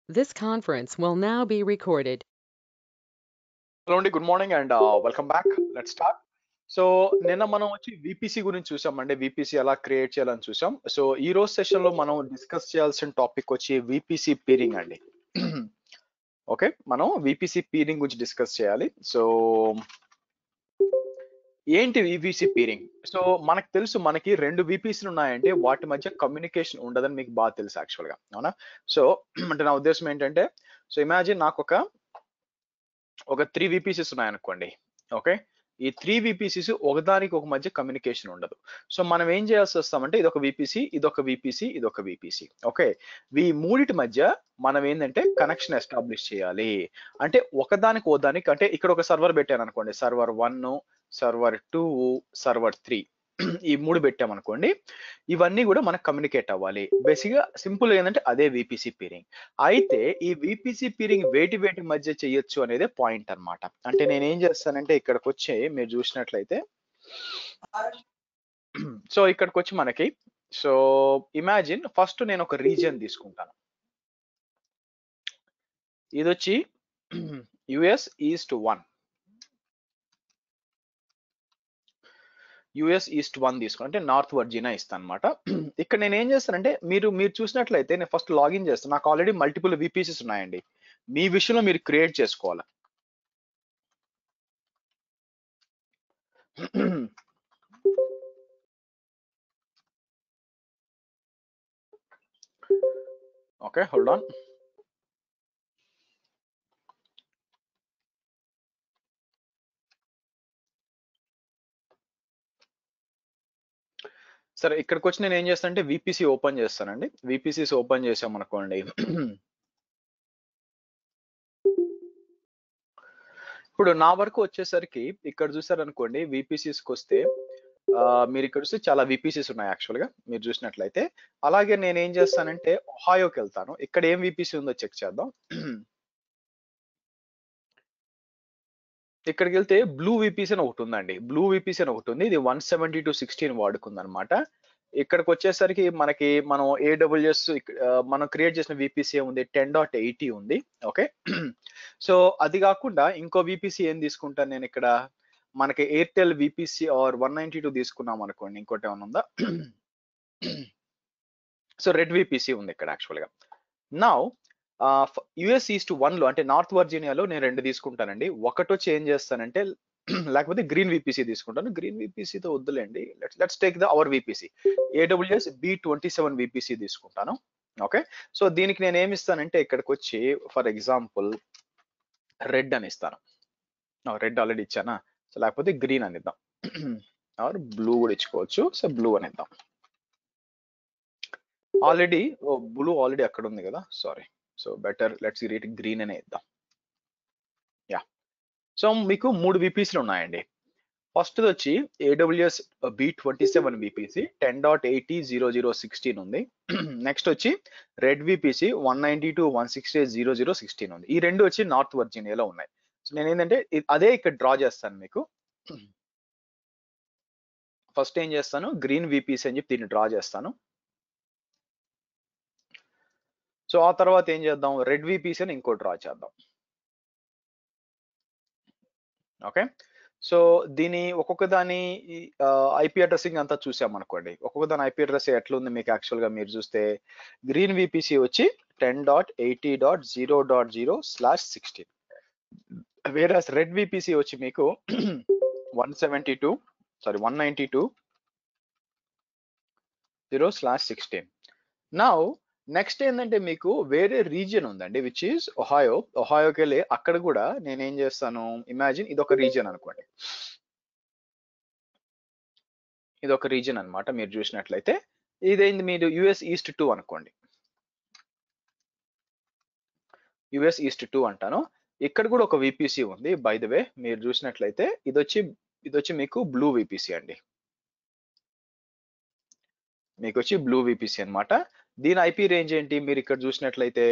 This conference will now be recorded. Hello అండి, good morning and welcome back. Let start. So నిన్న మనం వచ్చి VPC గురించి చూసామండి. విపిసి ఎలా క్రియేట్ చేయాలని చూసాం. సో ఈ రోజు సెషన్ లో మనం డిస్కస్ చేయాల్సిన టాపిక్ వచ్చి విపిసి పీరింగ్ అండి. ఓకే, మనం విపిసి పీరింగ్ గురించి డిస్కస్ చేయాలి. సో ఏంటి విపిసి పీరింగ్? సో మనకు తెలుసు, మనకి రెండు విపిసిలు ఉన్నాయంటే వాటి మధ్య కమ్యూనికేషన్ ఉండదని మీకు బాగా తెలుసు యాక్చువల్ గా, అవునా? సో అంటే నా ఉద్దేశం ఏంటంటే, సో ఇమాజిన్ నాకు ఒక 3 విపిసిస్ ఉన్నాయనుకోండి. ఓకే, ఈ 3 విపిసిస్ ఒకదానికి ఒక మధ్య కమ్యూనికేషన్ ఉండదు. సో మనం ఏం చేయాల్సి వస్తామంటే, ఇదొక విపిసి, ఇదొక విపిసి, ఇదొక విపిసి. ఓకే, ఈ మూడిటి మధ్య మనం ఏంటంటే కనెక్షన్ ఎస్టాబ్లిష్ చేయాలి. అంటే ఒకదానికి ఓదానికి, అంటే ఇక్కడ ఒక సర్వర్ పెట్టాను అనుకోండి, సర్వర్ 1, సర్వర్ 2, సర్వర్ 3, ఈ మూడు పెట్టామనుకోండి. ఇవన్నీ కూడా మనకు కమ్యూనికేట్ అవ్వాలి. బేసిక్ గా సింపుల్ ఏంటంటే అదే విపిసి పీరింగ్. అయితే ఈ విపిసి పీరింగ్ వేటి వేటి మధ్య చేయొచ్చు అనేది పాయింట్ అన్నమాట. అంటే నేను ఏం చేస్తానంటే, ఇక్కడికి వచ్చి మీరు చూసినట్లయితే, సో ఇక్కడికి వచ్చి మనకి, సో ఇమాజిన్ ఫస్ట్ నేను ఒక రీజియన్ తీసుకుంటాను. ఇది వచ్చి యుఎస్ ఈస్ట్ 1, యుఎస్ ఈస్ట్ 1 తీసుకుని, అంటే నార్త్ వర్జీనియా ఇస్తాను అనమాట. ఇక్కడ నేను ఏం చేస్తానంటే, మీరు మీరు చూసినట్లయితే నేను ఫస్ట్ లాగిన్ చేస్తాను. నాకు ఆల్రెడీ మల్టిపుల్ విపిసిస్ ఉన్నాయండి. మీ విషయంలో మీరు క్రియేట్ చేసుకోవాలి. Okay, hold on. సరే, ఇక్కడికి వచ్చి నేను ఏం చేస్తానంటే విపిసి ఓపెన్ చేస్తానండి. విపిసిస్ ఓపెన్ చేసాం అనుకోండి. ఇప్పుడు నా వరకు వచ్చేసరికి ఇక్కడ చూసారనుకోండి, విపిసిస్కి వస్తే మీరు ఇక్కడ చూస్తే చాలా విపిసిస్ ఉన్నాయి యాక్చువల్ గా మీరు చూసినట్లయితే. అలాగే నేను ఏం చేస్తానంటే ఒహాయోకి వెళ్తాను. ఇక్కడ ఏం విపిసి ఉందో చెక్ చేద్దాం. ఇక్కడికి వెళ్తే బ్లూ విపిసి అని ఒకటి ఉందండి. బ్లూ విపిసి అని ఒకటి ఉంది. ఇది 172.16 వాడుకుంది అనమాట. ఇక్కడికి వచ్చేసరికి మనకి మనం ఏడబ్ల్యూఎస్ మనం క్రియేట్ చేసిన విపిసి ఉంది 10.80 ఉంది. ఓకే, సో అది కాకుండా ఇంకో విపిసి ఏం తీసుకుంటాను నేను ఇక్కడ, మనకి ఎయిర్టెల్ విపిసి ఆర్ 192 తీసుకున్నాం అనుకోండి. ఇంకోటి ఏమైనా ఉందా? సో రెడ్ విపిసి ఉంది ఇక్కడ యాక్చువల్ గా. నౌ యుఎస్ ఈస్ట్ 1 లో, అంటే నార్త్ వర్జీనియాలో నేను రెండు తీసుకుంటానండి. ఒకటి వచ్చి ఏం చేస్తానంటే, లేకపోతే గ్రీన్ విపిసి తీసుకుంటాను. గ్రీన్ విపిసితో వద్దులేండి, let's take the our VPC AWS B27 VPC తీసుకుంటాను. ఓకే, సో దీనికి నేను ఏమి ఇస్తానంటే, ఇక్కడికి వచ్చి ఫర్ ఎగ్జాంపుల్ రెడ్ అని ఇస్తాను. రెడ్ ఆల్రెడీ ఇచ్చానా, సో లేకపోతే గ్రీన్ అని ఇద్దాం. ఆర్ బ్లూ కూడా ఇచ్చుకోవచ్చు. సో బ్లూ అని ఇద్దాం. ఆల్రెడీ బ్లూ ఆల్రెడీ అక్కడ ఉంది కదా, sorry. So better let's read green అనే ఇద్దాం. యా, సో మీకు మూడు విపిసిలు ఉన్నాయండి. ఫస్ట్ వచ్చి ఏడబ్ల్యూఎస్ B27 విపిసి 10.80.0016 ఉంది. నెక్స్ట్ వచ్చి రెడ్ విపిసి 192.168.0016 ఉంది. ఈ రెండు వచ్చి నార్త్ వర్జీనియాలో ఉన్నాయి. సో నేను ఏంటంటే అదే ఇక్కడ డ్రా చేస్తాను మీకు. ఫస్ట్ ఏం చేస్తాను, గ్రీన్ విపిసి అని చెప్పి దీన్ని డ్రా చేస్తాను. సో ఆ తర్వాత ఏం చేద్దాం, రెడ్ విపిసి అని ఇంకో డ్రా చేద్దాం. ఓకే, సో దీని ఒక్కొక్క దాని ఐపీ అడ్రసింగ్ అంతా చూసాం అనుకోండి. ఒక్కొక్క దాని ఐపీ అడ్రస్ ఎట్లా ఉంది మీకు యాక్చువల్ గా మీరు చూస్తే, గ్రీన్ విపిసి వచ్చి 10.80.0.0/16, వేరే రెడ్ విపిసి వచ్చి మీకు 192.0/16. నౌ నెక్స్ట్ ఏంటంటే మీకు వేరే రీజియన్ ఉందండి, విచ్ ఈస్ ఒహాయో. ఒహాయోకి వెళ్ళి అక్కడ కూడా నేను ఏం చేస్తాను, ఇమాజిన్ ఇదొక రీజియన్ అనుకోండి. ఇది ఒక రీజియన్ అన్నమాట. మీరు చూసినట్లయితే ఇదేంది, మీరు యుఎస్ ఈస్ట్ 2 అనుకోండి. యుఎస్ ఈస్ట్ 2 అంటాను. ఇక్కడ కూడా ఒక విపిసి ఉంది బై ద వే. మీరు చూసినట్లయితే ఇది వచ్చి మీకు బ్లూ విపిసి అండి. మీకు వచ్చి బ్లూ విపిసి అన్నమాట. దీని ఐపీ రేంజ్ ఏంటి, మీరు ఇక్కడ చూసినట్లయితే,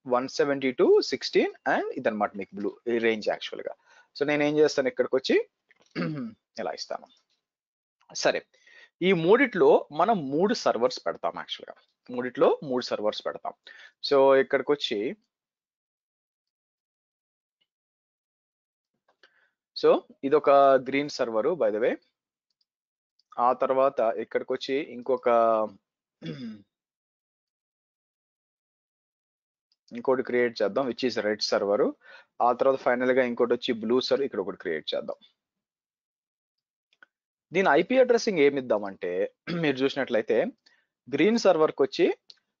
172.16 అండ్ ఇదన్నమాట మీకు బ్లూ రేంజ్ యాక్చువల్ గా. సో నేను ఏం చేస్తాను, ఇక్కడికి వచ్చి ఇలా ఇస్తాను. సరే, ఈ మూడిట్లో మనం 3 సర్వర్స్ పెడతాం యాక్చువల్ గా. మూడిట్లో 3 సర్వర్స్ పెడతాం. సో ఇక్కడికి వచ్చి సో ఇదొక గ్రీన్ సర్వర్ బై ద వే. ఆ తర్వాత ఇక్కడికి వచ్చి ఇంకోటి క్రియేట్ చేద్దాం విచ్ ఈస్ రెడ్ సర్వర్. ఆ తర్వాత ఫైనల్ గా ఇంకోటి వచ్చి బ్లూ సర్వర్ ఇక్కడ ఒకటి క్రియేట్ చేద్దాం. దీని ఐపీ అడ్రసింగ్ ఏమి ఇద్దామంటే మీరు చూసినట్లయితే గ్రీన్ సర్వర్కి వచ్చి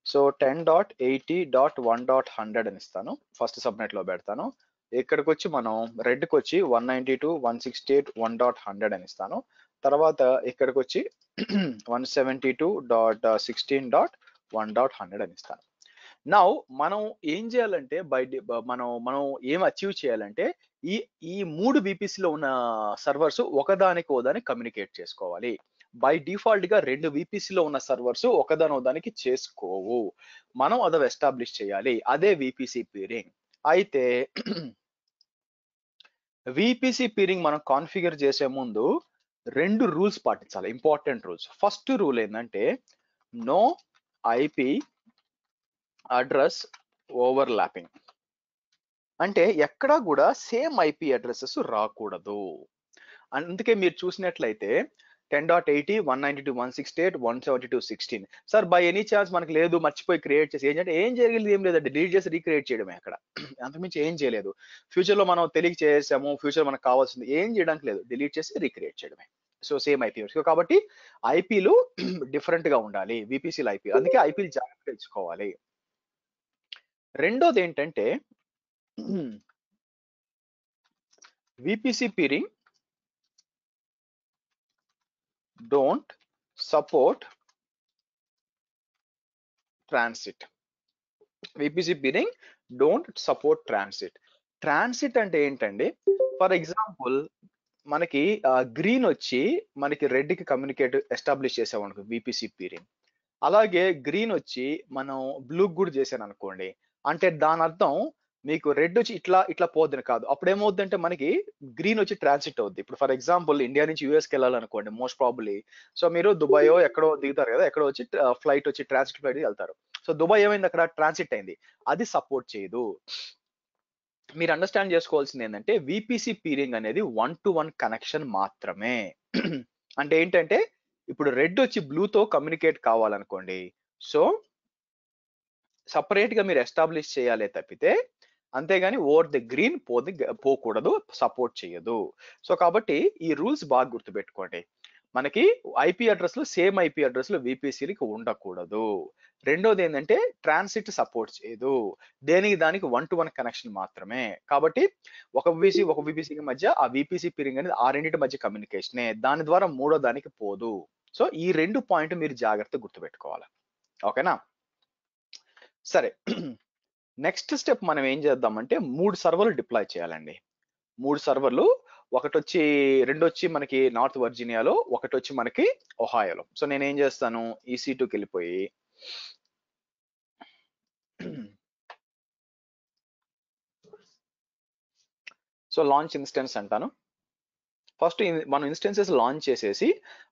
సో 10.80.1.100 అని ఇస్తాను. ఫస్ట్ సబ్నెట్ లో పెడతాను. ఇక్కడికి వచ్చి మనం రెడ్ కి వచ్చి 192.168.1.100 అని ఇస్తాను. తర్వాత ఇక్కడికి వచ్చి 172.16.1.100 అని ఇస్తాను. నౌ మనం ఏం చేయాలంటే మనం ఏం అచీవ్ చేయాలంటే ఈ ఈ 3 VPC లో ఉన్న సర్వర్స్ ఒకదానికి ఓదానికి కమ్యూనికేట్ చేసుకోవాలి. బై డిఫాల్ట్ గా 2 VPC లో ఉన్న సర్వర్స్ ఒకదానికి చేసుకోవు. మనం అది ఎస్టాబ్లిష్ చేయాలి. అదే VPC పీరింగ్. అయితే VPC పీరింగ్ మనం కాన్ఫిగర్ చేసే ముందు 2 రూల్స్ పాటించాలి, ఇంపార్టెంట్ రూల్స్. ఫస్ట్ రూల్ ఏంటంటే నో ఐపీ అడ్రస్ ఓవర్లాపింగ్. అంటే ఎక్కడా కూడా సేమ్ ఐపీ అడ్రసెస్ రాకూడదు. అందుకే మీరు చూసినట్లయితే 10.80, 192.168, 172.16. సార్ బై ఎనీ ఛాన్స్ మనకు లేదు, మర్చిపోయి క్రియేట్ చేసి ఏంటంటే ఏం జరిగింది, ఏం లేదంటే డిలీట్ చేసి రీక్రియేట్ చేయడమే. అక్కడ అంతకుమించి ఏం చేయలేదు. ఫ్యూచర్ లో మనం తెలియక చేసాము, ఫ్యూచర్ మనకు కావాల్సింది ఏం చేయడానికి లేదు, డిలీట్ చేసి రీక్రియేట్ చేయడమే. So same IP. కాబట్టి ఐపీలు డిఫరెంట్ గా ఉండాలి విపిసిల ఐపీ. అందుకే ఐపీలు జాగ్రత్తగా ఇచ్చుకోవాలి. రెండోది ఏంటంటే VPC peering don't support transit. VPC peering don't support transit. Transit అంటే ఏంటండి, ఫర్ ఎగ్జాంపుల్ మనకి గ్రీన్ వచ్చి మనకి రెడ్ కి కమ్యూనికేట్ ఎస్టాబ్లిష్ చేసామనుకో VPC peering. అలాగే గ్రీన్ వచ్చి మనం బ్లూ కూడా చేశాను అనుకోండి, అంటే దాని అర్థం మీకు రెడ్ వచ్చి ఇట్లా ఇట్లా పోద్దని కాదు. అప్పుడు ఏమవుద్దంటే మనకి గ్రీన్ వచ్చి ట్రాన్సిట్ అవుద్ది. ఇప్పుడు ఫర్ ఎగ్జాంపుల్ ఇండియా నుంచి యూఎస్కి వెళ్ళాలనుకోండి మోస్ట్ ప్రాబబ్లీ. సో మీరు దుబాయో ఎక్కడో దిగుతారు కదా, ఎక్కడో వచ్చి ఫ్లైట్ వచ్చి ట్రాన్సిట్ ఫ్లైట్ వెళ్తారు. సో దుబాయ్ ఏమైంది, అక్కడ ట్రాన్సిట్ అయింది. అది సపోర్ట్ చేయదు. మీరు అండర్స్టాండ్ చేసుకోవాల్సింది ఏంటంటే విపిసి పీరింగ్ అనేది 1-to-1 కనెక్షన్ మాత్రమే. అంటే ఏంటంటే ఇప్పుడు రెడ్ వచ్చి బ్లూతో కమ్యూనికేట్ కావాలనుకోండి, సో సపరేట్ గా మీరు ఎస్టాబ్లిష్ చేయాలి తప్పితే, అంతేగాని ఓవర్ ది గ్రీన్ పోకూడదు, సపోర్ట్ చేయదు. సో కాబట్టి ఈ రూల్స్ బాగా గుర్తుపెట్టుకోండి. మనకి ఐపీ అడ్రస్లు సేమ్ ఐపీ అడ్రస్లు విపిసిలకి ఉండకూడదు. రెండోది ఏంటంటే ట్రాన్సిట్ సపోర్ట్ చేయదు. దానికి 1-to-1 కనెక్షన్ మాత్రమే. కాబట్టి ఒక విపిసికి మధ్య ఆ విపిసి పీరింగ్ అనేది ఆ రెండింటి మధ్య కమ్యూనికేషనే. దాని ద్వారా మూడో దానికి పోదు. సో ఈ 2 పాయింట్ మీరు జాగ్రత్త గుర్తుపెట్టుకోవాలి. ఓకేనా? సరే, నెక్స్ట్ స్టెప్ మనం ఏం చేద్దామంటే 3 సర్వర్లు డిప్లాయ్ చేయాలండి. 3 సర్వర్లు, రెండు వచ్చి మనకి నార్త్ వర్జీనియాలో, ఒకటి వచ్చి మనకి ఒహాయోలో. సో నేను ఏం చేస్తాను, EC2కి వెళ్ళిపోయి సో లాంచ్ ఇన్స్టెన్స్ అంటాను. ఫస్ట్ మనం ఇన్స్టెన్సెస్ లాంచ్ చేసేసి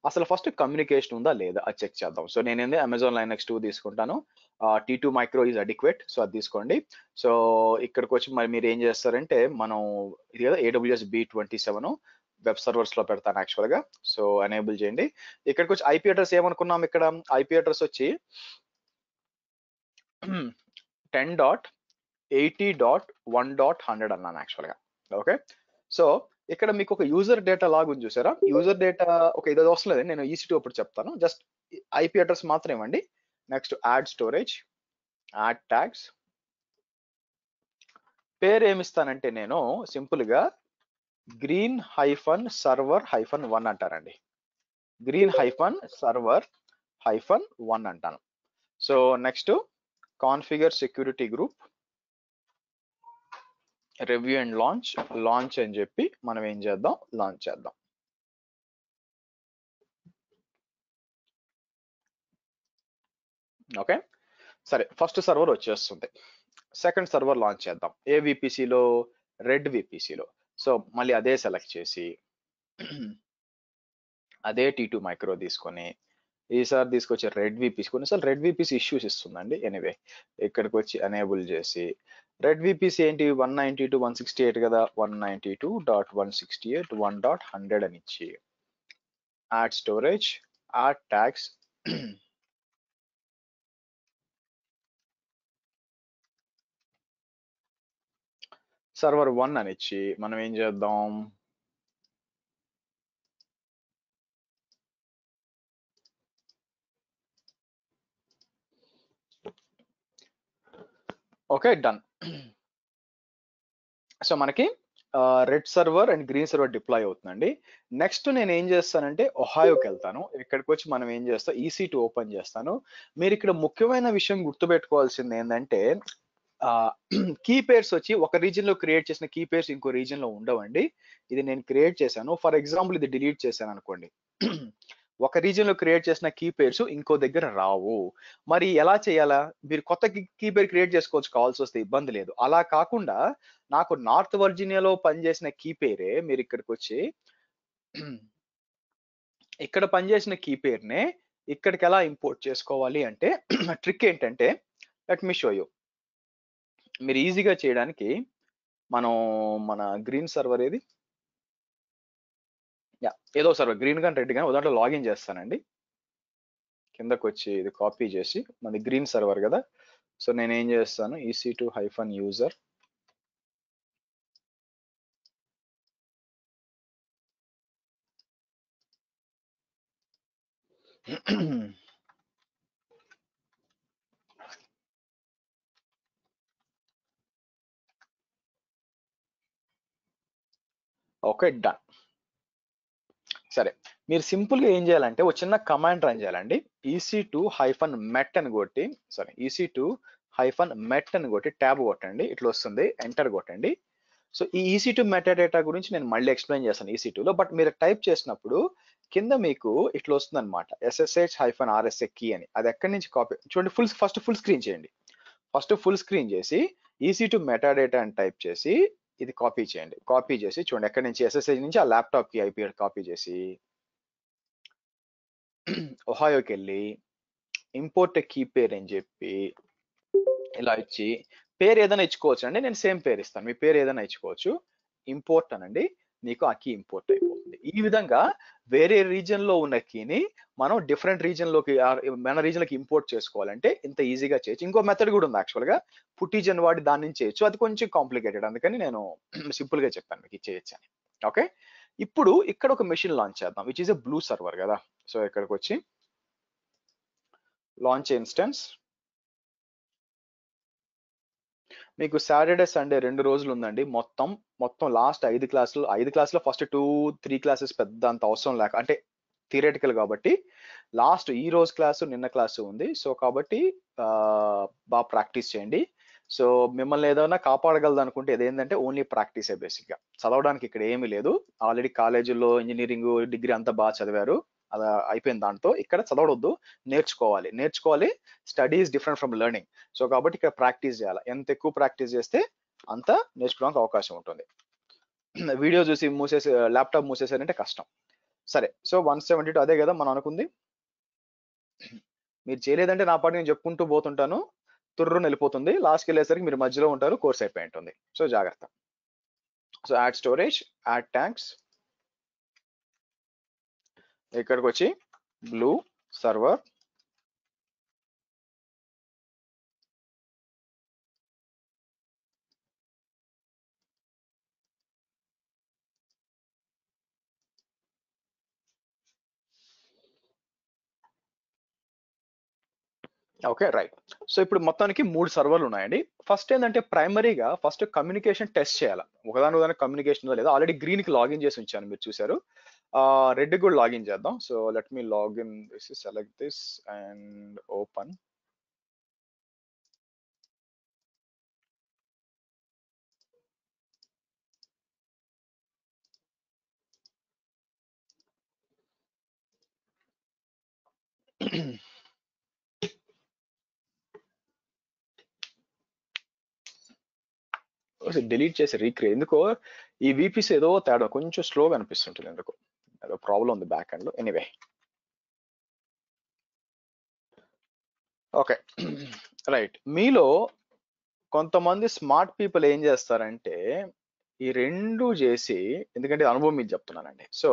అసలు ఫస్ట్ కమ్యూనికేషన్ ఉందా లేదా అది చెక్ చేద్దాం. సో నేనేంది అమెజాన్ లైనక్స్ 2 తీసుకుంటాను. T2 micro is adequate, so అది తీసుకోండి. సో ఇక్కడికి వచ్చి మరి మీరు ఏం చేస్తారంటే మనం ఇది కదా AWS B27 వెబ్ సర్వర్స్ లో పెడతాను యాక్చువల్ గా. సో ఎనేబుల్ చేయండి. ఇక్కడికి వచ్చి ఐపీ అడ్రస్ ఏమనుకున్నాం, ఇక్కడ ఐపీ అడ్రస్ వచ్చి 10.80.1.100 అన్నాను యాక్చువల్ గా. ఓకే, సో ఇక్కడ మీకు ఒక యూజర్ డేటా లాగా ఉంది చూసారా, యూజర్ డేటా ఒక ఇది అవసరం లేదు, నేను EC2 అప్పుడు చెప్తాను. జస్ట్ ఐపీ అడ్రస్ మాత్రం ఇవ్వండి. Next add storage, add tags, పేరు ఏమిస్తానంటే నేను సింపుల్ గా green-server-1 అంటారండి. green-server-1 అంటాను. So next configure security group, review and launch అని చెప్పి మనం ఏం చేద్దాం, లాంచ్ చేద్దాం. ఓకే, సరే ఫస్ట్ సర్వర్ వచ్చేస్తుంది. సెకండ్ సర్వర్ లాంచ్ చేద్దాం. ఏ విపిసిలో, రెడ్ విపిసిలో. సో మళ్ళీ అదే సెలెక్ట్ చేసి అదే T2 మైక్రో తీసుకొని ఈసారి తీసుకొచ్చే రెడ్ విపిసి కొన్నిసార్లు రెడ్ విపిసి ఇష్యూస్ ఇస్తుందండి. ఎనీవే ఇక్కడికి వచ్చి ఎనేబుల్ చేసి రెడ్ విపిసి ఏంటి 192.168 కదా, 192.168 అని ఇచ్చి add storage, add tags, server 1 అని ఇచ్చి మనం ఏం చేద్దాం, ఓకే డన్. సో మనకి red server and green server deploy అవుతుందండి. నెక్స్ట్ నేను ఏం చేస్తానంటే ఒహాయోకి వెళ్తాను. ఇక్కడికి వచ్చి మనం ఏం చేస్తాం, EC2 ఓపెన్ చేస్తాను. మీరు ఇక్కడ ముఖ్యమైన విషయం గుర్తుపెట్టుకోవాల్సింది ఏంటంటే కీ పేర్స్ వచ్చి ఒక రీజన్ లో క్రియేట్ చేసిన కీ పేర్స్ ఇంకో రీజన్ లో ఉండవండి. ఇది నేను క్రియేట్ చేశాను. ఫర్ ఎగ్జాంపుల్ ఇది డిలీట్ చేశాను అనుకోండి, ఒక రీజన్ లో క్రియేట్ చేసిన కీ పేర్స్ ఇంకో దగ్గర రావు. మరి ఎలా చేయాలా, మీరు కొత్త కీ పేర్ క్రియేట్ చేసుకోవచ్చు కావాల్సి వస్తే, ఇబ్బంది లేదు. అలా కాకుండా నాకు నార్త్ వర్జీనియాలో పనిచేసిన కీ పేరే మీరు ఇక్కడికి వచ్చి ఇక్కడ పనిచేసిన కీ పేరునే ఇక్కడికి ఎలా ఇంపోర్ట్ చేసుకోవాలి అంటే ట్రిక్ ఏంటంటే, లెట్ మీ షో యూ. మీరు ఈజీగా చేయడానికి మనం మన గ్రీన్ సర్వర్ ఏది, ఏదో సర్వర్ గ్రీన్ కానీ రెడ్ కానీ దాంట్లో లాగిన్ చేస్తానండి. కిందకు వచ్చి ఇది కాపీ చేసి, మనది గ్రీన్ సర్వర్ కదా, సో నేను ఏం చేస్తాను, EC2-user ఓకే డన్. సరే, మీరు సింపుల్ గా ఏం చేయాలంటే ఒక చిన్న కమాండ్ రన్ చేయాలండి. EC2-met అని కొట్టి, సారీ EC2-met అని కొట్టి ట్యాబ్ కొట్టండి, ఇట్లా వస్తుంది, ఎంటర్ కొట్టండి. సో ఈ EC2 మెటాడేటా గురించి నేను మళ్ళీ ఎక్స్ప్లెయిన్ చేస్తాను EC2లో, బట్ మీరు టైప్ చేసినప్పుడు కింద మీకు ఇట్లా వస్తుంది అనమాట, SSH-RSA కీ అని. అది ఎక్కడి నుంచి కాపీ చూడండి, ఫస్ట్ ఫుల్ స్క్రీన్ చేయండి. ఫస్ట్ ఫుల్ స్క్రీన్ చేసి EC2 మెటాడేటా అని టైప్ చేసి ఇది కాపీ చేయండి. కాపీ చేసి చూడండి, ఎక్కడి నుంచి SSH నుంచి ఆ ల్యాప్టాప్ కి IP కాపీ చేసి ఒహాయోకి వెళ్ళి ఇంపోర్ట్ కీ పేర్ అని చెప్పి ఇలా ఇచ్చి, పేరు ఏదైనా ఇచ్చుకోవచ్చు అండి, నేను సేమ్ పేరు ఇస్తాను, మీ పేరు ఏదైనా ఇచ్చుకోవచ్చు. ఇంపోర్ట్ అనండి, మీకు ఆ కీ ఇంపోర్ట్ అయిపోతుంది. ఈ విధంగా వేరే రీజన్ లో ఉన్న కీని మనం డిఫరెంట్ రీజన్ లోకి మన రీజన్ లోకి ఇంపోర్ట్ చేసుకోవాలంటే ఇంత ఈజీగా చేయొచ్చు. ఇంకో మెథడ్ కూడా ఉంది యాక్చువల్ గా, పుట్టిజన్ వాడి దాని నుంచి చేయొచ్చు, అది కొంచెం కాంప్లికేటెడ్, అందుకని నేను సింపుల్ గా చెప్పాను మీకు చేయొచ్చు అని. ఓకే, ఇప్పుడు ఇక్కడ ఒక మెషిన్ లాంచ్ చేద్దాం, which is a blue server కదా. సో ఇక్కడికి వచ్చి లాంచ్ ఇన్స్టెన్స్, మీకు సాటర్డే సండే 2 రోజులు ఉందండి. మొత్తం లాస్ట్ 5 క్లాసులు ఫస్ట్ 2-3 క్లాసెస్ పెద్ద అంత అవసరం లేక, అంటే థియరిటికల్ కాబట్టి, లాస్ట్ ఈ రోజు క్లాసు నిన్న క్లాసు ఉంది. సో కాబట్టి బాగా ప్రాక్టీస్ చేయండి. సో మిమ్మల్ని ఏదైనా కాపాడగలదు అనుకుంటే ఇదేంటంటే ఓన్లీ ప్రాక్టీసే, బేసిక్ గా చదవడానికి ఇక్కడ ఏమీ లేదు. ఆల్రెడీ కాలేజీలో ఇంజనీరింగ్ డిగ్రీ అంతా బాగా చదివారు, అది అయిపోయింది. దాంతో ఇక్కడ చదవడొద్దు, నేర్చుకోవాలి. Study is different from learning. So కాబట్టి ఇక్కడ ప్రాక్టీస్ చేయాలి, ఎంత ఎక్కువ ప్రాక్టీస్ చేస్తే అంత నేర్చుకోవడానికి అవకాశం ఉంటుంది. వీడియో చూసి ల్యాప్టాప్ మూసేసారంటే కష్టం. సరే, సో 172 అదే కదా మనం అనుకుంది. మీరు చేయలేదంటే నా పాటు నేను చెప్పుకుంటూ పోతుంటాను, తుర్రుని వెళ్ళిపోతుంది, లాస్ట్కి వెళ్ళేసరికి మీరు మధ్యలో ఉంటారు, కోర్స్ అయిపోయి ఉంటుంది. సో జాగ్రత్త. So add storage, add tanks, ఇక్కడికి వచ్చి blue server, okay right. So ఇప్పుడు మొత్తానికి 3 సర్వర్లు ఉన్నాయండి. ఫస్ట్ ఏంటంటే ప్రైమరీగా ఫస్ట్ కమ్యూనికేషన్ టెస్ట్ చేయాలి, ఒకదాని కమ్యూనికేషన్ లేదా. ఆల్రెడీ గ్రీన్ కి లాగిన్ చేసి ఉంచాను, మీరు చూసారు. రెడ్ కూడా లాగిన్ చేద్దాం. So let me login, select this and open. Delete చేసి రీక్రియేట్, ఎందుకో ఈ VPC ఏదో తేడా, కొంచెం స్లోగా అనిపిస్తుంటుంది, ఎందుకో ఏదో ప్రాబ్లం ఉంది బ్యాక్ ఎండ్ లో. Anyway okay. రైట్. మీలో కొంతమంది స్మార్ట్ పీపుల్ ఏం చేస్తారంటే ఈ రెండు చేసి, ఎందుకంటే అనుభవం మీద చెప్తున్నానండి. సో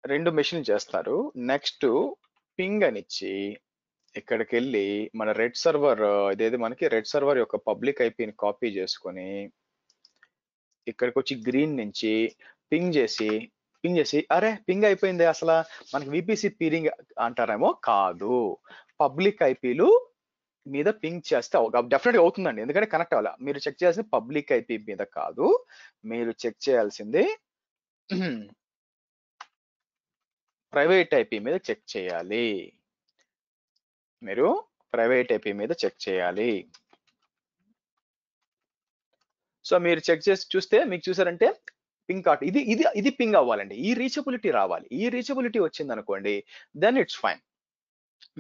2 మెషిన్లు చేస్తారు. నెక్స్ట్ పింగ్ అనిచ్చి ఇక్కడికి వెళ్ళి మన రెడ్ సర్వర్, ఇదేది మనకి రెడ్ సర్వర్ యొక్క పబ్లిక్ ఐపీని కాపీ చేసుకొని ఇక్కడికి వచ్చి గ్రీన్ నుంచి పింగ్ చేసి అరే పింగ్ అయిపోయింది అసలు మనకి విపిసి పీరింగ్ అంటారేమో, కాదు, పబ్లిక్ ఐపీలు మీద పింగ్ చేస్తే డెఫినెట్ అవుతుందండి, ఎందుకంటే కనెక్ట్ అవ్వాలి. మీరు చెక్ చేయాల్సింది పబ్లిక్ ఐపీ మీద కాదు, మీరు చెక్ చేయాల్సింది ప్రైవేట్ ఐపీ మీద చెక్ చేయాలి. మీరు ప్రైవేట్ ఐపీ మీద చెక్ చేయాలి. సో మీరు చెక్ చేసి చూస్తే మీకు చూసారంటే పింగ్ కార్ట్ ఇది ఇది ఇది పింగ్ అవ్వాలండి, ఈ రీచబిలిటీ రావాలి. ఈ రీచబిలిటీ వచ్చింది అనుకోండి, దెన్ ఇట్స్ ఫైన్,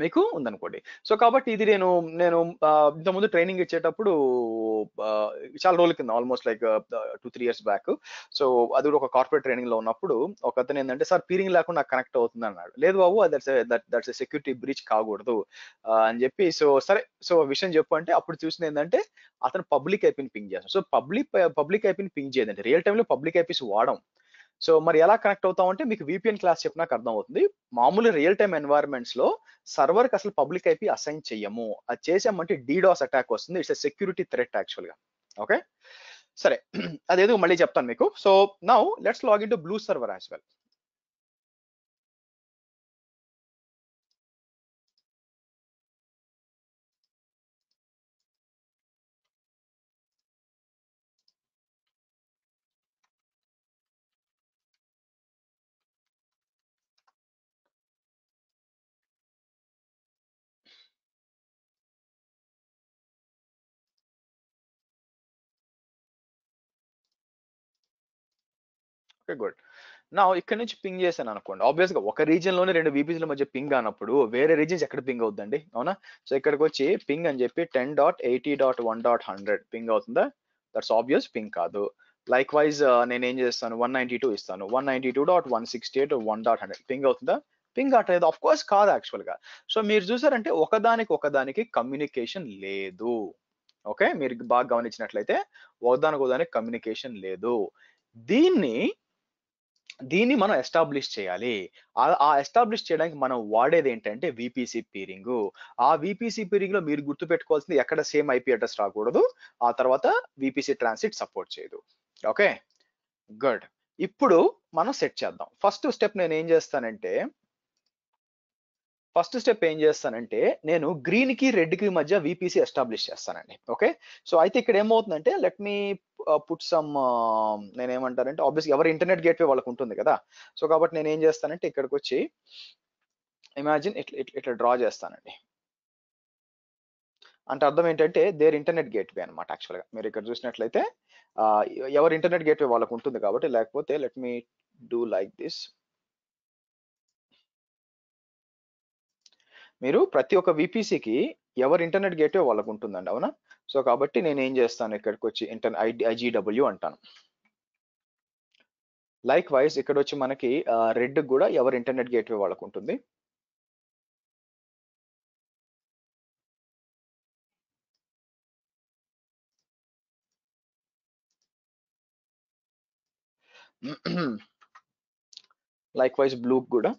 మీకు ఉందనుకోండి. సో కాబట్టి ఇది నేను నేను ఇంతకుముందు ట్రైనింగ్ ఇచ్చేటప్పుడు ఆ, చాలా రోజుల కింద, almost like 2-3 years back. So అది కూడా ఒక కార్పొరేట్ ట్రైనింగ్ లో ఉన్నప్పుడు ఒక అతను ఏంటంటే, సార్ పీరింగ్ లేకుండా నాకు కనెక్ట్ అవుతుంది అన్నాడు. లేదు బాబు, దట్స్ సెక్యూరిటీ బ్రీచ్ కాకూడదు అని చెప్పి, సో సరే, సో విషయం చెప్పు అంటే అప్పుడు చూసింది ఏంటంటే అతను పబ్లిక్ ఐపీని పింగ్ చేస్తాడు. సో పబ్లిక్ ఐపీని పింగ్ చేయదండి, రియల్ టైమ్ లో పబ్లిక్ ఐపీస్ వాడం. సో మరి ఎలా కనెక్ట్ అవుతాం అంటే మీకు విపిఎన్ క్లాస్ చెప్పినాక అర్థం అవుతుంది. మామూలు రియల్ టైమ్ ఎన్వైరన్మెంట్స్ లో సర్వర్ కి అసలు పబ్లిక్ ఐపీ అసైన్ చెయ్యము. అది చేసామంటే డీడాస్ అటాక్ వస్తుంది. ఇట్స్ సెక్యూరిటీ థ్రెట్ యాక్చువల్ గా. ఓకే, సరే. అదేదో మళ్ళీ చెప్తాను మీకు. So now let's log in to blue server as well. Okay, good. నా ఇక్కడ నుంచి పింగ్ చేశాను అనుకోండి, ఆబ్వియస్ గా ఒక రీజియన్ లోనే 2 VPs ల మధ్య పింగ్ అన్నప్పుడు వేరే రీజియన్స్ ఎక్కడ పింగ్ అవుతుందండి, అవునా? సో ఇక్కడికి వచ్చి పింగ్ అని చెప్పి 10.80.1.100 పింగ్ అవుతుందా? దట్స్ ఆబ్వియస్ పింగ్ కాదు. లైక్ వైజ్ నేను ఏం చేస్తాను, 192 ఇస్తాను, 192.168.1.100 పింగ్ అవుతుందా? పింగ్ అట్లేదు, ఆఫ్ కోర్స్ కాదు యాక్చువల్ గా. సో మీరు చూసారంటే ఒకదానికి కమ్యూనికేషన్ లేదు. ఓకే, మీరు బాగా గమనించినట్లయితే ఒకదానికి కమ్యూనికేషన్ లేదు. దీన్ని దీన్ని మనం ఎస్టాబ్లిష్ చేయాలి. ఆ ఎస్టాబ్లిష్ చేయడానికి మనం వాడేది ఏంటంటే విపిసి పీరింగ్. ఆ విపిసి పీరింగ్ లో మీరు గుర్తు పెట్టుకోవాల్సింది, ఎక్కడ సేమ్ ఐపీ అడ్రస్ రాకూడదు, ఆ తర్వాత విపిసి ట్రాన్సిట్ సపోర్ట్ చేయదు. Okay, good. ఇప్పుడు మనం సెట్ చేద్దాం. ఫస్ట్ స్టెప్ ఏం చేస్తానంటే నేను గ్రీన్ కి రెడ్ కి మధ్య విపిసి ఎస్టాబ్లిష్ చేస్తానండి. ఓకే, సో అయితే ఇక్కడ ఏమవుతుందంటే, లెట్ మీ పుట్ సమ్, నేనేమంటానంటే ఆబ్వియస్గా ఎవరి ఇంటర్నెట్ గేట్వే వాళ్ళకు ఉంటుంది కదా. సో కాబట్టి నేను ఏం చేస్తానంటే ఇక్కడికి వచ్చి ఇమాజిన్ ఇట్లా డ్రా చేస్తానండి. అంటే అర్థం ఏంటంటే దేర్ ఇంటర్నెట్ గేట్వే అనమాట. యాక్చువల్గా మీరు ఇక్కడ చూసినట్లయితే ఆ, ఎవరి ఇంటర్నెట్ గేట్వే వాళ్ళకు ఉంటుంది కాబట్టి, లేకపోతే let me do like this. మీరు ప్రతి ఒక్క విపిసికి ఎవరి ఇంటర్నెట్ గేట్వే వాళ్ళకు ఉంటుందండి, అవునా? సో కాబట్టి నేను ఏం చేస్తాను, ఇక్కడికి వచ్చి ఐజీడబ్ల్యూ అంటాను. లైక్ వైజ్ ఇక్కడ వచ్చి మనకి రెడ్ కూడా ఎవరి ఇంటర్నెట్ గేట్వే వాళ్ళకు ఉంటుంది. లైక్ వైజ్ బ్లూ కూడా.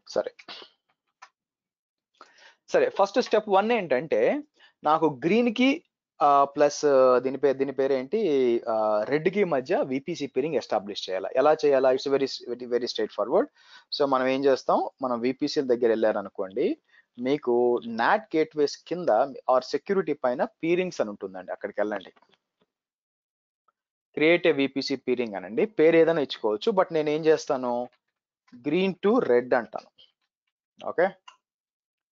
సరే సరే, ఫస్ట్ స్టెప్ 1 ఏంటంటే నాకు గ్రీన్ కి ప్లస్ దీని పేరు ఏంటి, రెడ్ కి మధ్య విపిసి పీరింగ్ ఎస్టాబ్లిష్ చేయాలి. ఎలా చేయాలా? It's very very very straight forward. So మనం ఏం చేస్తాం, మనం విపిసి దగ్గర వెళ్ళారనుకోండి, మీకు నాట్ గేట్వేస్ కింద ఆర్ సెక్యూరిటీ పైన పీరింగ్స్ అని ఉంటుందండి. అక్కడికి వెళ్ళండి, క్రియేట్ ఏ విపిసి పీరింగ్ అనండి. పేరు ఏదైనా ఇచ్చుకోవచ్చు, బట్ నేను ఏం చేస్తాను, గ్రీన్ టు రెడ్ అంటాను. ఓకే,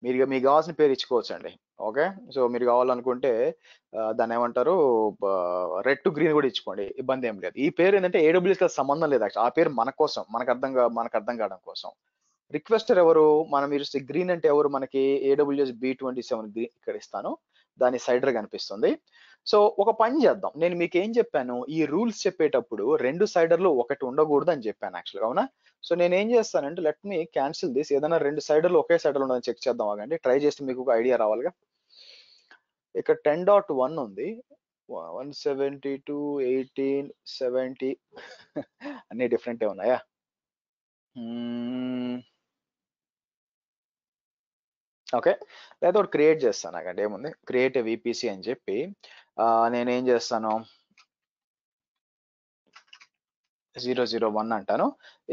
మీకు కావాల్సిన పేరు ఇచ్చుకోవచ్చు అండి. ఓకే, సో మీరు కావాలనుకుంటే దాన్ని ఏమంటారు, రెడ్ టు గ్రీన్ కూడా ఇచ్చుకోండి, ఇబ్బంది ఏం లేదు. ఈ పేరు ఏంటంటే ఏడబ్ల్యూఎస్ కి సంబంధం లేదు యాక్చువల్, ఆ పేరు మన కోసం, మనకు అర్థం కావడం కోసం. రిక్వెస్టర్ ఎవరు, మనం మీరు గ్రీన్ అంటే ఎవరు, మనకి AWS B27 గ్రీన్ ఇక్కడ ఇస్తాను, దాని సైడర్ కనిపిస్తుంది. సో ఒక పని చేద్దాం, నేను మీకు ఏం చెప్పాను, ఈ రూల్స్ చెప్పేటప్పుడు రెండు సైడర్లు ఒకటి ఉండకూడదు అని చెప్పాను యాక్చువల్గా, అవునా? సో నేను ఏం చేస్తానంటే లెట్ మీ క్యాన్సిల్ దిస్, ఏదైనా రెండు సైడర్లు ఒకే సైడర్లు ఉండదని చెక్ చేద్దాం, ఆగండి, ట్రై చేస్తే మీకు ఒక ఐడియా రావాలిగా. ఇక్కడ 10.1 ఉంది, 172 18 70 అన్ని డిఫరెంట్ ఉన్నాయా? ఓకే, లేదా ఒకటి క్రియేట్ చేస్తాను, అక్కడ ఏముంది, క్రియేట్ విపిసి అని చెప్పి నేనేం చేస్తాను, 001 అంటాను.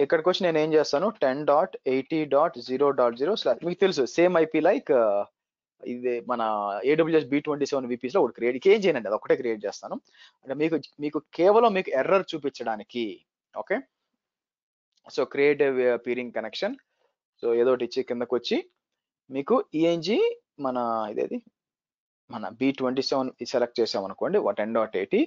ఇక్కడికి వచ్చి నేను ఏం చేస్తాను, 10.80.0.0 మీకు తెలుసు సేమ్ ఐపీ లైక్ ఇది మన AWS B27 VPS లో ఒకటి క్రియేట్, ఏం చేయనండి, అది ఒకటే క్రియేట్ చేస్తాను, అంటే మీకు మీకు కేవలం మీకు ఎర్రర్ చూపించడానికి. Okay, so create peering connection, so ఏదో ఒకటి ఇచ్చి కిందకు వచ్చి మీకు ఈఎన్జి మన ఇదేది మన B27 సెలెక్ట్ చేసాం అనుకోండి, 10.80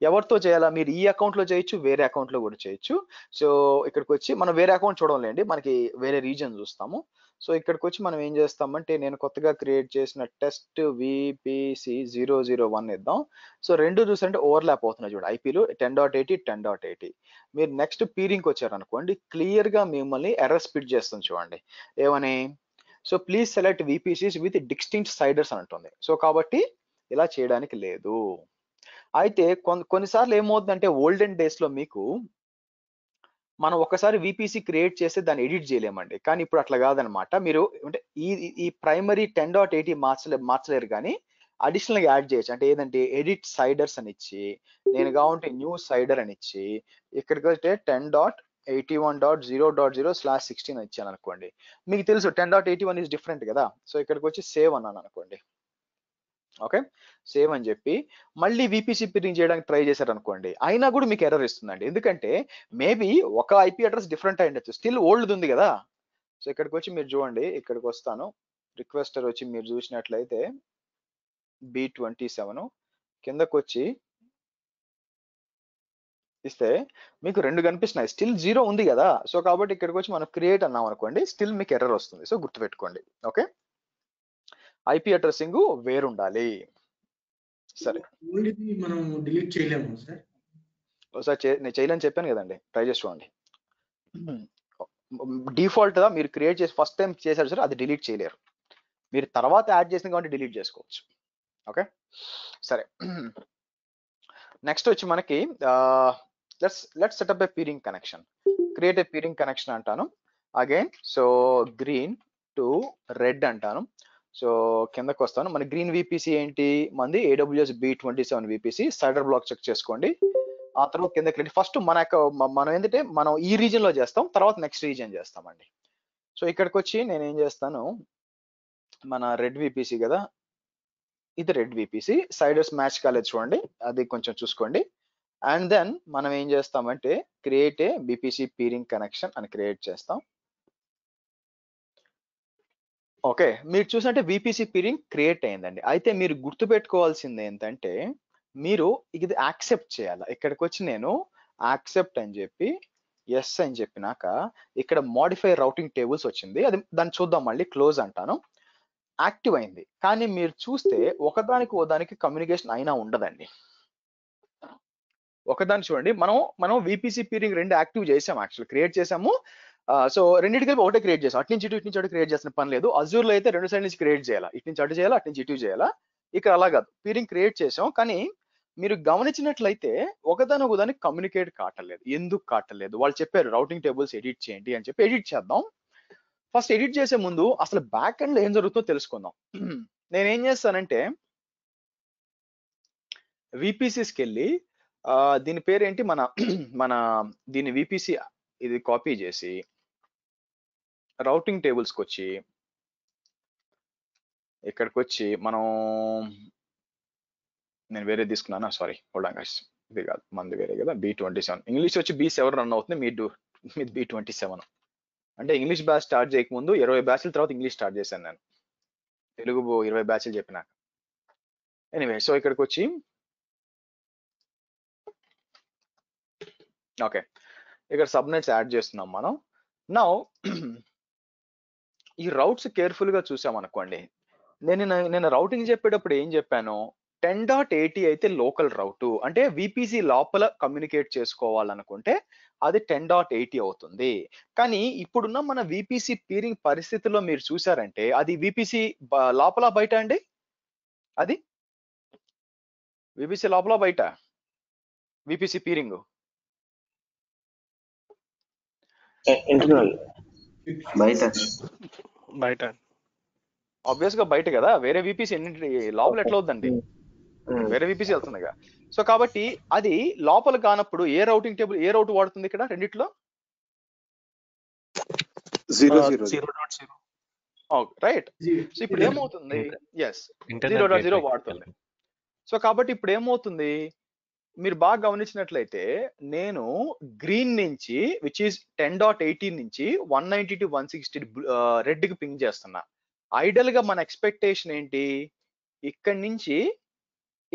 ఎవరితో చేయాలా, మీరు ఈ అకౌంట్ లో చేయొచ్చు, వేరే అకౌంట్ లో కూడా చేయొచ్చు. సో ఇక్కడికి వచ్చి మనం వేరే అకౌంట్ చూడండి, మనకి వేరే రీజన్ చూస్తాము. సో ఇక్కడికి వచ్చి మనం ఏం చేస్తామంటే నేను కొత్తగా క్రియేట్ చేసిన టెస్ట్ VPC 001 ఇద్దాం. సో రెండు చూసంటే ఓవర్లాప్ అవుతున్నాయి చూడండి, ఐపీలు 10.80 10.80. మీరు నెక్స్ట్ పీరింగ్కి వచ్చారనుకోండి, క్లియర్ గా మిమ్మల్ని ఎర్రర్ స్పిట్ చేస్తుంది చూడండి, ఏమని, so please select VPCs with distinct CIDRs అని ఉంటుంది. సో కాబట్టి ఇలా చేయడానికి లేదు. అయితే కొన్నిసార్లు ఏమవుతుందంటే ఓల్డెన్ డేస్ లో మీకు మనం ఒకసారి VPC క్రియేట్ చేస్తే దాన్ని ఎడిట్ చేయలేమండి, కానీ ఇప్పుడు అట్లా కాదనమాట. మీరు అంటే ఈ ప్రైమరీ 10.80 మార్చలేరు, కానీ అడిషనల్ గా యాడ్ చేయొచ్చు. అంటే ఏదంటే ఎడిట్ సైడర్స్ అని ఇచ్చి, నేను కావాలంటే న్యూ సైడర్ అని ఇచ్చి, ఇక్కడికి వస్తే 10.81.0.0/16 అని ఇచ్చాను అనుకోండి, మీకు తెలుసు 10.81 ఇస్ డిఫరెంట్ కదా. సో ఇక్కడికి వచ్చి సేవ్ అన్నాను అనుకోండి, ఓకే, సేవ్ అని చెప్పి మళ్ళీ VPC పీరింగ్ చేయడానికి ట్రై చేశారు అనుకోండి, అయినా కూడా మీకు ఎర్రర్ ఇస్తుందండి, ఎందుకంటే మేబీ ఒక IP అడ్రస్ డిఫరెంట్ అయి ఉండొచ్చు, స్టిల్ ఓల్డ్ ఉంది కదా. సో ఇక్కడికి వచ్చి మీరు చూడండి, ఇక్కడికి వస్తాను, రిక్వెస్టర్ వచ్చి మీరు చూసినట్లయితే B27 కిందకు వచ్చి ఇస్తే మీకు రెండు కనిపిస్తున్నాయి, స్టిల్ 0 ఉంది కదా. సో కాబట్టి ఇక్కడికి వచ్చి మనం క్రియేట్ అన్నాం అనుకోండి, స్టిల్ మీకు ఎర్రర్ వస్తుంది. సో గుర్తుపెట్టుకోండి, ఓకే, IP అడ్రస్సింగ్ వేరు ఉండాలి. సరే, మనం డిలీట్ చేయలేము సార్, ఒకసారి నేను చేయలేని చెప్పాను కదండి, ట్రై చేసి చూడండి. డిఫాల్ట్ గా మీరు క్రియేట్ చేసి ఫస్ట్ టైం చేశారు సార్, అది డిలీట్ చేయలేరు, మీరు తర్వాత యాడ్ చేసిన కాబట్టి డిలీట్ చేసుకోవచ్చు. ఓకే, సరే, నెక్స్ట్ వచ్చి మనకి let's set up a peering connection, create a peering connection అంటాను again. So green to red అంటాను. సో కిందకు వస్తాను, మన గ్రీన్ VPC ఏంటి, మంది AWS B27 VPC, CIDR block check చేసుకోండి. ఆ తర్వాత కిందకి ఫస్ట్ మనం ఏంటంటే మనం ఈ రీజన్ లో చేస్తాం, తర్వాత నెక్స్ట్ రీజన్ చేస్తామండి. సో ఇక్కడికి వచ్చి నేను ఏం చేస్తాను, మన రెడ్ VPC కదా, ఇది రెడ్ VPC, సైడర్స్ మ్యాచ్ కాలేదు చూడండి, అది కొంచెం చూసుకోండి. అండ్ దెన్ మనం ఏం చేస్తామంటే create a BPC peering connection అని క్రియేట్ చేస్తాం. ఓకే, మీరు చూసినట్టే VPC పీరింగ్ క్రియేట్ అయిందండి. అయితే మీరు గుర్తుపెట్టుకోవాల్సింది ఏంటంటే మీరు ఇది యాక్సెప్ట్ చేయాలి. ఇక్కడికి వచ్చి నేను యాక్సెప్ట్ అని చెప్పి ఎస్ అని చెప్పినాక ఇక్కడ మోడిఫై రౌటింగ్ టేబుల్స్ వచ్చింది, అది దాన్ని చూద్దాం, మళ్ళీ క్లోజ్ అంటాను, యాక్టివ్ అయింది. కానీ మీరు చూస్తే ఒకదానికి ఓదానికి కమ్యూనికేషన్ అయినా ఉండదండి. ఒకదాన్ని చూడండి, మనం VPC పీరింగ్ రెండు యాక్టివ్ చేసాము, యాక్చువల్ క్రియేట్ చేసాము. సో రెండింటికి ఒకటే క్రియేట్ చేసాం, అటు నుంచి ఇటు నుంచి క్రియేట్ చేసిన పని లేదు. అజూర్ లో అయితే రెండు సైడ్ నుంచి క్రియేట్ చేయాలా, ఇటు నుంచి అటు చేయాలా, అటు నుంచి ఇటు చేయాలా. ఇక్కడ అలా కాదు, పీరింగ్ క్రియేట్ చేసాం, కానీ మీరు గమనించినట్లయితే ఒకదానికి కమ్యూనికేట్ కావట్లేదు. ఎందుకు కావట్లేదు, వాళ్ళు చెప్పారు రౌటింగ్ టేబుల్స్ ఎడిట్ చేయండి అని చెప్పి, ఎడిట్ చేద్దాం. ఫస్ట్ ఎడిట్ చేసే ముందు అసలు బ్యాక్ ఎండ్ లో ఏం జరుగుతుందో తెలుసుకుందాం. నేనేం చేస్తానంటే VPCస్కి వెళ్ళి దీని పేరేంటి, మన దీని VPC ఇది కాపీ చేసి రౌటింగ్ టేబుల్స్కి వచ్చి ఇక్కడికి వచ్చి నేను వేరే తీసుకున్నాను, సారీ, హోల్డ్ ఆన్ గైస్, ఇది కాదు మంది వేరే కదా, B27 ఇంగ్లీష్ వచ్చి B7 రన్ అవుతుంది, మీది B27. అంటే ఇంగ్లీష్ బ్యాచ్ స్టార్ట్ చేయకముందు 20 బ్యాచ్ల తర్వాత ఇంగ్లీష్ స్టార్ట్ చేశాను నేను, తెలుగు 20 బ్యాచ్లు చెప్పినాక. ఎనీవే, సో ఇక్కడికి వచ్చి ఓకే, ఇక్కడ సబ్నెట్స్ యాడ్ చేస్తున్నాం మనం. నౌ ఈ రౌట్స్ కేర్ఫుల్ గా చూసాం అనుకోండి, నేను రౌటింగ్ చెప్పేటప్పుడు ఏం చెప్పాను, 10.80 అయితే లోకల్ రౌట్, అంటే విపిసి లోపల కమ్యూనికేట్ చేసుకోవాలనుకుంటే అది 10.80 అవుతుంది. కానీ ఇప్పుడున్న మన విపిసి పీరింగ్ పరిస్థితిలో మీరు చూసారంటే అది విపిసి లోపల బయట అండి, అది విపిసి లోపల బయట విపిసి పీరింగ్ ఇంటర్నల్ బయట బయట. ఆబ్వియస్ గా బయట కదా, వేరే విపిసి ఎన్ని లోపల ఎట్లా అవుతుందండి, వేరే విపిసి వెళ్తుందిగా. సో కాబట్టి అది లోపల కానప్పుడు ఏ రౌటింగ్ టేబుల్ ఏ రౌట్ వాడుతుంది ఇక్కడ రెండిట్లో? 0.0 రైట్. సో ఇప్పుడు ఏమవుతుంది, ఎస్ 0.0 వాడుతుంది. సో కాబట్టి ఇప్పుడు ఏమవుతుంది, మీరు బాగా గమనించినట్లయితే నేను గ్రీన్ నుంచి విచ్ ఈస్ 10.80 నుంచి 190 to 160 రెడ్ కి పింగ్ చేస్తున్నా. ఐడల్ గా మన ఎక్స్పెక్టేషన్ ఏంటి, ఇక్కడి నుంచి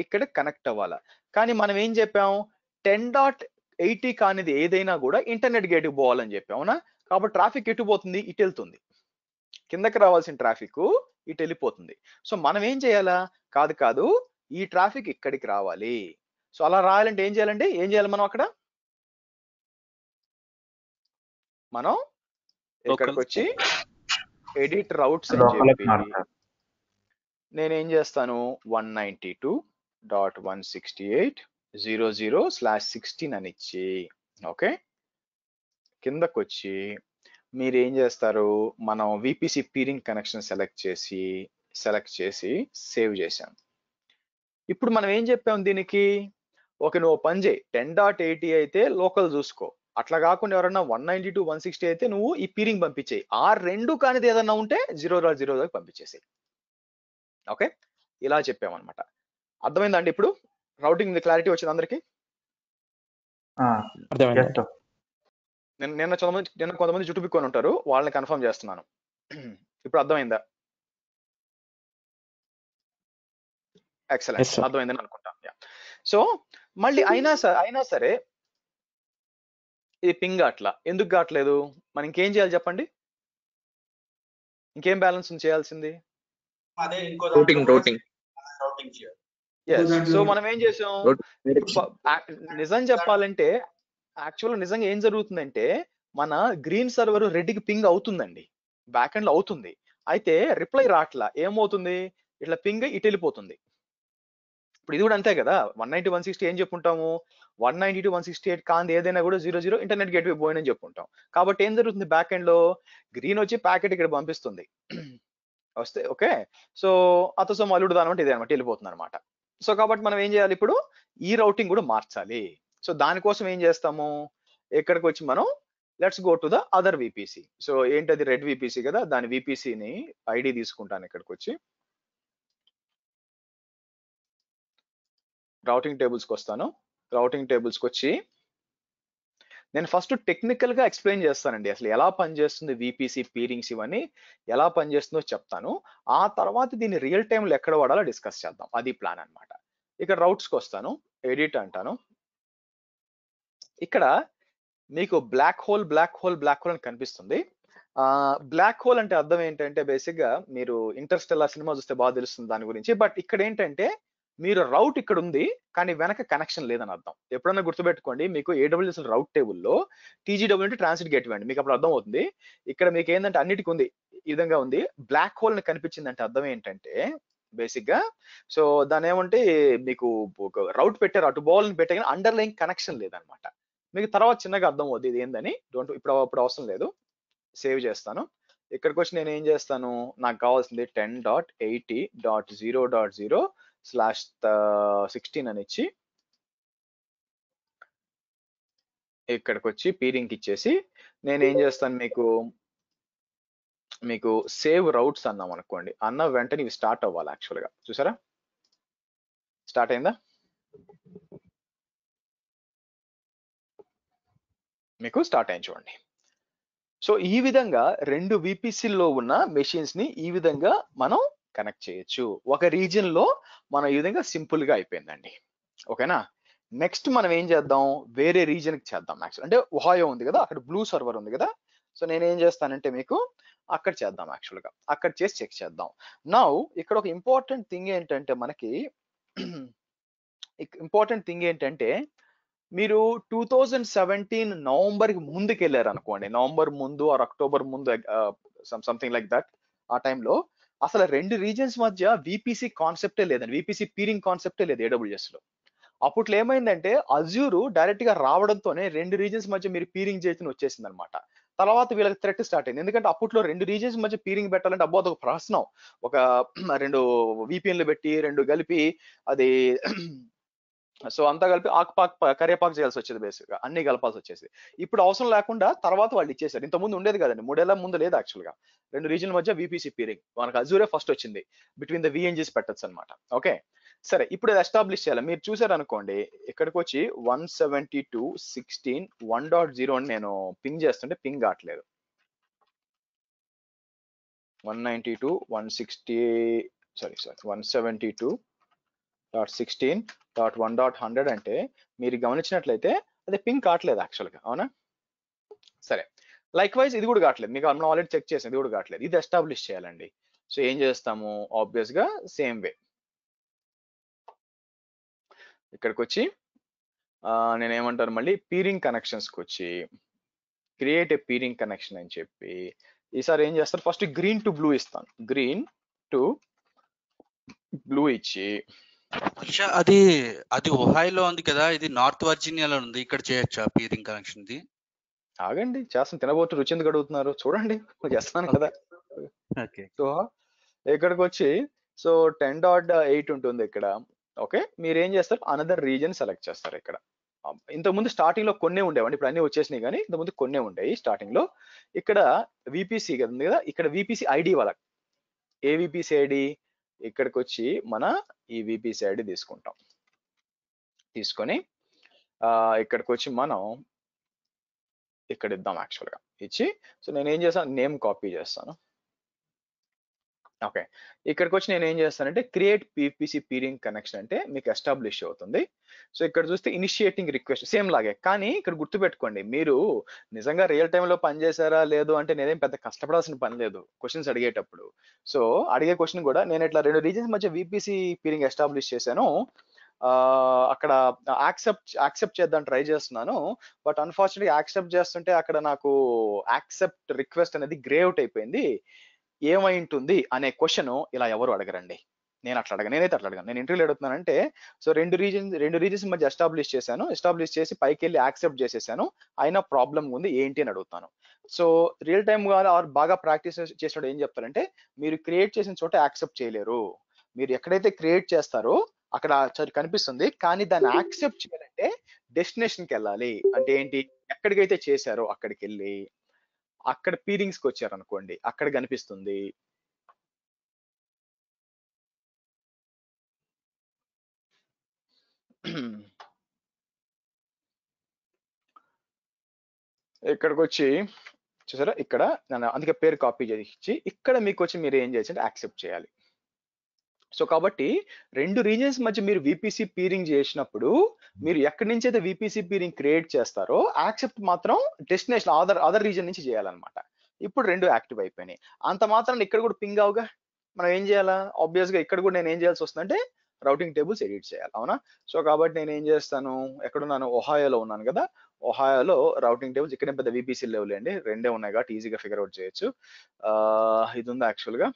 ఇక్కడ కనెక్ట్ అవ్వాలా. కానీ మనం ఏం చెప్పాం, 10.80 కానిది ఏదైనా కూడా ఇంటర్నెట్ గేట్ కి పోవాలని చెప్పాం, అవునా? కాబట్టి ట్రాఫిక్ ఎటు పోతుంది, ఇటు వెళ్తుంది. కిందకి రావాల్సిన ట్రాఫిక్ ఇటు వెళ్ళిపోతుంది. సో మనం ఏం చేయాలా, కాదు ఈ ట్రాఫిక్ ఇక్కడికి రావాలి. సో అలా రాయాలంటే ఏం చేయాలండి, ఏం చేయాలి మనం అక్కడ, మనం ఇక్కడికి వచ్చి ఎడిట్ రౌట్స్ అని చెప్పి నేనేం చేస్తాను 192.168.00/16 అని ఇచ్చి ఓకే, కిందకు వచ్చి మీరు ఏం చేస్తారు, మనం విపిసి పీరింగ్ కనెక్షన్ సెలెక్ట్ చేసి సేవ్ చేసాం. ఇప్పుడు మనం ఏం చెప్పాం దీనికి, ఓకే నువ్వు పని చేయి 10.80 అయితే లోకల్ చూసుకో, అట్లా కాకుండా ఎవరన్నా 190 to 160 అయితే నువ్వు ఈ పీరింగ్ పంపించేయి, ఆ రెండు కానిది ఏదన్నా ఉంటే 0.0 దాకా పంపించేసేయి. ఓకే, ఇలా చెప్పామన్నమాట. అర్థమైందండి ఇప్పుడు రౌటింగ్ క్లారిటీ వచ్చింది అందరికి? నిన్న కొంతమంది చుట్టూ పిక్కొని ఉంటారు, వాళ్ళని కన్ఫర్మ్ చేస్తున్నాను. ఇప్పుడు అర్థమైందా? ఎక్సలెంట్, అర్థమైందని అనుకుంటా. సో మళ్ళీ అయినా సరే ఇది పింగ్ అట్లా ఎందుకు కావట్లేదు, మనం ఇంకేం చేయాలి చెప్పండి, ఇంకేం బ్యాలెన్స్ చేయాల్సింది? సో మనం ఏం చేసాం, నిజం చెప్పాలంటే యాక్చువల్ నిజంగా ఏం జరుగుతుందంటే మన గ్రీన్ సర్వర్ రెడ్ కి పింగ్ అవుతుందండి, బ్యాక్ ఎండ్ లో అవుతుంది, అయితే రిప్లై రాట్లా. ఏమవుతుంది, ఇట్లా పింగ్ ఇటు వెళ్ళిపోతుంది. ఇప్పుడు ఇది కూడా అంతే కదా, 190 160 ఏం చెప్పుకుంటాము, 190 to 168 కాంది ఏదైనా కూడా 00 ఇంటర్నెట్ గేట్వే పోయినని చెప్పుకుంటాం. కాబట్టి ఏం జరుగుతుంది, బ్యాక్ ఎండ్ లో గ్రీన్ వచ్చి ప్యాకెట్ ఇక్కడ పంపిస్తుంది వస్తే ఓకే. సో అతసో అల్లుడు దాని అంటే ఇదే అనమాట, వెళ్ళిపోతుంది అనమాట. సో కాబట్టి మనం ఏం చేయాలి, ఇప్పుడు ఈ రౌటింగ్ కూడా మార్చాలి. సో దానికోసం ఏం చేస్తాము, ఇక్కడికి వచ్చి మనం let's go to the other VPC. So ఏంటది, రెడ్ విపిసి కదా, దాని విపిసిని ఐడి తీసుకుంటాను, ఇక్కడికి వచ్చి రౌటింగ్ టేబుల్స్కి వస్తాను. రౌటింగ్ టేబుల్స్కి వచ్చి నేను ఫస్ట్ టెక్నికల్ గా ఎక్స్ప్లెయిన్ చేస్తానండి, అసలు ఎలా పనిచేస్తుంది విపిసి పీరింగ్స్ ఇవన్నీ ఎలా పనిచేస్తుందో చెప్తాను. ఆ తర్వాత దీన్ని రియల్ టైంలో ఎక్కడ వాడాలో డిస్కస్ చేద్దాం, అది ప్లాన్ అనమాట. ఇక్కడ రౌట్స్కి వస్తాను, ఎడిట్ అంటాను. ఇక్కడ మీకు బ్లాక్ హోల్ అని కనిపిస్తుంది. బ్లాక్ హోల్ అంటే అర్థం ఏంటంటే బేసిక్ గా మీరు ఇంటర్స్టెల్లార్ సినిమా చూస్తే బాగా తెలుస్తుంది దాని గురించి. బట్ ఇక్కడ ఏంటంటే మీరు రౌట్ ఇక్కడ ఉంది కానీ వెనక కనెక్షన్ లేదని అర్థం. ఎప్పుడన్నా గుర్తుపెట్టుకోండి, మీకు AWS రౌట్ టేబుల్లో TGW అంటే ట్రాన్సిట్ గేట్వే అండి, మీకు అప్పుడు అర్థం అవుతుంది. ఇక్కడ మీకు ఏంటంటే అన్నిటికీ ఉంది, ఈ విధంగా ఉంది. బ్లాక్ హోల్ ని కనిపించిందంటే అర్థం ఏంటంటే బేసిక్ గా, సో దాని ఏమంటే మీకు రౌట్ పెట్టారు, అటు బాల్ పెట్టే కానీ అండర్లైన్ కనెక్షన్ లేదనమాట. మీకు తర్వాత చిన్నగా అర్థం అవుతుంది ఇది ఏందని, ఇప్పుడు అవసరం లేదు, సేవ్ చేస్తాను. ఇక్కడికి వచ్చి నేను ఏం చేస్తాను, నాకు కావాల్సింది 10.80.0.0/16 అని ఇచ్చి ఇక్కడికి వచ్చి పీరింగ్ ఇచ్చేసి నేను ఏం చేస్తాను, మీకు సేవ్ రౌట్స్ అన్నాం అనుకోండి, అన్న వెంటనే ఇవి స్టార్ట్ అవ్వాలి. యాక్చువల్ గా చూసారా, స్టార్ట్ అయిందా, మీకు స్టార్ట్ అయింది చూడండి. సో ఈ విధంగా రెండు విపిసిల్లో ఉన్న మెషిన్స్ ని ఈ విధంగా మనం కనెక్ట్ చేయొచ్చు. ఒక రీజన్ లో మనం ఈ విధంగా సింపుల్ గా అయిపోయిందండి, ఓకేనా. నెక్స్ట్ మనం ఏం చేద్దాం, వేరే రీజన్ కి చేద్దాం. యాక్చువల్ అంటే ఒహాయో ఉంది కదా, అక్కడ బ్లూ సర్వర్ ఉంది కదా, సో నేనేం చేస్తానంటే మీకు అక్కడ చేద్దాం, యాక్చువల్ గా అక్కడ చేసి చెక్ చేద్దాం. నౌ ఇక్కడ ఒక ఇంపార్టెంట్ థింగ్ ఏంటంటే మనకి ఇంపార్టెంట్ థింగ్ ఏంటంటే మీరు 2017 నవంబర్కి ముందుకు వెళ్ళారు అనుకోండి, నవంబర్ ముందు ఆర్ అక్టోబర్ ముందు, సంథింగ్ లైక్ దట్. ఆ టైంలో అసలు రెండు రీజన్స్ మధ్య విపిసి కాన్సెప్టే లేదండి, విపిసి పీరింగ్ కాన్సెప్టే లేదు AWS లో. అప్పట్లో ఏమైందంటే అజ్యూర్ డైరెక్ట్ గా రావడంతోనే రెండు రీజన్స్ మధ్య మీరు పీరింగ్ చేయని వచ్చేసింది అనమాట. తర్వాత వీళ్ళకి థ్రెట్ స్టార్ట్ అయింది, ఎందుకంటే అప్పట్లో రెండు రీజన్స్ మధ్య పీరింగ్ పెట్టాలంటే అబ్బో అదొక ప్రశ్నం. ఒక రెండు VPNలు పెట్టి రెండు కలిపి అది సో అంతా కలిపి ఆకుపాకు కరివేపాకు చేయాల్సి వచ్చేది, బేసిక్ గా అన్ని కలపాల్సి వచ్చేది. ఇప్పుడు అవసరం లేకుండా తర్వాత వాళ్ళు ఇచ్చేసారు, ఇంత ముందు ఉండేది కదండి, 3 ఏళ్ల ముందు లేదు యాక్చువల్ గా. రెండు రీజన్ మధ్య విపిసి పీరింగ్, మనకు అజూరే ఫస్ట్ వచ్చింది, బిట్వీన్ ద VNGs పెట్టచ్చు అనమాట. ఓకే సరే, ఇప్పుడు అది ఎస్టాబ్లిష్ చేయాలి. మీరు చూసారు అనుకోండి, ఇక్కడికి వచ్చి 172.16.1.0 అని నేను పింగ్ చేస్తుంటే పింగ్ కావట్లేదు. 172.16.1.1.100 అంటే మీరు గమనించినట్లయితే అది పింగ్ కావట్లేదు యాక్చువల్గా, అవునా? సరే, లైక్ వైజ్ ఇది కూడా కావట్లేదు, మీకు మనం ఆల్రెడీ చెక్ చేసాం, ఇది కూడా కావట్లేదు. ఇది ఎస్టాబ్లిష్ చేయాలండి. సో ఏం చేస్తాము, ఆబ్వియస్ గా సేమ్ వే ఇక్కడికి వచ్చి నేనేమంటాను, మళ్ళీ పీరింగ్ కనెక్షన్స్కి వచ్చి క్రియేట్ ఏ పీరింగ్ కనెక్షన్ అని చెప్పి ఈసారి ఏం చేస్తారు, ఫస్ట్ గ్రీన్ టు బ్లూ ఇస్తాను. గ్రీన్ టు బ్లూ ఇచ్చి, అది ఒహాయిలో ఉంది కదా, ఇది నార్త్ వర్జీనియాలో ఉంది, ఇక్కడ చేయొచ్చా పీరింగ్ కనెక్షన్? ది ఆగండి చేస్తాను, తినబోతు రుచి ఎందుకు అడుగుతున్నారు, చూడండి చేస్తాను కదా. సో ఇక్కడికి వచ్చి సో 10.8 ఉంటుంది ఇక్కడ. ఓకే, మీరు ఏం చేస్తారు, అనదర్ రీజన్ సెలెక్ట్ చేస్తారు. ఇక్కడ ఇంతకుముందు స్టార్టింగ్ లో కొన్నే ఉండేవండి, ఇప్పుడు అన్ని వచ్చేసినాయి, కానీ ఇంతకుముందు కొన్నే ఉండేవి స్టార్టింగ్ లో. ఇక్కడ విపిసి ఉంది కదా, ఇక్కడ విపిసి ఐడి వాళ్ళ ఏ విపిసి ఐడి, ఇక్కడికి వచ్చి మన ఈ విపిసి ఐడి తీసుకుంటాం. తీసుకొని ఇక్కడికి వచ్చి మనం ఇక్కడ ఇద్దాం యాక్చువల్గా ఇచ్చి. సో నేను ఏం చేస్తాను, నేమ్ కాపీ చేస్తాను. ఓకే, ఇక్కడికి వచ్చి నేను ఏం చేస్తానంటే క్రియేట్ పిపిసి పీరింగ్ కనెక్షన్ అంటే మీకు ఎస్టాబ్లిష్ అవుతుంది. సో ఇక్కడ చూస్తే ఇనిషియేటింగ్ రిక్వెస్ట్ సేమ్ లాగే, కానీ ఇక్కడ గుర్తుపెట్టుకోండి, మీరు నిజంగా రియల్ టైంలో పని చేశారా లేదు అంటే నేనేం పెద్ద కష్టపడాల్సిన పని లేదు క్వశ్చన్స్ అడిగేటప్పుడు. సో అడిగే క్వశ్చన్ కూడా నేను ఇట్లా రెండు రీజన్స్ మధ్య విపిసి పీరింగ్ ఎస్టాబ్లిష్ చేశాను, అక్కడ యాక్సెప్ట్ చేద్దాం ట్రై చేస్తున్నాను, బట్ అన్ఫార్చునేట్గా యాక్సెప్ట్ చేస్తుంటే అక్కడ నాకు యాక్సెప్ట్ రిక్వెస్ట్ అనేది గ్రే అవుట్ అయిపోయింది, ఏమై ఉంటుంది అనే క్వశ్చన్ ఇలా ఎవరు అడగరండి. నేనైతే అట్లా అడగను. నేను ఇంటర్వ్యూలో అడుగుతున్నానంటే సో రెండు రీజన్స్ మధ్య ఎస్టాబ్లిష్ చేసి పైకి వెళ్ళి యాక్సెప్ట్ చేసేసాను, అయినా ప్రాబ్లం ఉంది ఏంటి అని అడుగుతాను. సో రియల్ టైమ్ బాగా ప్రాక్టీస్ చేసినప్పుడు ఏం చెప్తారంటే, మీరు క్రియేట్ చేసిన చోట యాక్సెప్ట్ చేయలేరు, మీరు ఎక్కడైతే క్రియేట్ చేస్తారో అక్కడ కనిపిస్తుంది, కానీ దాన్ని యాక్సెప్ట్ చేయాలంటే డెస్టినేషన్కి వెళ్ళాలి. అంటే ఏంటి, ఎక్కడికైతే చేశారో అక్కడికి వెళ్ళి అక్కడ పీరింగ్స్కి వచ్చారు అనుకోండి, అక్కడ కనిపిస్తుంది. ఇక్కడికి వచ్చి చూసారా, ఇక్కడ అందుకే పేరు కాపీ చేసి ఇక్కడ మీకు వచ్చి మీరు ఏం చేయాలి అంటే యాక్సెప్ట్ చేయాలి. సో కాబట్టి రెండు రీజన్స్ మధ్య మీరు విపిసి పీరింగ్ చేసినప్పుడు మీరు ఎక్కడి నుంచి అయితే విపిసి పీరింగ్ క్రియేట్ చేస్తారో యాక్సెప్ట్ మాత్రం డెస్టినేషన్ అదర్ రీజన్ నుంచి చేయాలన్నమాట. ఇప్పుడు రెండు యాక్టివ్ అయిపోయినాయి, అంత మాత్రం ఇక్కడ కూడా పింగ్ అవగా మనం ఏం చేయాలా, ఆబ్వియస్ గా ఇక్కడ కూడా నేను ఏం చేయాల్సి వస్తుందంటే రౌటింగ్ టేబుల్స్ ఎడిట్ చేయాలి, అవునా? సో కాబట్టి నేను ఏం చేస్తాను, ఎక్కడున్నాను, ఒహాయోలో ఉన్నాను కదా, ఒహాయోలో రౌటింగ్ టేబుల్స్ ఇక్కడ పెద్ద విపిసి లేవులే అండి, రెండే ఉన్నాయి కాబట్టి ఈజీగా ఫిగర్ అవుట్ చేయొచ్చు. ఇది ఉంది యాక్చువల్గా,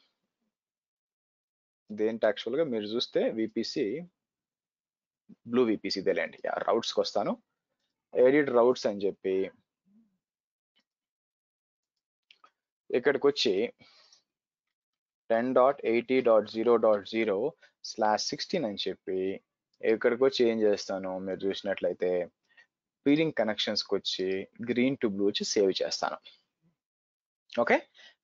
దేంటి యాక్చువల్గా మీరు చూస్తే విపిసి బ్లూ విపిసి ఇదేలేండి. రౌట్స్కి వస్తాను, ఎడిట్ రౌట్స్ అని చెప్పి ఇక్కడికి వచ్చి 10.80.0.0/16 అని చెప్పి ఇక్కడికి వచ్చి ఏం చేస్తాను, మీరు చూసినట్లయితే పీరింగ్ కనెక్షన్స్కి వచ్చి గ్రీన్ టు బ్లూ వచ్చి సేవ్ చేస్తాను. ఓకే,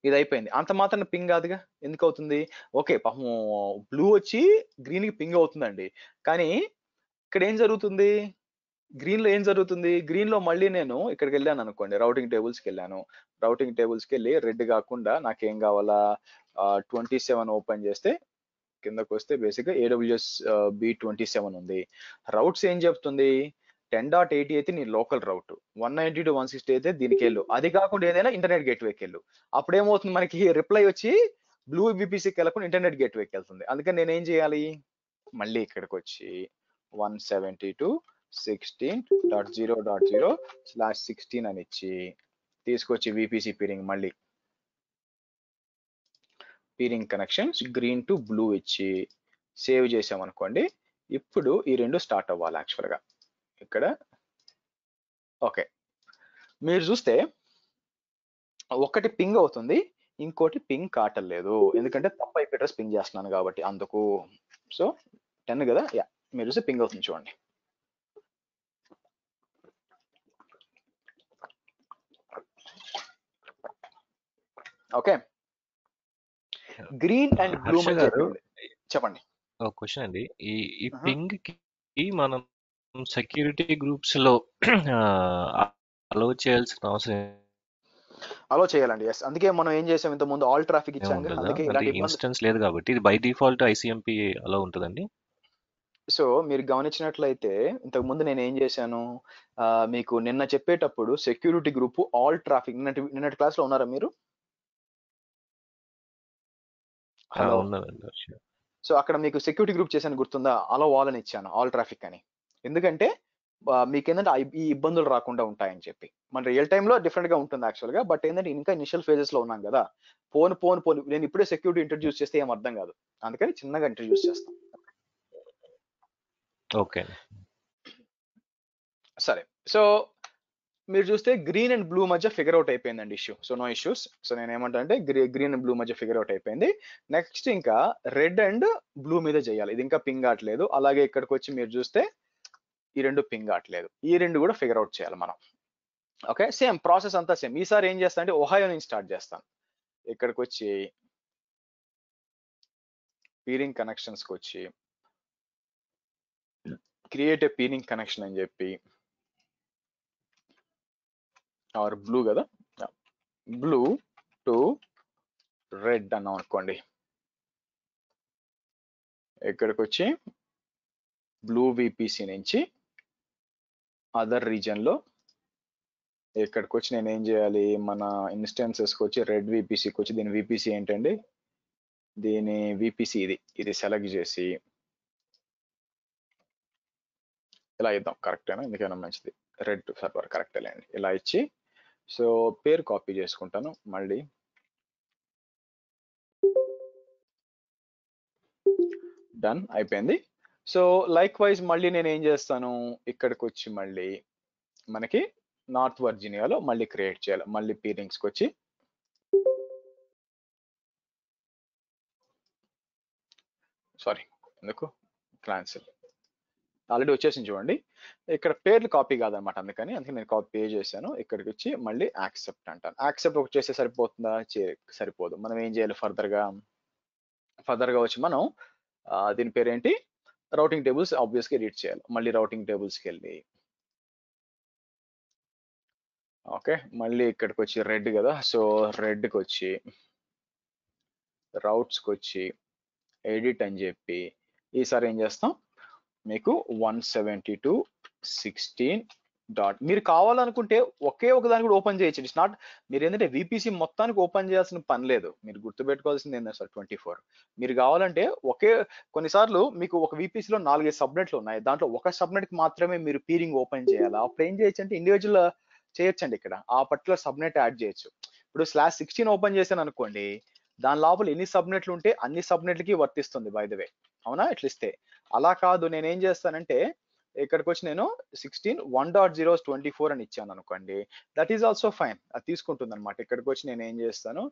ఇది అయిపోయింది. అంత మాత్రం పింగ్ కాదుగా, ఎందుకు అవుతుంది, ఓకే పాపం బ్లూ వచ్చి గ్రీన్ కి పింగ్ అవుతుందండి, కానీ ఇక్కడ ఏం జరుగుతుంది, గ్రీన్ లో ఏం జరుగుతుంది, గ్రీన్ లో మళ్ళీ నేను ఇక్కడికి వెళ్ళాను అనుకోండి, రౌటింగ్ టేబుల్స్కి వెళ్ళాను, రౌటింగ్ టేబుల్స్కి వెళ్ళి రెడ్ కాకుండా నాకేం కావాలా 27 ఓపెన్ చేస్తే కిందకు వస్తే బేసిక్గా AWS B27 ఉంది. రౌట్స్ ఏం చెప్తుంది, 10.80 అయితే నీ లోకల్ రౌట్, 192.160 అయితే దీనికి వెళ్ళు, అది కాకుండా ఏదైనా ఇంటర్నెట్ గేట్వేకి వెళ్ళు. అప్పుడు ఏమవుతుంది, మనకి రిప్లై వచ్చి బ్లూ విపిసికి వెళ్ళకుండా ఇంటర్నెట్ గేట్వేకి వెళ్తుంది. అందుకని నేను ఏం చేయాలి, మళ్ళీ ఇక్కడికి వచ్చి 172.16.0.0/16 అని ఇచ్చి తీసుకొచ్చి విపిసి పీరింగ్ మళ్ళీ peering connections green to blue ఇచ్చి సేవ్ చేసాం అనుకోండి. ఇప్పుడు ఈ రెండు స్టార్ట్ అవ్వాలి యాక్చువల్గా ఇక్కడ. ఓకే, మీరు చూస్తే ఒకటి పింగ్ అవుతుంది, ఇంకోటి పింగ్ కావట్లేదు, ఎందుకంటే తప్పు IP అడ్రస్ పింగ్ చేస్తున్నాను కాబట్టి అందుకు. సో 10 కదా, యా మీరు చూస్తే పింగ్ అవుతుంది చూడండి. Okay, green and blue Harsha మధ్య గారు, చెప్పండి. ఒక క్వశ్చన్ అండి. ఈ ఈ ఆహా. పింగ్ కి మనం సెక్యూరిటీ గ్రూప్స్ లో అలో చేయాల్సిన అవసరం అలో చేయాలండి. ఎస్, అందుకే మనం ఏం చేసాం ఇంత ముందు ఆల్ ట్రాఫిక్ ఇచ్చాం, ఉండదా? అందుకే అంటే ఇలాంటి ఇబ్బంది. ఇన్స్టెన్స్ లేదు కాబట్టి ఇది బై డిఫాల్ట్ ICMP అలో ఉంటుందండి. సో మీరు గమనించినట్లయితే ఇంతకు ముందు నేను ఏం చేశాను, మీకు నిన్న చెప్పేటప్పుడు సెక్యూరిటీ గ్రూప్ ఆల్ ట్రాఫిక్, నిన్నటి క్లాస్ లో ఉన్నారా మీరు? హలో, ఉన్నదండి హర్ష. సో అక్కడ మీకు సెక్యూరిటీ గ్రూప్ చేశాను గుర్తుందా, అలో ఆల్ అని ఇచ్చాను, ఆల్ ట్రాఫిక్ అని. ఎందుకంటే మీకు ఏంటంటే ఈ ఇబ్బందులు రాకుండా ఉంటాయని చెప్పి. మన రియల్ టైమ్ లో డిఫరెంట్ గా ఉంటుంది యాక్చువల్ గా, బట్ ఏంటంటే ఇంకా ఇనిషియల్ ఫేజెస్ లో ఉన్నాం కదా, పోను నేను ఇప్పుడే సెక్యూరిటీ ఇంట్రడ్యూస్ చేస్తే ఏం అర్థం కాదు, అందుకని చిన్నగా ఇంట్రడ్యూస్ చేస్తాం. ఓకే, సరే, సో మీరు చూస్తే గ్రీన్ అండ్ బ్లూ మధ్య ఫిగర్ అవుట్ అయిపోయిందండి issue. So no issues. So నేను ఏమంటా అంటే గ్రీన్ అండ్ బ్లూ మధ్య ఫిగర్ అవుట్ అయిపోయింది. నెక్స్ట్ ఇంకా రెడ్ అండ్ బ్లూ మీద చేయాలి, ఇది ఇంకా పింగ్ ఆటలేదు. అలాగే ఇక్కడికి వచ్చి మీరు చూస్తే ఈ రెండు పింగ్ ఆటలేదు, ఈ రెండు కూడా ఫిగర్ అవుట్ చేయాలి మనం. ఓకే, సేమ్ ప్రాసెస్ అంతా సేమ్. ఈసారి ఏం చేస్తా అంటే ఒహాయో నుంచి స్టార్ట్ చేస్తాను. ఇక్కడికి వచ్చి పీరింగ్ కనెక్షన్స్ కి వచ్చి క్రియేట్ ఏ పీరింగ్ కనెక్షన్ అని చెప్పి, ఆర్ బ్లూ కదా, బ్లూ టు రెడ్ అన్నాం అనుకోండి. ఇక్కడికి వచ్చి బ్లూ విపిసి నుంచి అదర్ రీజన్ లో ఇక్కడికి వచ్చి నేను ఏం చేయాలి, మన ఇన్స్టెన్సెస్ కి వచ్చి రెడ్ విపిసికి వచ్చి దీని విపిసి ఏంటండి, దీని విపిసి ఇది సెలెక్ట్ చేసి ఇలా ఇద్దాం. కరెక్టేనా, ఎందుకైనా మంచిది, రెడ్ సర్వర్ కరెక్టే లేండి. ఇలా ఇచ్చి సో పేరు కాపీ చేసుకుంటాను, మళ్ళీ డన్ అయిపోయింది. సో లైక్ వైజ్ మళ్ళీ నేను ఏం చేస్తాను, ఇక్కడికి వచ్చి మళ్ళీ మనకి నార్త్ వర్జీనియాలో మళ్ళీ క్రియేట్ చేయాలి. మళ్ళీ పీరింగ్స్కి వచ్చి సారీ ఎందుకు క్యాన్సిల్ ఆల్రెడీ వచ్చేసింది చూడండి. ఇక్కడ పేర్లు కాపీ కాదనమాట, అందుకని నేను కాపీ పే చేశాను. ఇక్కడికి వచ్చి మళ్ళీ యాక్సెప్ట్ అంటాను. యాక్సెప్ట్ ఒకటి చేస్తే సరిపోతుందా, సరిపోదు. మనం ఏం చేయాలి ఫర్దర్ గా వచ్చి మనం దీని పేరు ఏంటి, రౌటింగ్ టేబుల్స్ ఆబ్వియస్గా ఎడిట్ చేయాలి. మళ్ళీ రౌటింగ్ టేబుల్స్కి వెళ్ళి ఓకే, మళ్ళీ ఇక్కడికి వచ్చి రెడ్ కదా, సో రెడ్కి వచ్చి రౌట్స్కి వచ్చి ఎడిట్ అని చెప్పి ఈసారి ఏం చేస్తాం, మీకు 172.16. మీరు కావాలనుకుంటే ఒకే ఒక దాన్ని కూడా ఓపెన్ చేయొచ్చు. ఇట్స్ నాట్, మీరు ఏంటంటే విపిసి మొత్తానికి ఓపెన్ చేయాల్సిన పని లేదు. మీరు గుర్తుపెట్టుకోవాల్సింది ఏంటంటే సార్ 24 మీరు కావాలంటే కొన్నిసార్లు మీకు ఒక విపిసిలో 4-5 సబ్నెట్లు ఉన్నాయి, దాంట్లో ఒక సబ్నెట్ కి మాత్రమే మీరు పీరింగ్ ఓపెన్ చేయాలి. అప్పుడు ఏం చేయొచ్చు అంటే ఇండివిజువల్ చేయొచ్చండి, ఇక్కడ ఆ పర్టికులర్ సబ్నెట్ యాడ్ చేయొచ్చు. ఇప్పుడు /16 ఓపెన్ చేశాను అనుకోండి, దాని లోపల ఎన్ని సబ్నెట్లు ఉంటే అన్ని సబ్నెట్లకి వర్తిస్తుంది బై ద వే, అవునా? ఇట్లిస్తే అలా కాదు, నేను ఏం చేస్తానంటే ఇక్కడికి వచ్చి నేను 16.1.0/24 అని ఇచ్చాను అనుకోండి, దట్ ఈస్ ఆల్సో ఫైన్, అది తీసుకుంటుంది అనమాట. ఇక్కడికి వచ్చి నేను ఏం చేస్తాను,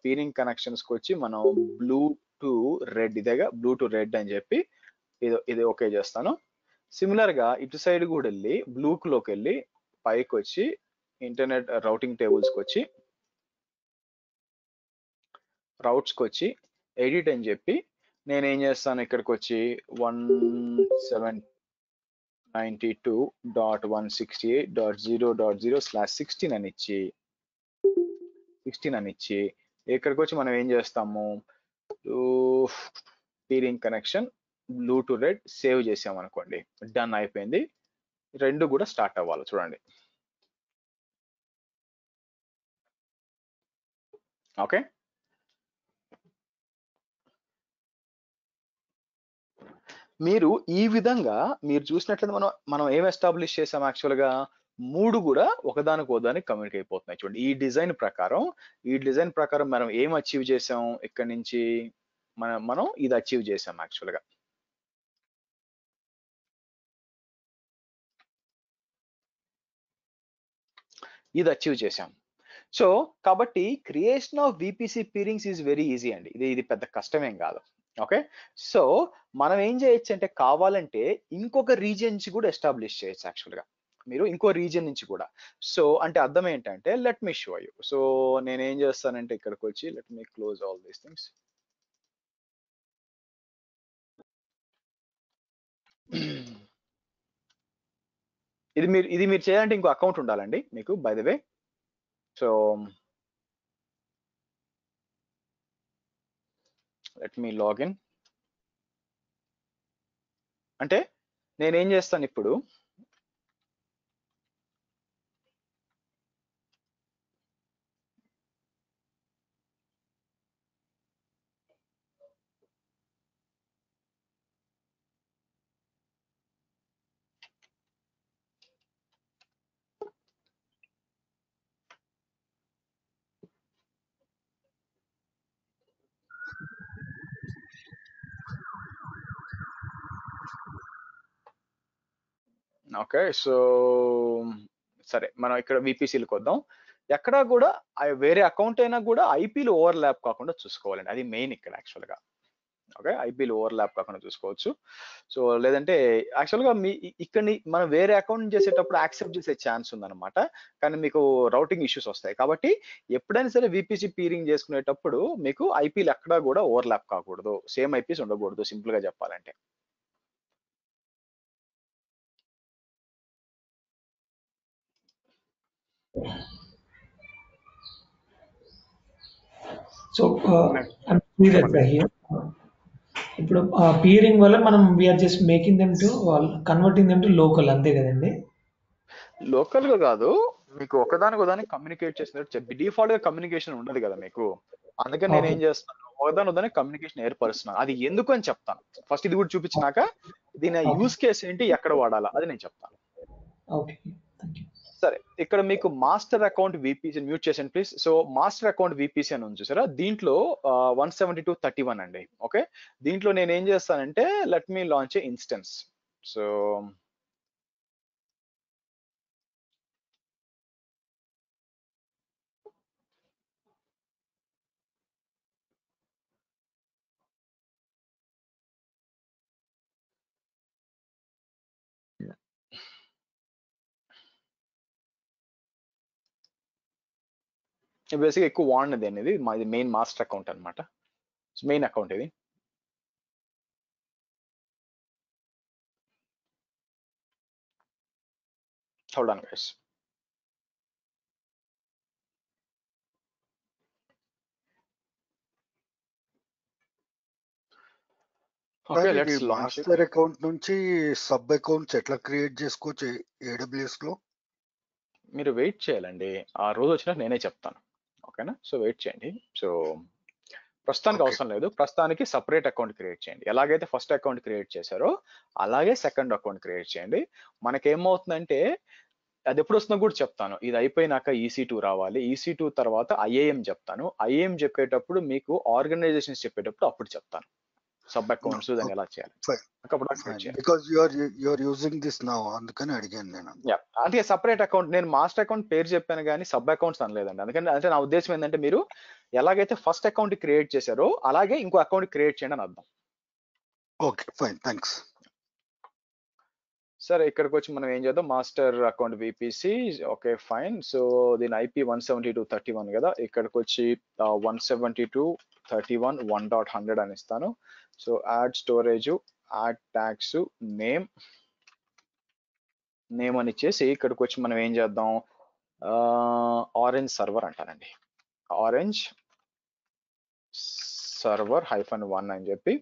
పీరింగ్ కనెక్షన్స్ కి వచ్చి మనం బ్లూ టు రెడ్, ఇదేగా బ్లూ టు రెడ్ అని చెప్పి ఇది ఓకే చేస్తాను. సిమిలర్ గా ఇటు సైడ్ కూడా వెళ్ళి బ్లూలోకి వెళ్ళి పైకి వచ్చి ఇంటర్నెట్ రౌటింగ్ టేబుల్స్ కి వచ్చి రౌట్స్కి వచ్చి ఎడిట్ అని చెప్పి నేనేం చేస్తాను, ఇక్కడికి వచ్చి 192.168.0.0/16 అని ఇచ్చి 16 అని ఇచ్చి ఇక్కడికి వచ్చి మనం ఏం చేస్తాము, peering connection blue to red save చేసాం అనుకోండి, డన్ అయిపోయింది. రెండు కూడా స్టార్ట్ అవ్వాలి చూడండి. ఓకే, మీరు ఈ విధంగా మీరు చూసినట్లయితే మనం ఏం ఎస్టాబ్లిష్ చేసాం యాక్చువల్ గా 3 కూడా ఒకదానికి కమ్యూనికేట్ అయిపోతున్నాయి. చూడండి ఈ డిజైన్ ప్రకారం మనం ఏం అచీవ్ చేసాం ఇక్కడ నుంచి మనం ఇది అచీవ్ చేసాం యాక్చువల్ గా. ఇది అచీవ్ చేసాం. సో కాబట్టి creation of VPC peerings is very easy అండి. ఇది పెద్ద కష్టమేం కాదు. ఓకే, సో మనం ఏం చేయొచ్చు అంటే కావాలంటే ఇంకొక రీజియన్ నుంచి కూడా ఎస్టాబ్లిష్ చేయొచ్చు యాక్చువల్ గా. మీరు ఇంకో రీజియన్ నుంచి కూడా. సో అంటే అర్థం ఏంటంటే let me show you. So నేను ఏం చేస్తానంటే ఇక్కడికి వచ్చి let me close all these things. ఇది మీరు చేయాలంటే ఇంకో అకౌంట్ ఉండాలండి మీకు, by the way. So let me login. అంటే నేనేం చేస్తాను ఇప్పుడు, ఓకే, సో సరే మనం ఇక్కడ VPCలకు వద్దాం. ఎక్కడా కూడా వేరే అకౌంట్ అయినా కూడా ఐపీలు ఓవర్లాప్ కాకుండా చూసుకోవాలండి. అది మెయిన్ ఇక్కడ యాక్చువల్ గా. ఓకే, ఐపీలు ఓవర్లాప్ కాకుండా చూసుకోవచ్చు. సో లేదంటే యాక్చువల్ గా ఇక్కడ మనం వేరే అకౌంట్ చేసేటప్పుడు యాక్సెప్ట్ చేసే ఛాన్స్ ఉందన్నమాట. కానీ మీకు రౌటింగ్ ఇష్యూస్ వస్తాయి. కాబట్టి ఎప్పుడైనా సరే VPC పీరింగ్ చేసుకునేటప్పుడు మీకు ఐపీలు ఎక్కడా కూడా ఓవర్లాప్ కాకూడదు, సేమ్ ఐపీస్ ఉండకూడదు, సింపుల్ గా చెప్పాలంటే. సో ఇప్పుడు పీరింగ్ వల్ల మనం we're just making them to converting them to local, అంతే కదండి? లోకల్ గా కాదు, మీకు ఒకదానికి కమ్యూనికేట్ చేసినట్టు డిఫాల్ట్ గా కమ్యూనికేషన్ ఉండదు కదా మీకు. అందుకని నేను ఏం చేస్తాను, ఒకదానికి కమ్యూనికేషన్ ఏర్పరుస్తున్నాను. అది ఎందుకు అని చెప్తాను. ఫస్ట్ ఇది కూడా చూపించినాక దీని యూస్ కేస్ ఏంటి, ఎక్కడ వాడాలా అది నేను చెప్తాను. ఓకే, సరే ఇక్కడ మీకు మాస్టర్ అకౌంట్ VPC మ్యూట్ చేసాను please. So master account VPC అని ఉంది చూసారా, దీంట్లో 172.31 అండి. ఓకే, దీంట్లో నేను ఏం చేస్తానంటే లెట్ మీ లాంచ్ ఏ ఇన్స్టెన్స్. సో బేసిక్గా ఎక్కువ వాడినది అనేది మాది మెయిన్ మాస్టర్ అకౌంట్ అనమాట. మెయిన్ అకౌంట్ ఇది. చూడండి guys, okay let's launch. Master account నుంచి సబ్ అకౌంట్స్ ఎట్లా క్రియేట్ చేసుకోవచ్చు AWS లో? మీరు వెయిట్ చేయాలండి, ఆ రోజు వచ్చినా నేనే చెప్తాను. ఓకేనా, సో వెయిట్ చేయండి. సో ప్రస్తుతానికి అవసరం లేదు. ప్రస్తుతానికి సపరేట్ అకౌంట్ క్రియేట్ చేయండి. ఎలాగైతే ఫస్ట్ అకౌంట్ క్రియేట్ చేశారో అలాగే సెకండ్ అకౌంట్ క్రియేట్ చేయండి. మనకేమవుతుందంటే అది ఎప్పుడు వస్తుందో కూడా చెప్తాను. ఇది అయిపోయినాక EC2 రావాలి. EC2 తర్వాత IAM చెప్తాను. IAM చెప్పేటప్పుడు మీకు ఆర్గనైజేషన్స్ చెప్పేటప్పుడు అప్పుడు చెప్తాను సబ్ అకౌంట్స్ దాన్ని ఎలా చేయాలి. Because you are using this now, అందుకని అడిగాను నేను. అంటే సపరేట్ అకౌంట్, నేను మాస్టర్ అకౌంట్ పేరు చెప్పాను కానీ సబ్ అకౌంట్స్ అనలేదండి. అందుకని అంటే నా ఉద్దేశం ఏంటంటే మీరు ఎలాగైతే ఫస్ట్ అకౌంట్ క్రియేట్ చేశారో అలాగే ఇంకో అకౌంట్ క్రియేట్ చేయండి అని అర్థం. Okay fine, thanks. సరే ఇక్కడికి వచ్చి మనం ఏం చేద్దాం, master account VPC. Okay fine. So దీని IP 172.31 కదా, ఇక్కడికి వచ్చి 172.31 1.100 అని ఇస్తాను. So add storage, add tags, name అని ఇచ్చేసి ఇక్కడికి వచ్చి మనం ఏం చేద్దాం, ఆరెంజ్ సర్వర్ అంటానండి. ఆరెంజ్ సర్వర్ -1 అని చెప్పి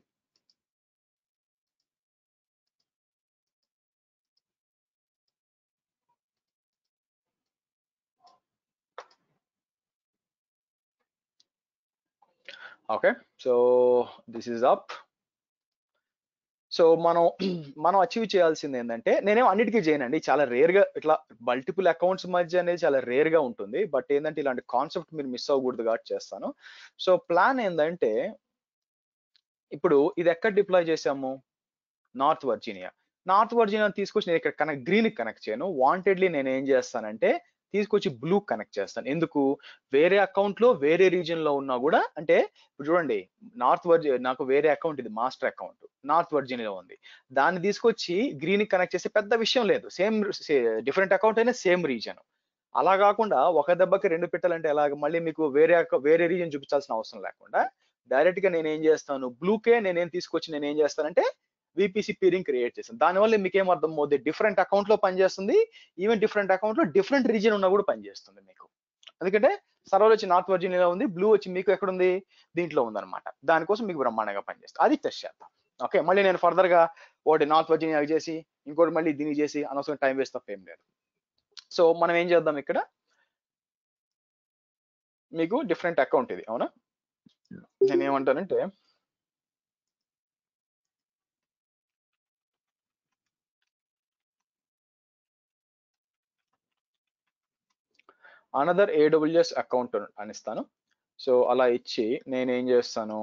okay, so this is up. So మనం అచీవ్ చేయాల్సింది ఏంటంటే, నేనేం అన్నిటికీ చేయనండి, చాలా రేర్ గా ఇట్లా మల్టిపుల్ అకౌంట్స్ మధ్య అనేది చాలా రేర్ గా ఉంటుంది. బట్ ఏంటంటే ఇలాంటి కాన్సెప్ట్ మీరు మిస్ అవ్వకూడదు కాబట్టి చేస్తాను. సో ప్లాన్ ఏంటంటే, ఇప్పుడు ఇది ఎక్కడ డిప్లాయ్ చేసాము? North Virginia. నార్త్ వర్జీనియా తీసుకొచ్చి నేను ఇక్కడ గ్రీన్ కనెక్ట్ చేయను. వాంటెడ్లీ నేను ఏం చేస్తానంటే తీసుకొచ్చి బ్లూ కనెక్ట్ చేస్తాను. ఎందుకు? వేరే అకౌంట్ లో వేరే రీజియన్ లో ఉన్నా కూడా, అంటే ఇప్పుడు చూడండి, నాకు వేరే అకౌంట్, ఇది మాస్టర్ అకౌంట్ నార్త్ వర్జీనియాలో ఉంది. దాన్ని తీసుకొచ్చి గ్రీన్ కనెక్ట్ చేస్తే పెద్ద విషయం లేదు. సేమ్ డిఫరెంట్ అకౌంట్ అయినా సేమ్ రీజన్. అలా కాకుండా ఒక దెబ్బకి రెండు పెట్టాలంటే ఎలాగ? మళ్ళీ మీకు వేరే రీజన్ చూపించాల్సిన అవసరం లేకుండా డైరెక్ట్ గా నేను ఏం చేస్తాను, బ్లూకే నేనేం తీసుకొచ్చి నేను ఏం చేస్తానంటే విపిసి పీరింగ్ క్రియేట్ చేస్తాను. దానివల్ల మీకు ఏం అర్థం అవుతుంది? డిఫరెంట్ అకౌంట్ లో పనిచేస్తుంది, ఈవెన్ డిఫరెంట్ అకౌంట్ లో డిఫరెంట్ రీజన్ ఉన్నా కూడా పనిచేస్తుంది మీకు. ఎందుకంటే సర్వర్ వచ్చి నార్త్ వర్జీనియాలో ఉంది, బ్లూ వచ్చి మీకు ఎక్కడుంది? దీంట్లో ఉందన్నమాట. దానికోసం మీకు బ్రహ్మాండంగా పనిచేస్తుంది. అది టెస్ట్ చేద్దాం. ఓకే, మళ్ళీ నేను ఫర్దర్ గా ఒకటి నార్త్ వర్జీనియా చేసి ఇంకోటి మళ్ళీ దీన్ని చేసి అనవసరం టైం వేస్ట్ తప్ప ఏం లేదు. సో మనం ఏం చేద్దాం, ఇక్కడ మీకు డిఫరెంట్ అకౌంట్ ఇది, అవునా? నేను ఏమంటానంటే అనదర్ ఏడబ్ల్యూఎస్ అకౌంట్ అని ఇస్తాను. సో అలా ఇచ్చి నేను ఏం చేస్తాను,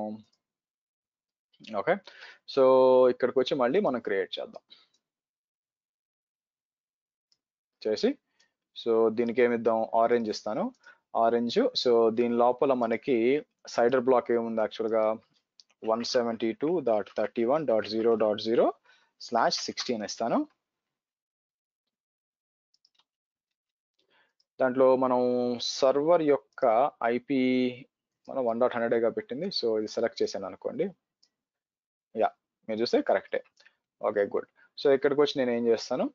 ఓకే, సో ఇక్కడికి వచ్చి మళ్ళీ మనం క్రియేట్ చేద్దాం చేసి. సో దీనికి ఏమిద్దాం, ఆరెంజ్ ఇస్తాను, ఆరెంజ్. సో దీని లోపల మనకి సైడర్ బ్లాక్ ఏముంది యాక్చువల్గా 172.31.0.0/16 ఇస్తాను. దాంట్లో మనం సర్వర్ యొక్క ఐపీ మనం 1.100గా పెట్టింది. సో ఇది సెలెక్ట్ చేశాను అనుకోండి. యా, మీరు చూస్తే కరెక్టే. Okay, good. సో ఇక్కడికి వచ్చి నేను ఏం చేస్తాను,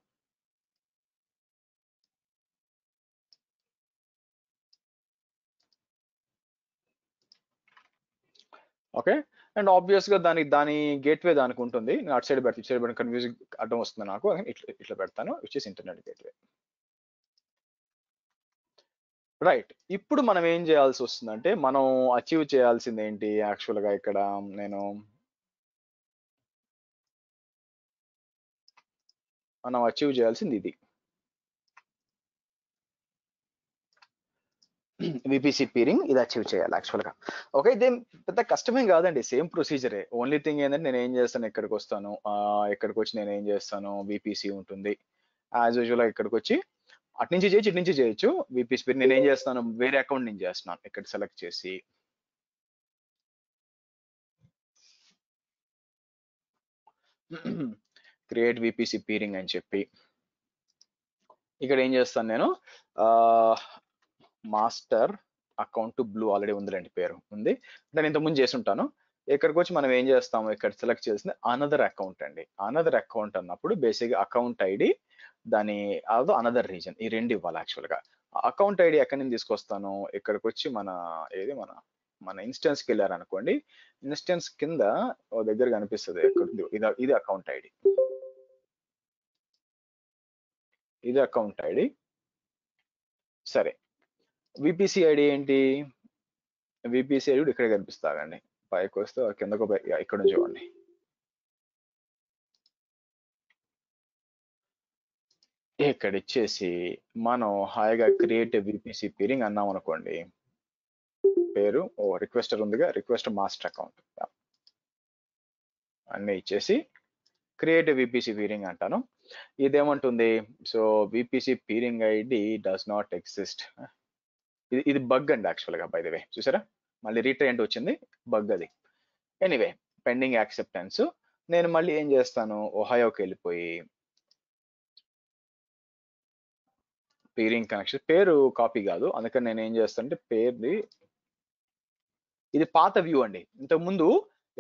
ఓకే, అండ్ ఆబ్వియస్ గా దాని గేట్వే దానికి ఉంటుంది. నేను అటు సైడ్ పెడతాను, ఇటు సైడ్ పెడితే కన్ఫ్యూజింగ్ అడ్డం వస్తుంది నాకు. ఇట్లా పెడతాను, which is internet gateway. Right, ఇప్పుడు మనం ఏం చేయాల్సి వస్తుందంటే, మనం అచీవ్ చేయాల్సింది ఏంటి యాక్చువల్ గా? ఇక్కడ మనం అచీవ్ చేయాల్సింది ఇది, విపిసి పీరింగ్. ఇది అచీవ్ చేయాలి యాక్చువల్ గా. ఓకే, ఇదేం పెద్ద కష్టమేం కాదండి, సేమ్ ప్రొసీజరే. ఓన్లీ థింగ్ ఏంటంటే నేను ఏం చేస్తాను, ఇక్కడికి వస్తాను, ఇక్కడికి వచ్చి నేను ఏం చేస్తాను, విపిసి ఉంటుంది యాజ్ యూజువల్. ఇక్కడికి వచ్చి అటు నుంచి చేయొచ్చు, ఇటు నుంచి చేయొచ్చు. విపిసి పీరింగ్ నేను ఏం చేస్తాను, వేరే అకౌంట్ నుంచి చేస్తున్నాను. ఇక్కడ సెలెక్ట్ చేసి క్రియేట్ విపిసి పీరింగ్ అని చెప్పి ఇక్కడ ఏం చేస్తాను నేను, మాస్టర్ అకౌంట్ బ్లూ ఆల్రెడీ ఉందిలేండి, పేరు ఉంది, నేను ఇంతకుముందు చేసి ఉంటాను. ఇక్కడికి వచ్చి మనం ఏం చేస్తాము, ఇక్కడ సెలెక్ట్ చేసింది అనదర్ అకౌంట్ అండి. అనదర్ అకౌంట్ అన్నప్పుడు బేసిక్గా అకౌంట్ ఐడి, దాని అనదర్ రీజన్, ఈ రెండు ఇవ్వాలి యాక్చువల్ గా. అకౌంట్ ఐడి ఎక్కడి నుంచి తీసుకొస్తాను, ఇక్కడికి వచ్చి మన ఇన్స్టెన్స్కి వెళ్ళారు అనుకోండి. ఇన్స్టెన్స్ కింద ఓ దగ్గర కనిపిస్తుంది, ఇది అకౌంట్ ఐడి, ఇది అకౌంట్ ఐడి. సరే, విపిసి ఐడి ఏంటి? విపిసి ఐడి ఇక్కడ కనిపిస్తాగండి. పైకి వస్తే కిందకు ఇక్కడ నుంచి చూడండి. ఇక్కడ ఇచ్చేసి మనం హాయిగా క్రియేట్ విపిసి పీరింగ్ అన్నాం అనుకోండి. పేరు రిక్వెస్టర్ ఉందిగా, రిక్వెస్ట్ మాస్టర్ అకౌంట్ అన్ని ఇచ్చేసి క్రియేట్ విపిసి పీరింగ్ అంటాను. ఇదేమంటుంది, so VPC peering ID does not exist. ఇది బగ్ అండి యాక్చువల్ గా, బై ద వే. చూసారా, మళ్ళీ రీట్రైంట్ వచ్చింది, బగ్ అది. Anyway, pending acceptance. నేను మళ్ళీ ఏం చేస్తాను, ఒహాయోకి వెళ్ళిపోయి పీరింగ్ కనెక్షన్ పేరు కాపీ కాదు, అందుకని నేను ఏం చేస్తానంటే పేరుది, ఇది పాత వ్యూ అండి. ఇంతకుముందు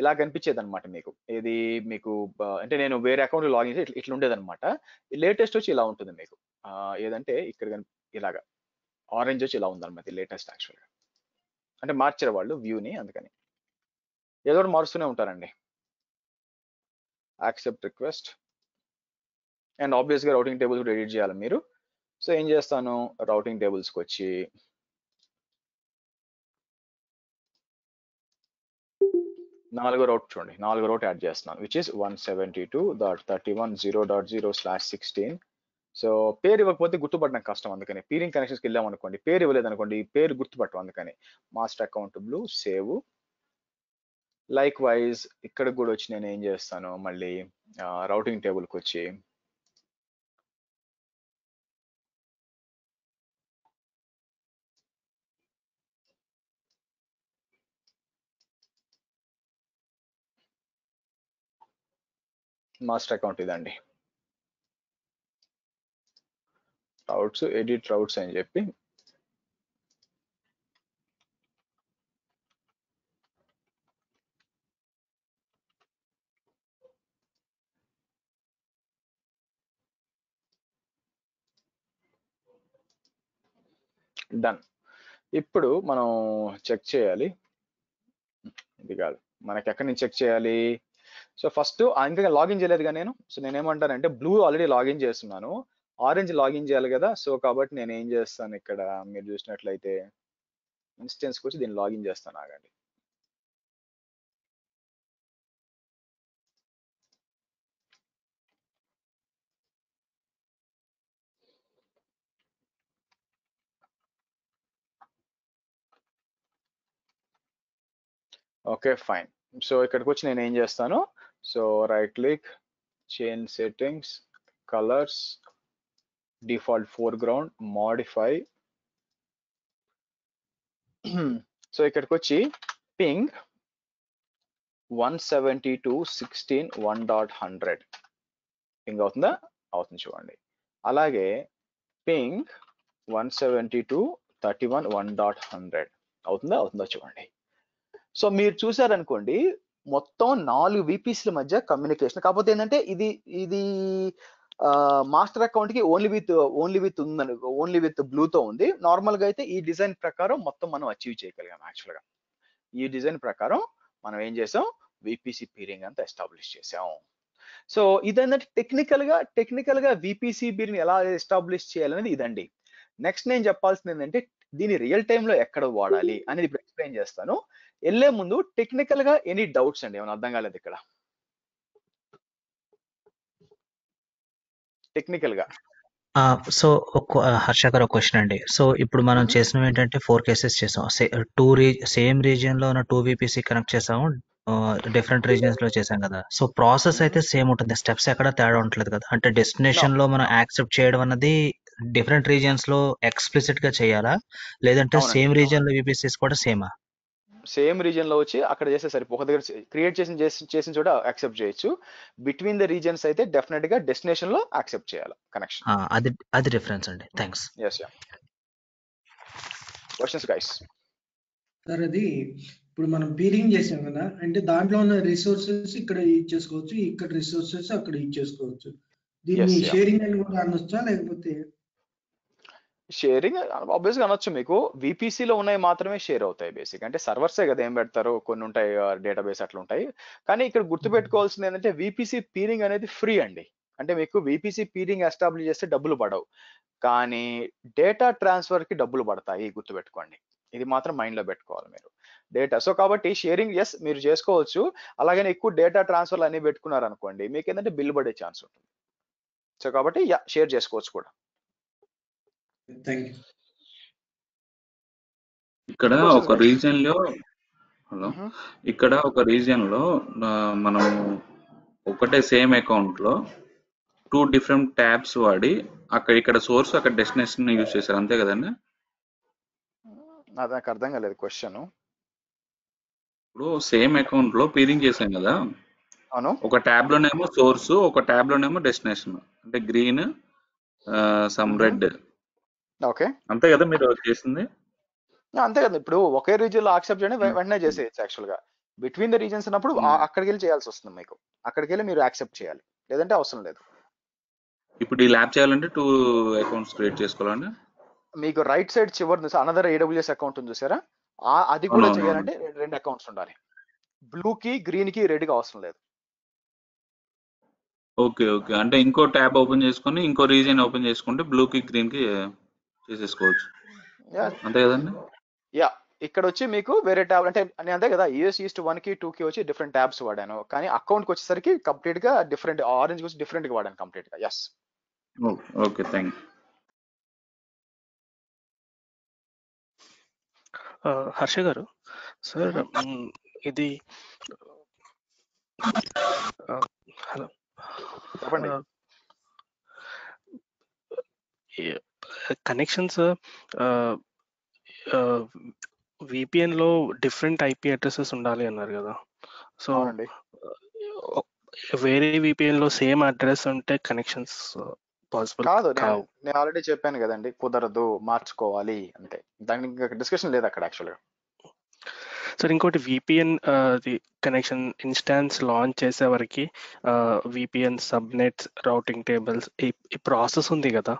ఇలా కనిపించేది అనమాట మీకు. ఇది మీకు అంటే నేను వేరే అకౌంట్ లాగిన్ చేసి ఇట్లా ఉండేది అనమాట. లేటెస్ట్ వచ్చి ఇలా ఉంటుంది మీకు. ఏదంటే ఇక్కడ ఇలాగా ఆరెంజ్ వచ్చి ఇలా ఉందన్నమాట, లేటెస్ట్ యాక్చువల్గా. అంటే మార్చారు వాళ్ళు వ్యూని, అందుకని ఏదో ఒకటి మారుస్తూనే ఉంటారండి. యాక్సెప్ట్ రిక్వెస్ట్ అండ్ ఆబ్వియస్గా రౌటింగ్ టేబుల్స్ కూడా ఎడిట్ చేయాలి మీరు. సో ఏం చేస్తాను, రౌటింగ్ టేబుల్స్కి వచ్చి నాలుగో రౌట్ చూడండి, నాలుగో రౌట్ యాడ్ చేస్తున్నాను, విచ్ ఇస్ 172.31.0.0/16. సో పేరు ఇవ్వకపోతే గుర్తుపట్టడం కష్టం, అందుకని పీరింగ్ కనెక్షన్స్కి వెళ్ళాం అనుకోండి, పేరు ఇవ్వలేదు అనుకోండి, పేరు గుర్తుపట్టం, అందుకని master account blue save. Like wise ఇక్కడ కూడా వచ్చి నేను ఏం చేస్తాను, మళ్ళీ రౌటింగ్ టేబుల్కి వచ్చి మాస్టర్ అకౌంట్ ఇదండి, రౌట్స్ ఎడిట్ రౌట్స్ అని చెప్పి డన్. ఇప్పుడు మనం చెక్ చేయాలి, ఇది కాదు, మనకి ఎక్కడి నుంచి చెక్ చేయాలి. సో ఫస్ట్ ఇంకా లాగిన్ చేయలేదు కదా నేను, సో నేనేమంటానంటే బ్లూ ఆల్రెడీ లాగిన్ చేస్తున్నాను, ఆరెంజ్ లాగిన్ చేయాలి కదా. సో కాబట్టి నేను ఏం చేస్తాను, ఇక్కడ మీరు చూసినట్లయితే ఇన్స్టెన్స్కి వచ్చి దీన్ని లాగిన్ చేస్తాను, ఆగండి. Okay fine. సో ఇక్కడికి వచ్చి నేను ఏం చేస్తాను, so right click, change settings, colours, default foreground, modify. So ఇక్కడికి వచ్చి పింగ్ 172.16.1.100 పింగ్ అవుతుందా, అవుతుంది చూడండి. అలాగే పింగ్ 172.31.1.100 అవుతుందా, అవుతుందా చూడండి. సో మీరు చూసారనుకోండి, మొత్తం 4 VPCల మధ్య కమ్యూనికేషన్. కాకపోతే ఏంటంటే ఇది మాస్టర్ అకౌంట్ కి ఓన్లీ విత్ ఉందని, ఓన్లీ విత్ బ్లూతో ఉంది. నార్మల్ గా అయితే ఈ డిజైన్ ప్రకారం మొత్తం మనం అచీవ్ చేయగలిగాం. యాక్చువల్ గా ఈ డిజైన్ ప్రకారం మనం ఏం చేసాం, VPC పీరింగ్ అంతా ఎస్టాబ్లిష్ చేసాం. సో ఇదేంటంటే టెక్నికల్ గా VPC పీరింగ్ ఎలా ఎస్టాబ్లిష్ చేయాలనేది ఇదండి. నెక్స్ట్ నేను చెప్పాల్సింది ఏంటంటే, దీన్ని రియల్ టైమ్ లో ఎక్కడ వాడాలి అనేది ఇప్పుడు ఎక్స్ప్లెయిన్ చేస్తాను. వెళ్ళే ముందు టెక్నికల్ గా ఎనీ డౌట్స్ అండి, ఏమైనా అర్థం కాలేదు ఇక్కడ టెక్నికల్ గా. సో హర్ష గారు ఒక క్వశ్చన్ అండి. సో ఇప్పుడు మనం చేసినవి ఏంటంటే 4 కేసెస్ చేసాం. సేమ్ రీజియన్ లో ఉన్న 2 VPC కనెక్ట్ చేసాము, డిఫరెంట్ రీజియన్స్ లో చేసాం కదా. సో ప్రాసెస్ అయితే సేమ్ ఉంటుంది, స్టెప్స్ ఎక్కడ తేడా ఉండలేదు కదా. అంటే డెస్టినేషన్ లో మనం యాక్సెప్ట్ చేయడం అన్నది డిఫరెంట్ రీజియన్స్ లో ఎక్స్ప్లిసిట్ గా చేయాలా, లేదంటే సేమ్ రీజియన్ లో VPCs కూడా సేమా? సేమ్ రీజియన్ లో వచ్చి అక్కడ చేస్తే సరిపో, ఒక దగ్గర క్రియేట్ చేసిన చోట యాక్సెప్ట్ చేయొచ్చు. బిట్వీన్ ద రీజియన్స్ అయితే డెఫినెట్ గా డెస్టినేషన్ లో యాక్సెప్ట్ చేయాలి కనెక్షన్. అది డిఫరెన్స్ అండి. Thanks. yes yeah questions guys. Sir అది ఇప్పుడు మనం పీరింగ్ చేసాం కదా, అంటే దాంట్లో ఉన్న రిసోర్సెస్ ఇక్కడ యూజ్ చేసుకోవచ్చు, ఇక్కడ రిసోర్సెస్ అక్కడ యూజ్ చేసుకోవచ్చు. దీన్ని షేరింగ్ అని కూడా అనొచ్చా, లేకపోతే షేరింగ్ ఆబ్వియస్ గా అనొచ్చు. మీకు VPC లో ఉన్నాయి మాత్రమే షేర్ అవుతాయి. బేసిక్ అంటే సర్వర్సే కదా, ఏం పెడతారు, కొన్ని ఉంటాయి డేటాబేస్ అట్లా ఉంటాయి. కానీ ఇక్కడ గుర్తుపెట్టుకోవాల్సింది ఏంటంటే, VPC పీరింగ్ అనేది ఫ్రీ అండి. అంటే మీకు VPC పీరింగ్ ఎస్టాబ్లిష్ చేస్తే డబ్బులు పడవు, కానీ డేటా ట్రాన్స్ఫర్ కి డబ్బులు పడతాయి, గుర్తుపెట్టుకోండి. ఇది మాత్రం మైండ్ లో పెట్టుకోవాలి మీరు. డేటా, సో కాబట్టి షేరింగ్ ఎస్ మీరు చేసుకోవచ్చు. అలాగని ఎక్కువ డేటా ట్రాన్స్ఫర్లు అన్ని పెట్టుకున్నారు అనుకోండి, మీకు ఏంటంటే బిల్ పడే ఛాన్స్ ఉంటుంది. సో కాబట్టి షేర్ చేసుకోవచ్చు కూడా. ఇక్కడ ఒక రీజియన్ లో మనం ఒకటే సేమ్ అకౌంట్ లో 2 డిఫరెంట్ ట్యాబ్స్ వాడి ఇక్కడ సోర్స్ అక్కడ డెస్టినేషన్ యూజ్ చేశారు, అంతే కదండి? నాకు అర్థం కాలేదు క్వశ్చన్. ఇప్పుడు సేమ్ అకౌంట్ లో పీరింగ్ చేసాం కదా, అవును. ఒక ట్యాబ్ లోనేమో సోర్స్, ఒక ట్యాబ్ లోనేమో డెస్టినేషన్, అంటే గ్రీన్ సమ్ రెడ్, ఓకే అంతే కదా మీరు చేసింది? అంతే కదా. ఇప్పుడు ఒకే రీజియన్ లో యాక్సెప్ట్ చేయడం వెంటనే చేసేయచ్చు. యాక్చువల్ గా బిట్వీన్ ద రీజన్స్ అన్నప్పుడు అక్కడికి వెళ్ళి చేయాల్సి వస్తుంది. మీకు అక్కడికి వెళ్ళి మీరు యాక్సెప్ట్ చేయాలి, లేదంటే అవసరం లేదు. ఇప్పుడు ఈ ల్యాబ్ చేయాలంటే 2 అకౌంట్స్ క్రియేట్ చేసుకోవాలండి. మీకు రైట్ సైడ్ చివరి అనదర్ AWS అకౌంట్ ఉంది చూసారా, అది కూడా చేయాలంటే 2 అకౌంట్స్ ఉండాలి. బ్లూ కి గ్రీన్ కి రెడ్ కి అవసరం లేదు. ఓకే ఓకే, అంటే ఇంకో ట్యాబ్ ఓపెన్ చేసుకొని ఇంకో రీజియన్ ఓపెన్ చేసుకుంటే బ్లూ కి గ్రీన్ కి చేసేసుకోవచ్చు, అంతే కదండి? ఇక్కడ వచ్చి మీకు వేరే ట్యాబ్ అంటే నేను అంతే కదా యూఎస్ ఈస్ట్ 1కి 2కి వచ్చి డిఫరెంట్ ట్యాబ్స్ వాడాను, కానీ అకౌంట్కి వచ్చేసరికి కంప్లీట్ గా డిఫరెంట్, ఆరెంజ్ వచ్చి డిఫరెంట్ గా వాడాను కంప్లీట్ గా. ఎస్. ఓకే, థ్యాంక్ హర్ష గారు సార్, ఇది హలో చెప్పండి. కనెక్షన్స్ విపిఎన్ లో డిఫరెంట్ ఐపీ అడ్రసెస్ ఉండాలి అన్నారు కదా. సో అవునండి. వేరే విపిఎన్ లో సేమ్ అడ్రస్ ఉంటే కనెక్షన్స్ పాసిబుల్ కాదు, కావు. నేను ఆల్రెడీ చెప్పాను కదండి, కుదరదు, మార్చుకోవాలి అంతే, దానికి ఇంకా డిస్కషన్ లేదు అక్కడ యాక్చువల్గా. సార్ ఇంకోటి విపిఎన్ కనెక్షన్ ఇన్స్టాన్స్ లాంచ్ చేసే వరకు విపిఎన్ సబ్నెట్స్ రౌటింగ్ టేబుల్స్ ఈ ప్రాసెస్ ఉంది కదా,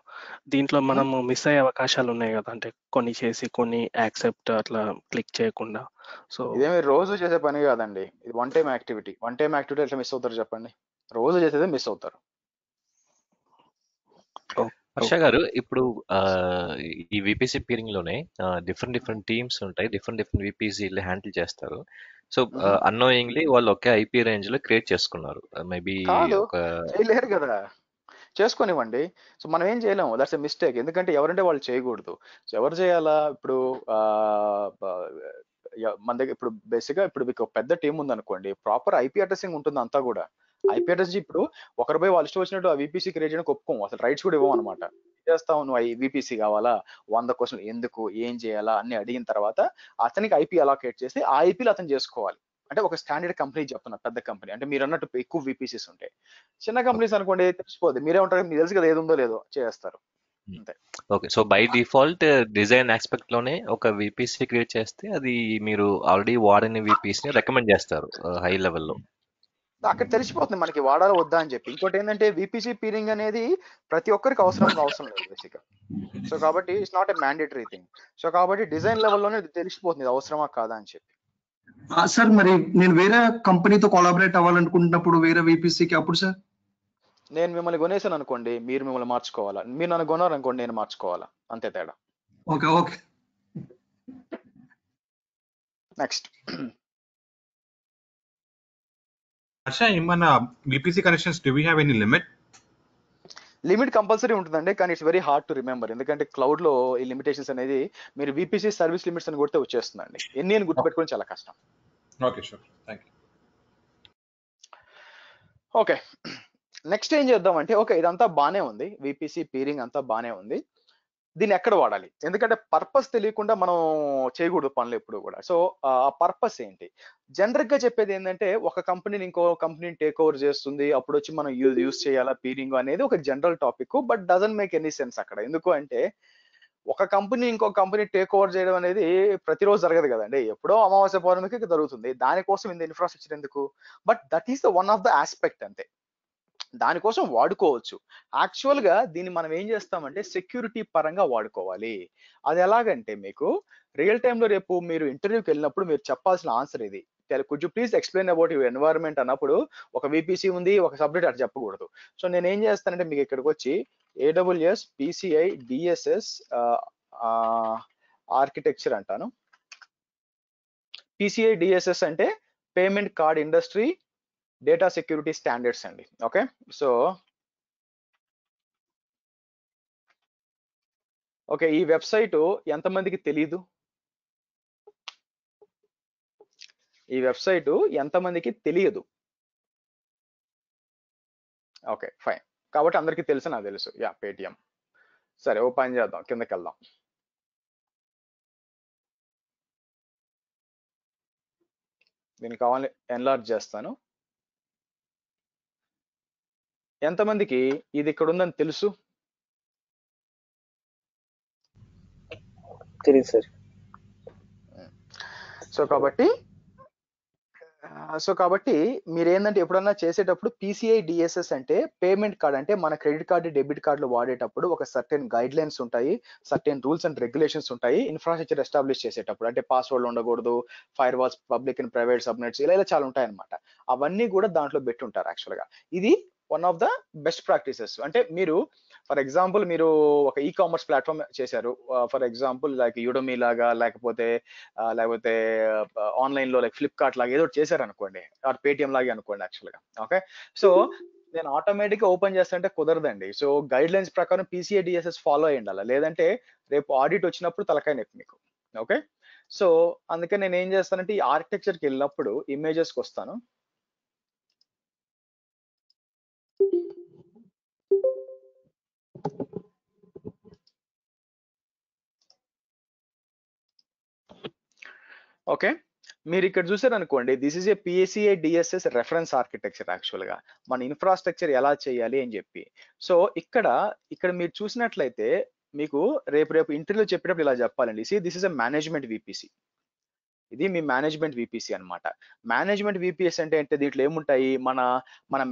దీంట్లో మనము మిస్ అయ్యే అవకాశాలు ఉన్నాయి కదా, అంటే కొన్ని చేసి కొన్ని యాక్సెప్ట్ అట్లా క్లిక్ చేయకుండా. సో ఇదేమి రోజు చేసే పని కాదండి, ఇది one time activity. One time activity ఎట్లా మిస్ అవుతారు చెప్పండి, రోజు చేసేదే మిస్ అవుతారు. హర్ష గారు, ఇప్పుడు ఈ విపిసి పీరింగ్ లోనే డిఫరెంట్ టీమ్స్ ఉంటాయి, డిఫరెంట్ విపిసి హ్యాండిల్ చేస్తారు. సో అన్నోయింగ్లీ వాళ్ళు ఒకే ఐపీ రేంజ్ లో క్రియేట్ చేసుకున్నారు. మేబీ కాదు, ఒక చేయలేరు కదా, చేసుకోనివ్వండి. సో మనం ఏం చేయలేము, దట్స్ ఎ మిస్టేక్. ఎందుకంటే ఎవరంటే వాళ్ళు చేయకూడదు. సో ఎవరు చేయాలా? ఇప్పుడు మన దగ్గర ఇప్పుడు బేసిక్ గా ఇప్పుడు మీకు పెద్ద టీం ఉంది అనుకోండి, ప్రాపర్ ఐపీ అడ్రసింగ్ ఉంటుంది అంతా కూడా. ఐపీ అడ్రస్ ఇప్పుడు ఒకరి పోయి వాళ్ళు ఇష్టం వచ్చినట్టు ఆ విపిసి క్రియేట్ చేయడానికి ఒప్పుకోము, అసలు రైట్స్ కూడా ఇవ్వం అనమాట. చేస్తావు నువ్వు విపిసి కావాలా, 100 క్వశ్చన్లు ఎందుకు, ఏం చేయాలా అన్ని అడిగిన తర్వాత అతనికి ఐపీ అలాకేట్ చేసి ఆ ఐపీలు అతను చేసుకోవాలి. అంటే ఒక స్టాండర్డ్ కంపెనీ చెప్తున్నా, పెద్ద కంపెనీ అంటే మీరు అన్నట్టు ఎక్కువ విపిసిస్ ఉంటాయి. చిన్న కంపెనీస్ అనుకోండి తెలిసిపోదు, మీరే ఉంటారు, మీకు తెలుసు కదా ఏది ఉందో లేదో చేస్తారు అంతే. Okay, so by default design aspect లోనే ఒక విపిసి క్రియేట్ చేస్తే అది మీరు ఆల్రెడీ వాడిన విపిసి ని రికమెండ్ చేస్తారు హై లెవెల్లో. అక్కడ తెలిసిపోతుంది మనకి వాడాలా వద్దా అని చెప్పి. ఇంకోటి ఏంటంటే విపిసి పీరింగ్ అనేది ప్రతి ఒక్కరికి అవసరం లేదు బేసిక్. సో కాబట్టి it's not a mandatory thing. So కాబట్టి డిజైన్ లెవెల్లోనే తెలిసిపోతుంది అవసరమా కాదా అని చెప్పి. సార్ మరి నేను వేరే కంపెనీతో కొలాబరేట్ అవ్వాలనుకుంటున్నప్పుడు వేరే విపిసికి అప్పుడు సార్ నేను మిమ్మల్ని కొనేసాను అనుకోండి, మీరు మిమ్మల్ని మార్చుకోవాలా, మీరు నన్ను కొన్నారు అనుకోండి నేను మార్చుకోవాలా, అంతే తేడా. Okay okay. నెక్స్ట్ హర్ష, మన VPC connections do we have any limit? Limit compulsory ఉంటుందండి, కానీ it's very hard to remember. ఎందుకంటే క్లౌడ్ లో ఈ లిమిటేషన్స్ అనేది మీరు విపిసి సర్వీస్ లిమిట్స్ అని కొడితే వచ్చేస్తుందండి, ఎన్ని అని గుర్తుపెట్టుకోవడం చాలా కష్టం. Okay, sure, thank you. Okay, next ఏం చేద్దామంటే, ఓకే ఇదంతా బానే ఉంది, విపిసి పీరింగ్ అంతా బానే ఉంది, దీన్ని ఎక్కడ వాడాలి? ఎందుకంటే పర్పస్ తెలియకుండా మనం చేయకూడదు పనులు ఎప్పుడు కూడా. సో ఆ పర్పస్ ఏంటి? జనరల్ గా చెప్పేది ఏంటంటే, ఒక కంపెనీని ఇంకో కంపెనీని టేక్ ఓవర్ చేస్తుంది, అప్పుడు వచ్చి మనం యూజ్ చేయాలా పీరింగ్ అనేది ఒక general topic, but doesn't make any sense అక్కడ. ఎందుకు అంటే ఒక కంపెనీ ఇంకో కంపెనీ టేక్ ఓవర్ చేయడం అనేది ప్రతిరోజు జరగదు కదండి, ఎప్పుడో అమావాస్య పౌర్ణమికి జరుగుతుంది. దానికోసం ఇంత ఇన్ఫ్రాస్ట్రక్చర్ ఎందుకు? But that is the one of the aspect అంతే, దానికోసం వాడుకోవచ్చు. యాక్చువల్ గా దీన్ని మనం ఏం చేస్తామంటే సెక్యూరిటీ పరంగా వాడుకోవాలి. అది ఎలాగంటే, మీకు రియల్ టైమ్ లో రేపు మీరు ఇంటర్వ్యూకి వెళ్ళినప్పుడు మీరు చెప్పాల్సిన ఆన్సర్ ఇది, could you please explain about your environment అన్నప్పుడు ఒక విపిసి ఉంది, ఒక సబ్జెక్ట్ అట్లా చెప్పకూడదు. సో నేను ఏం చేస్తానంటే మీకు ఇక్కడికి వచ్చి AWS PCI DSS ఆర్కిటెక్చర్ అంటాను. PCI DSS అంటే payment card industry data security standards అండి. ఓకే, సో ఓకే, ఈ వెబ్సైట్ ఎంతమందికి తెలీదు? ఈ వెబ్సైట్ ఎంతమందికి తెలియదు? ఓకే ఫైన్, కాబట్టి అందరికీ తెలుసు, నాకు తెలుసు. Yeah, Paytm. సరే, ఓ పని చేద్దాం, కిందకి వెళ్దాం. దీనికి కావాలి ఎన్లార్జ్ చేస్తాను. ఎంతమందికి ఇది ఇక్కడ ఉందని తెలుసు? తెలియదు సార్. సో కాబట్టి మీరు ఏంటంటే ఎప్పుడన్నా చేసేటప్పుడు PCI DSS అంటే పేమెంట్ కార్డ్, అంటే మన క్రెడిట్ కార్డు డెబిట్ కార్డులు వాడేటప్పుడు ఒక సర్టెన్ గైడ్ లైన్స్ ఉంటాయి, సర్టెన్ రూల్స్ అండ్ రెగ్యులేషన్స్ ఉంటాయి. ఇన్ఫ్రాస్ట్రక్చర్ ఎస్టాబ్లిష్ చేసేటప్పుడు అంటే పాస్వర్డ్ ఉండకూడదు, firewalls, public and private subnets, ఇలా చాలా ఉంటాయి అనమాట. అవన్నీ కూడా దాంట్లో పెట్టుంటారు యాక్చువల్గా. ఇది one of the best practices. అంటే మీరు ఫర్ ఎగ్జాంపుల్ మీరు ఒక ఈ కామర్స్ ప్లాట్ఫామ్ చేశారు, ఫర్ ఎగ్జాంపుల్ లైక్ యుడమీ లాగా, లేకపోతే ఆన్లైన్ లో లైక్ ఫ్లిప్కార్ట్ లాగా ఏదో చేశారు అనుకోండి, ఆర్ పేటిఎం లాగా అనుకోండి యాక్చువల్గా. ఓకే, సో నేను ఆటోమేటిక్ గా ఓపెన్ చేస్తుంటే కుదరదండి. సో గైడ్ లైన్స్ ప్రకారం PCI DSS ఫాలో అయ్యి ఉండాలి, లేదంటే రేపు ఆడిట్ వచ్చినప్పుడు తలకాయ నొప్పి మీకు. ఓకే, సో అందుకే నేను ఏం చేస్తానంటే ఈ ఆర్కిటెక్చర్కి వెళ్ళినప్పుడు ఇమేజెస్కి వస్తాను. ఓకే, మీరు ఇక్కడ చూసారు అనుకోండి, this is a PCI DSS reference architecture actual గా మన ఇన్ఫ్రాస్ట్రక్చర్ ఎలా చేయాలి అని చెప్పి. సో ఇక్కడ మీరు చూసినట్లయితే మీకు రేపు ఇంటర్వ్యూలో చెప్పేటప్పుడు ఇలా చెప్పాలండి, this is a management VPC. ఇది మీ మేనేజ్మెంట్ VPC అన్నమాట. మేనేజ్మెంట్ VPS అంటే దీంట్లో ఏముంటాయి, మన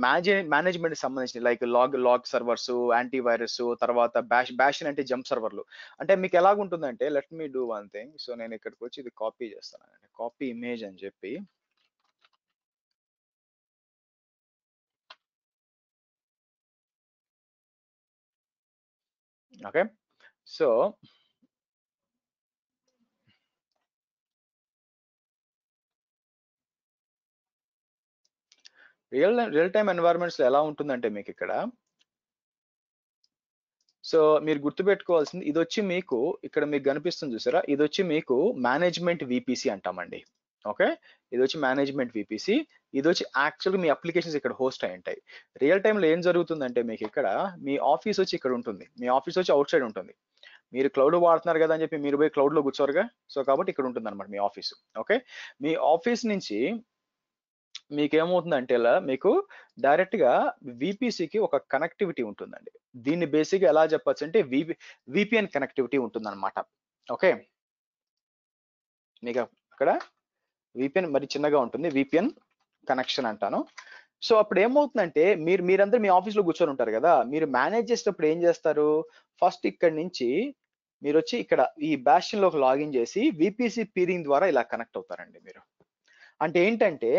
మేనేజ్మెంట్ సంబంధించిన లైక్ లాగ్ సర్వర్స్, యాంటీవైరస్, తర్వాత బ్యాష్ అంటే జంప్ సర్వర్లు. అంటే మీకు ఎలాగుంటుందంటే, let me do one thing. So నేను ఇక్కడికి వచ్చి ఇది కాపీ చేస్తాను, కాపీ ఇమేజ్ అని చెప్పి. Okay, so real time environments లో ఎలా ఉంటుందంటే మీకు ఇక్కడ, సో మీరు గుర్తుపెట్టుకోవాల్సింది, ఇది వచ్చి మీకు ఇక్కడ మీకు కనిపిస్తుంది చూసారా, ఇది వచ్చి మీకు మేనేజ్మెంట్ VPC అంటామండి. ఓకే, ఇది వచ్చి మేనేజ్మెంట్ VPC. ఇది వచ్చి యాక్చువల్గా మీ అప్లికేషన్స్ ఇక్కడ హోస్ట్ అయి ఉంటాయి. రియల్ టైంలో ఏం జరుగుతుందంటే మీకు ఇక్కడ మీ ఆఫీస్ వచ్చి ఇక్కడ ఉంటుంది, మీ ఆఫీస్ వచ్చి అవుట్ సైడ్ ఉంటుంది. మీరు క్లౌడ్ వాడుతున్నారు కదా అని చెప్పి మీరు పోయి క్లౌడ్ లో కూర్చోరుగా, సో కాబట్టి ఇక్కడ ఉంటుంది అనమాట మీ ఆఫీస్. ఓకే, మీ ఆఫీస్ నుంచి మీకు ఏమవుతుందంటే ఇలా మీకు డైరెక్ట్ గా VPCకి ఒక కనెక్టివిటీ ఉంటుందండి. దీన్ని బేసిక్ ఎలా చెప్పచ్చు అంటే VPN కనెక్టివిటీ ఉంటుంది అనమాట. ఓకే, మీకు అక్కడ VPN మరి చిన్నగా ఉంటుంది, VPN కనెక్షన్ అంటాను. సో అప్పుడు ఏమవుతుందంటే మీరందరూ మీ ఆఫీస్ లో కూర్చొని ఉంటారు కదా, మీరు మేనేజ్ చేసేటప్పుడు ఏం చేస్తారు, ఫస్ట్ ఇక్కడ నుంచి మీరు వచ్చి ఇక్కడ ఈ బ్యాషన్ లోకి లాగిన్ చేసి VPC పీరింగ్ ద్వారా ఇలా కనెక్ట్ అవుతారండి మీరు. అంటే ఏంటంటే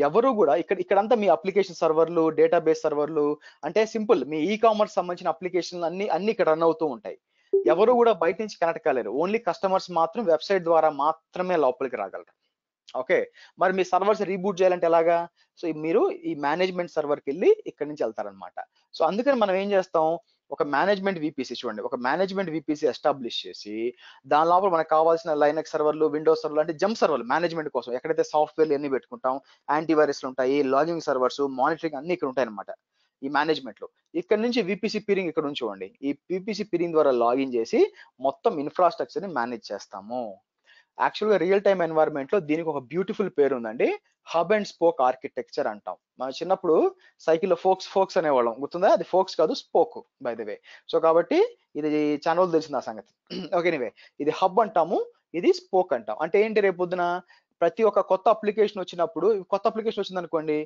ఎవరు కూడా ఇక్కడంతా మీ అప్లికేషన్ సర్వర్లు, డేటాబేస్ సర్వర్లు, అంటే సింపుల్ మీ ఈ కామర్స్ సంబంధించిన అప్లికేషన్లు అన్ని ఇక్కడ రన్ అవుతూ ఉంటాయి. ఎవరు కూడా బయట నుంచి కనెక్ట్ కాలేరు, ఓన్లీ కస్టమర్స్ మాత్రం వెబ్సైట్ ద్వారా మాత్రమే లోపలికి రాగలరు. ఓకే, మరి మీ సర్వర్స్ రీబూట్ చేయాలంటే ఎలాగా, సో మీరు ఈ మేనేజ్మెంట్ సర్వర్కి వెళ్ళి ఇక్కడ నుంచి వెళ్తారనమాట. సో అందుకని మనం ఏం చేస్తాం, ఒక మేనేజ్మెంట్ VPC చూడండి, ఒక మేనేజ్మెంట్ VPC ఎస్టాబ్లిష్ చేసి దాని లోపల మనకు కావాల్సిన లైనక్స్ సర్వర్లు, విండోస్ సర్వర్లు, అంటే జంప్ సర్వర్లు మేనేజ్మెంట్ కోసం ఎక్కడైతే సాఫ్ట్వేర్లు అన్ని పెట్టుకుంటాం, యాంటీవైరస్లు ఉంటాయి, లాగింగ్ సర్వర్స్, మానిటరింగ్ అన్ని ఇక్కడ ఉంటాయి అనమాట ఈ మేనేజ్మెంట్ లో. ఇక్కడ నుంచి VPC పీరింగ్ ఇక్కడ నుంచి చూడండి, ఈ VPC పీరింగ్ ద్వారా లాగిన్ చేసి మొత్తం ఇన్ఫ్రాస్ట్రక్చర్ ని మేనేజ్ చేస్తాము. యాక్చువల్గా రియల్ టైమ్ ఎన్వైరన్మెంట్ లో దీనికి ఒక బ్యూటిఫుల్ పేరు ఉందండి, హబ్ అండ్ స్పోక్ ఆర్కిటెక్చర్ అంటాం. మన చిన్నప్పుడు సైకిల్లో ఫోక్స్ అనేవాళ్ళం, గుర్తుందా, అది ఫోక్స్ కాదు spoke by the way. So కాబట్టి ఇది చాలా రోజులు తెలిసింది ఆ సంగతి. ఓకే, ఎనీవే ఇది హబ్ అంటాము, ఇది స్పోక్ అంటాం. అంటే ఏంటి, రేపు పొద్దున ప్రతి ఒక్క కొత్త అప్లికేషన్ వచ్చినప్పుడు, కొత్త అప్లికేషన్ వచ్చింది అనుకోండి,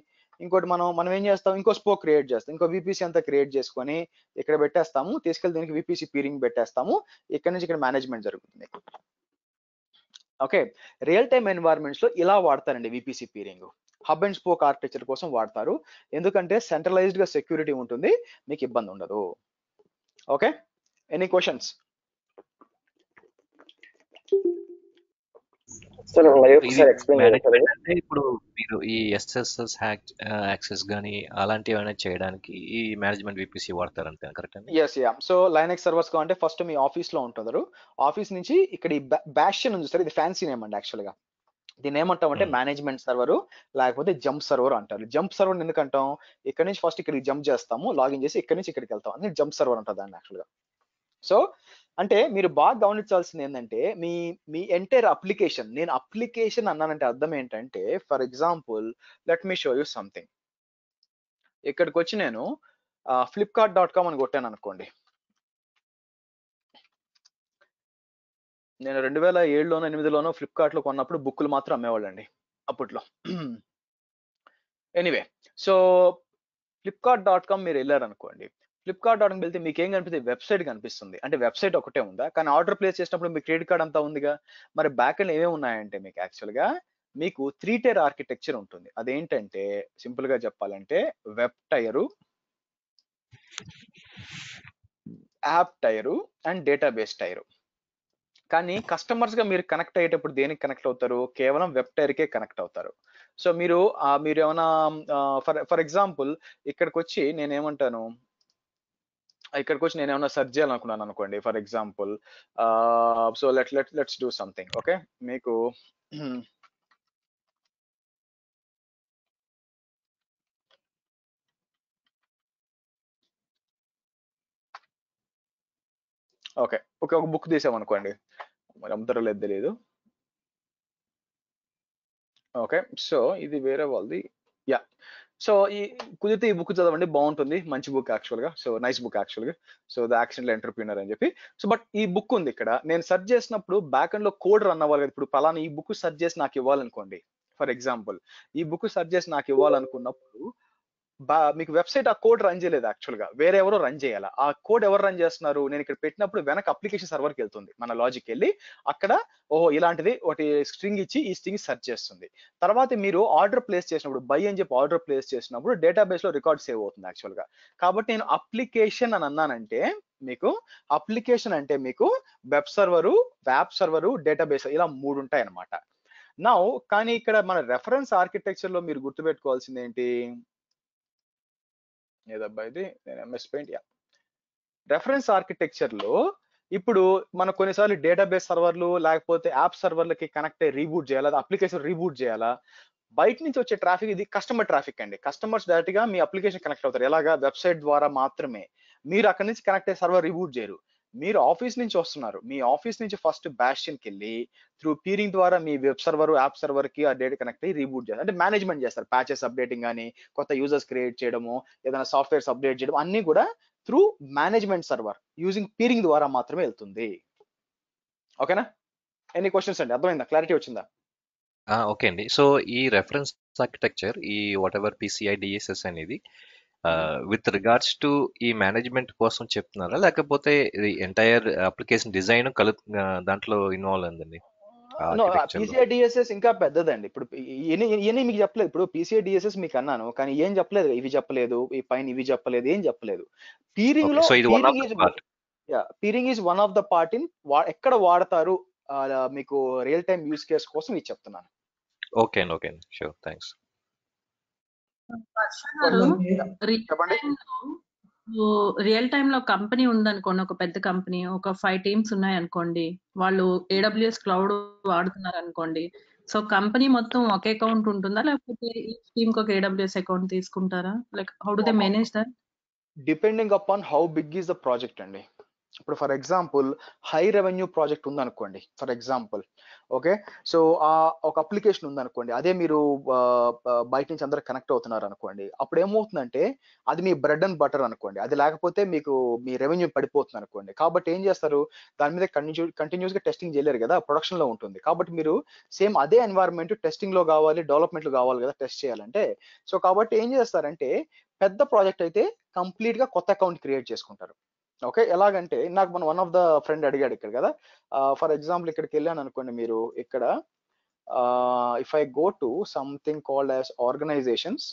ఇంకోటి మనం ఏం చేస్తాం, ఇంకో స్పోక్ క్రియేట్ చేస్తాం, ఇంకో VPC అంతా క్రియేట్ చేసుకొని ఇక్కడ పెట్టేస్తాము, తీసుకెళ్ళి దీనికి VPC పీరింగ్ పెట్టేస్తాము, ఇక్కడ నుంచి ఇక్కడ మేనేజ్మెంట్ జరుగుతుంది. ఓకే, రియల్ టైమ్ ఎన్వైరన్మెంట్స్ లో ఇలా వాడతారండి VPC peering. Hub and spoke architecture కోసం వాడతారు, ఎందుకంటే సెంట్రలైజ్డ్ గా సెక్యూరిటీ ఉంటుంది, మీకు ఇబ్బంది ఉండదు. Okay, any questions? మేనేజ్మెంట్ అంటే ఇప్పుడు మీరు ఈ SSS యాక్సెస్ కానీ అలాంటివి ఏమైనా చేయడానికి ఈ మేనేజ్మెంట్ VPC వాడతారు అంతే, కరెక్ట్ అండి? Yes, yeah. So Linux servers అంటే ఫస్ట్ మీ ఆఫీస్ లో ఉంటుంటారు, ఆఫీస్ నుంచి ఇక్కడ ఈ బ్యాషన్ ఉంది సార్, ఇది ఫ్యాన్సీ నేమ్ అండి యాక్చువల్ గా. దీన్ని ఏమంటాం అంటే మేనేజ్మెంట్ సర్వర్, లేకపోతే జంప్ సర్వర్ అంటారు. జంప్ సర్వర్ ఎందుకంటాం, ఇక్కడ నుంచి ఫస్ట్ ఇక్కడికి జంప్ చేస్తాము, లాగిన్ చేసి ఇక్కడ నుంచి ఇక్కడికి వెళ్తాం, అని జంప్ సర్వర్ ఉంటుంది అండి యాక్చువల్ గా. సో అంటే మీరు బాగా గమనించాల్సింది ఏంటంటే మీ ఎంటైర్ అప్లికేషన్, నేను అప్లికేషన్ అన్నానంటే అర్థం ఏంటంటే, for example let me show you something. ఇక్కడికి వచ్చి నేను flipkart.com అని కొట్టాను అనుకోండి, నేను 2007లోనో 2008లోనో ఫ్లిప్కార్ట్ లో కొన్నప్పుడు బుక్కులు మాత్రం అమ్మేవాళ్ళండి అప్పట్లో. ఎనీవే, సో flipkart.com మీరు వెళ్ళారనుకోండి, flipkart.com వెళ్తే మీకు ఏం కనిపిస్తుంది, వెబ్సైట్ కనిపిస్తుంది. అంటే వెబ్సైట్ ఒకటే ఉందా, కానీ ఆర్డర్ ప్లేస్ చేసినప్పుడు మీ క్రెడిట్ కార్డ్ అంతా ఉందిగా. మరి బ్యాక్ ఎండ్ ఏమేమి ఉన్నాయంటే మీకు యాక్చువల్ గా మీకు 3 టైర్ ఆర్కిటెక్చర్ ఉంటుంది. అదేంటంటే సింపుల్ గా చెప్పాలంటే web tyre, app tyre and database tyre. కానీ కస్టమర్స్ గా మీరు కనెక్ట్ అయ్యేటప్పుడు దేనికి కనెక్ట్ అవుతారు? కేవలం వెబ్ టైర్కే కనెక్ట్ అవుతారు. సో మీరు మీరు ఏమైనా ఫర్ ఎగ్జాంపుల్ ఇక్కడికి వచ్చి నేనేమంటాను, ఇక్కడికి వచ్చి నేను ఏమైనా సెర్చ్ చేయాలనుకున్నాను అనుకోండి for example. So let's do something. Okay, మీకు ఓకే ఓకే ఒక బుక్ తీసామనుకోండి, మరి అమ్ముతారో లేదు తెలియదు. ఓకే, సో ఇది వేరే వాళ్ళది. యా, సో ఈ కుదిరితే ఈ బుక్ చదవండి, బాగుంటుంది, మంచి బుక్ యాక్చువల్గా. సో నైస్ బుక్ యాక్చువల్గా. సో ద యాక్సిడెంటల్ ఎంటర్‌ప్రెన్యూర్ అని చెప్పి. సో బట్ ఈ బుక్ ఉంది ఇక్కడ, నేను సెర్చ్ చేసినప్పుడు బ్యాక్ ఎండ్ లో కోడ్ రన్ అవ్వాలి కదా. ఇప్పుడు పలానా ఈ బుక్ సెర్చ్ చేసి నాకు ఇవ్వాలనుకోండి ఫర్ ఎగ్జాంపుల్, ఈ బుక్ సెర్చ్ చేసి నాకు ఇవ్వాలనుకున్నప్పుడు మీకు వెబ్సైట్ ఆ కోడ్ రన్ చేయలేదు యాక్చువల్గా, వేరే ఎవరో రన్ చేయాలి. ఆ కోడ్ ఎవరు రన్ చేస్తున్నారు? నేను ఇక్కడ పెట్టినప్పుడు వెనక అప్లికేషన్ సర్వర్కి వెళ్తుంది, మన లాజిక్ వెళ్ళి అక్కడ ఓహో ఇలాంటిది ఒకటి స్ట్రింగ్ ఇచ్చి ఈ స్ట్రింగ్ సెర్చ్ చేస్తుంది. తర్వాత మీరు ఆర్డర్ ప్లేస్ చేసినప్పుడు, బై అని చెప్పి ఆర్డర్ ప్లేస్ చేసినప్పుడు డేటాబేస్ లో రికార్డ్ సేవ్ అవుతుంది యాక్చువల్గా. కాబట్టి నేను అప్లికేషన్ అని అన్నానంటే మీకు అప్లికేషన్ అంటే మీకు web server, app server, database ఇలా 3 ఉంటాయి అన్నమాట. నౌ కానీ ఇక్కడ మన రెఫరెన్స్ ఆర్కిటెక్చర్ లో మీరు గుర్తుపెట్టుకోవాల్సింది ఏంటి? ఏదబ్బా ఇది, నేను MS paint. Yeah, reference architecture లో ఇప్పుడు మనం కొన్నిసార్లు డేటాబేస్ సర్వర్లు లేకపోతే యాప్ సర్వర్లకి కనెక్ట్ అయ్యి రీబూట్ చేయాలా, అప్లికేషన్ రీబూట్ చేయాలా. బయట నుంచి వచ్చే ట్రాఫిక్ ఇది కస్టమర్ ట్రాఫిక్ అండి. కస్టమర్స్ డైరెక్ట్ గా మీ అప్లికేషన్ కనెక్ట్ అవుతారు, ఎలాగా వెబ్సైట్ ద్వారా మాత్రమే. మీరు అక్కడి నుంచి కనెక్ట్ అయ్యి సర్వర్ రీబూట్ చేయరు. మీరు ఆఫీస్ నుంచి వస్తున్నారు, మీ ఆఫీస్ నుంచి ఫస్ట్ బ్యాస్టియన్కి వెళ్ళి త్రూ పీరింగ్ ద్వారా మీ వెబ్ సర్వర్, యాప్ సర్వర్ కి ఆ డేటా కనెక్ట్ అయ్యి రీబూట్ చేస్తారు. అంటే మేనేజ్మెంట్ చేస్తారు, ప్యాచెస్ అప్డేటింగ్ కానీ, కొత్త యూజర్స్ క్రియేట్ చేయడము, ఏదైనా సాఫ్ట్వేర్స్ అప్డేట్ చేయడం, అన్ని కూడా through management server using peering ద్వారా మాత్రమే వెళ్తుంది. ఓకేనా? ఎనీ క్వశ్చన్స్ అండి? అర్థమైందా? క్లారిటీ వచ్చిందా? ఓకే అండి. సో ఈ రెఫరెన్స్ ఆర్కిటెక్చర్, ఈ వాట్ ఎవర్ PCI DSS అనేది విత్ రిగార్డ్స్ టు ఈ మేనేజ్మెంట్ కోసం చెప్తున్నారా, లేకపోతే ఇది ఎంటైర్ అప్లికేషన్ డిజైన్ దాంట్లో ఇన్వాల్వ్ అయిందండి? PCI DSS ఇంకా పెద్దదండి. ఇప్పుడు ఇవన్నీ మీకు చెప్పలేదు. ఇప్పుడు PCI DSS మీకు అన్నాను, కానీ ఏం చెప్పలేదు, ఇవి చెప్పలేదు, ఈ పైన ఇవి చెప్పలేదు, ఏం చెప్పలేదు. పీరింగ్ లో peering is one of the part in ఎక్కడ వాడతారు మీకు రియల్ టైమ్ యూస్ కేస్ కోసం ఇది చెప్తున్నాను. ఓకే అండి, ఓకే అండి, షూర్, థ్యాంక్స్. రియల్ టైమ్ లో కంపెనీ ఉందనుకోండి, ఒక పెద్ద కంపెనీ, ఒక 5 టీమ్స్ ఉన్నాయి అనుకోండి, వాళ్ళు AWS క్లౌడ్ వాడుతున్నారు అనుకోండి. సో కంపెనీ మొత్తం ఒకే అకౌంట్ ఉంటుందా, లేకపోతే ఈ టీమ్ కి ఒక AWS అకౌంట్ తీసుకుంటారా? Like how do they manage that? Depending upon how big is the project అండి. ఇప్పుడు for example high revenue project ఉందనుకోండి ఫర్ ఎగ్జాంపుల్, ఓకే, సో ఒక అప్లికేషన్ ఉందనుకోండి, అదే మీరు బయట నుంచి అందరు కనెక్ట్ అవుతున్నారు అనుకోండి, అప్పుడు ఏమవుతుందంటే అది మీ బ్రెడ్ అండ్ బటర్ అనుకోండి, అది లేకపోతే మీకు మీ రెవెన్యూ పడిపోతుంది అనుకోండి. కాబట్టి ఏం చేస్తారు, దాని మీద కంటిన్యూస్ గా టెస్టింగ్ చేయలేరు కదా, ప్రొడక్షన్ లో ఉంటుంది. కాబట్టి మీరు సేమ్ అదే ఎన్వైరన్మెంట్ టెస్టింగ్ లో కావాలి, డెవలప్మెంట్ లో కావాలి కదా టెస్ట్ చేయాలంటే. సో కాబట్టి ఏం చేస్తారంటే పెద్ద ప్రాజెక్ట్ అయితే కంప్లీట్ గా కొత్త అకౌంట్ క్రియేట్ చేసుకుంటారు. ఓకే, ఎలాగంటే నాకు మన వన్ ఆఫ్ ద ఫ్రెండ్ అడిగాడు ఇక్కడ కదా, ఫర్ ఎగ్జాంపుల్ ఇక్కడికి వెళ్ళాను అనుకోండి, మీరు ఇక్కడ if I go to something called as organizations,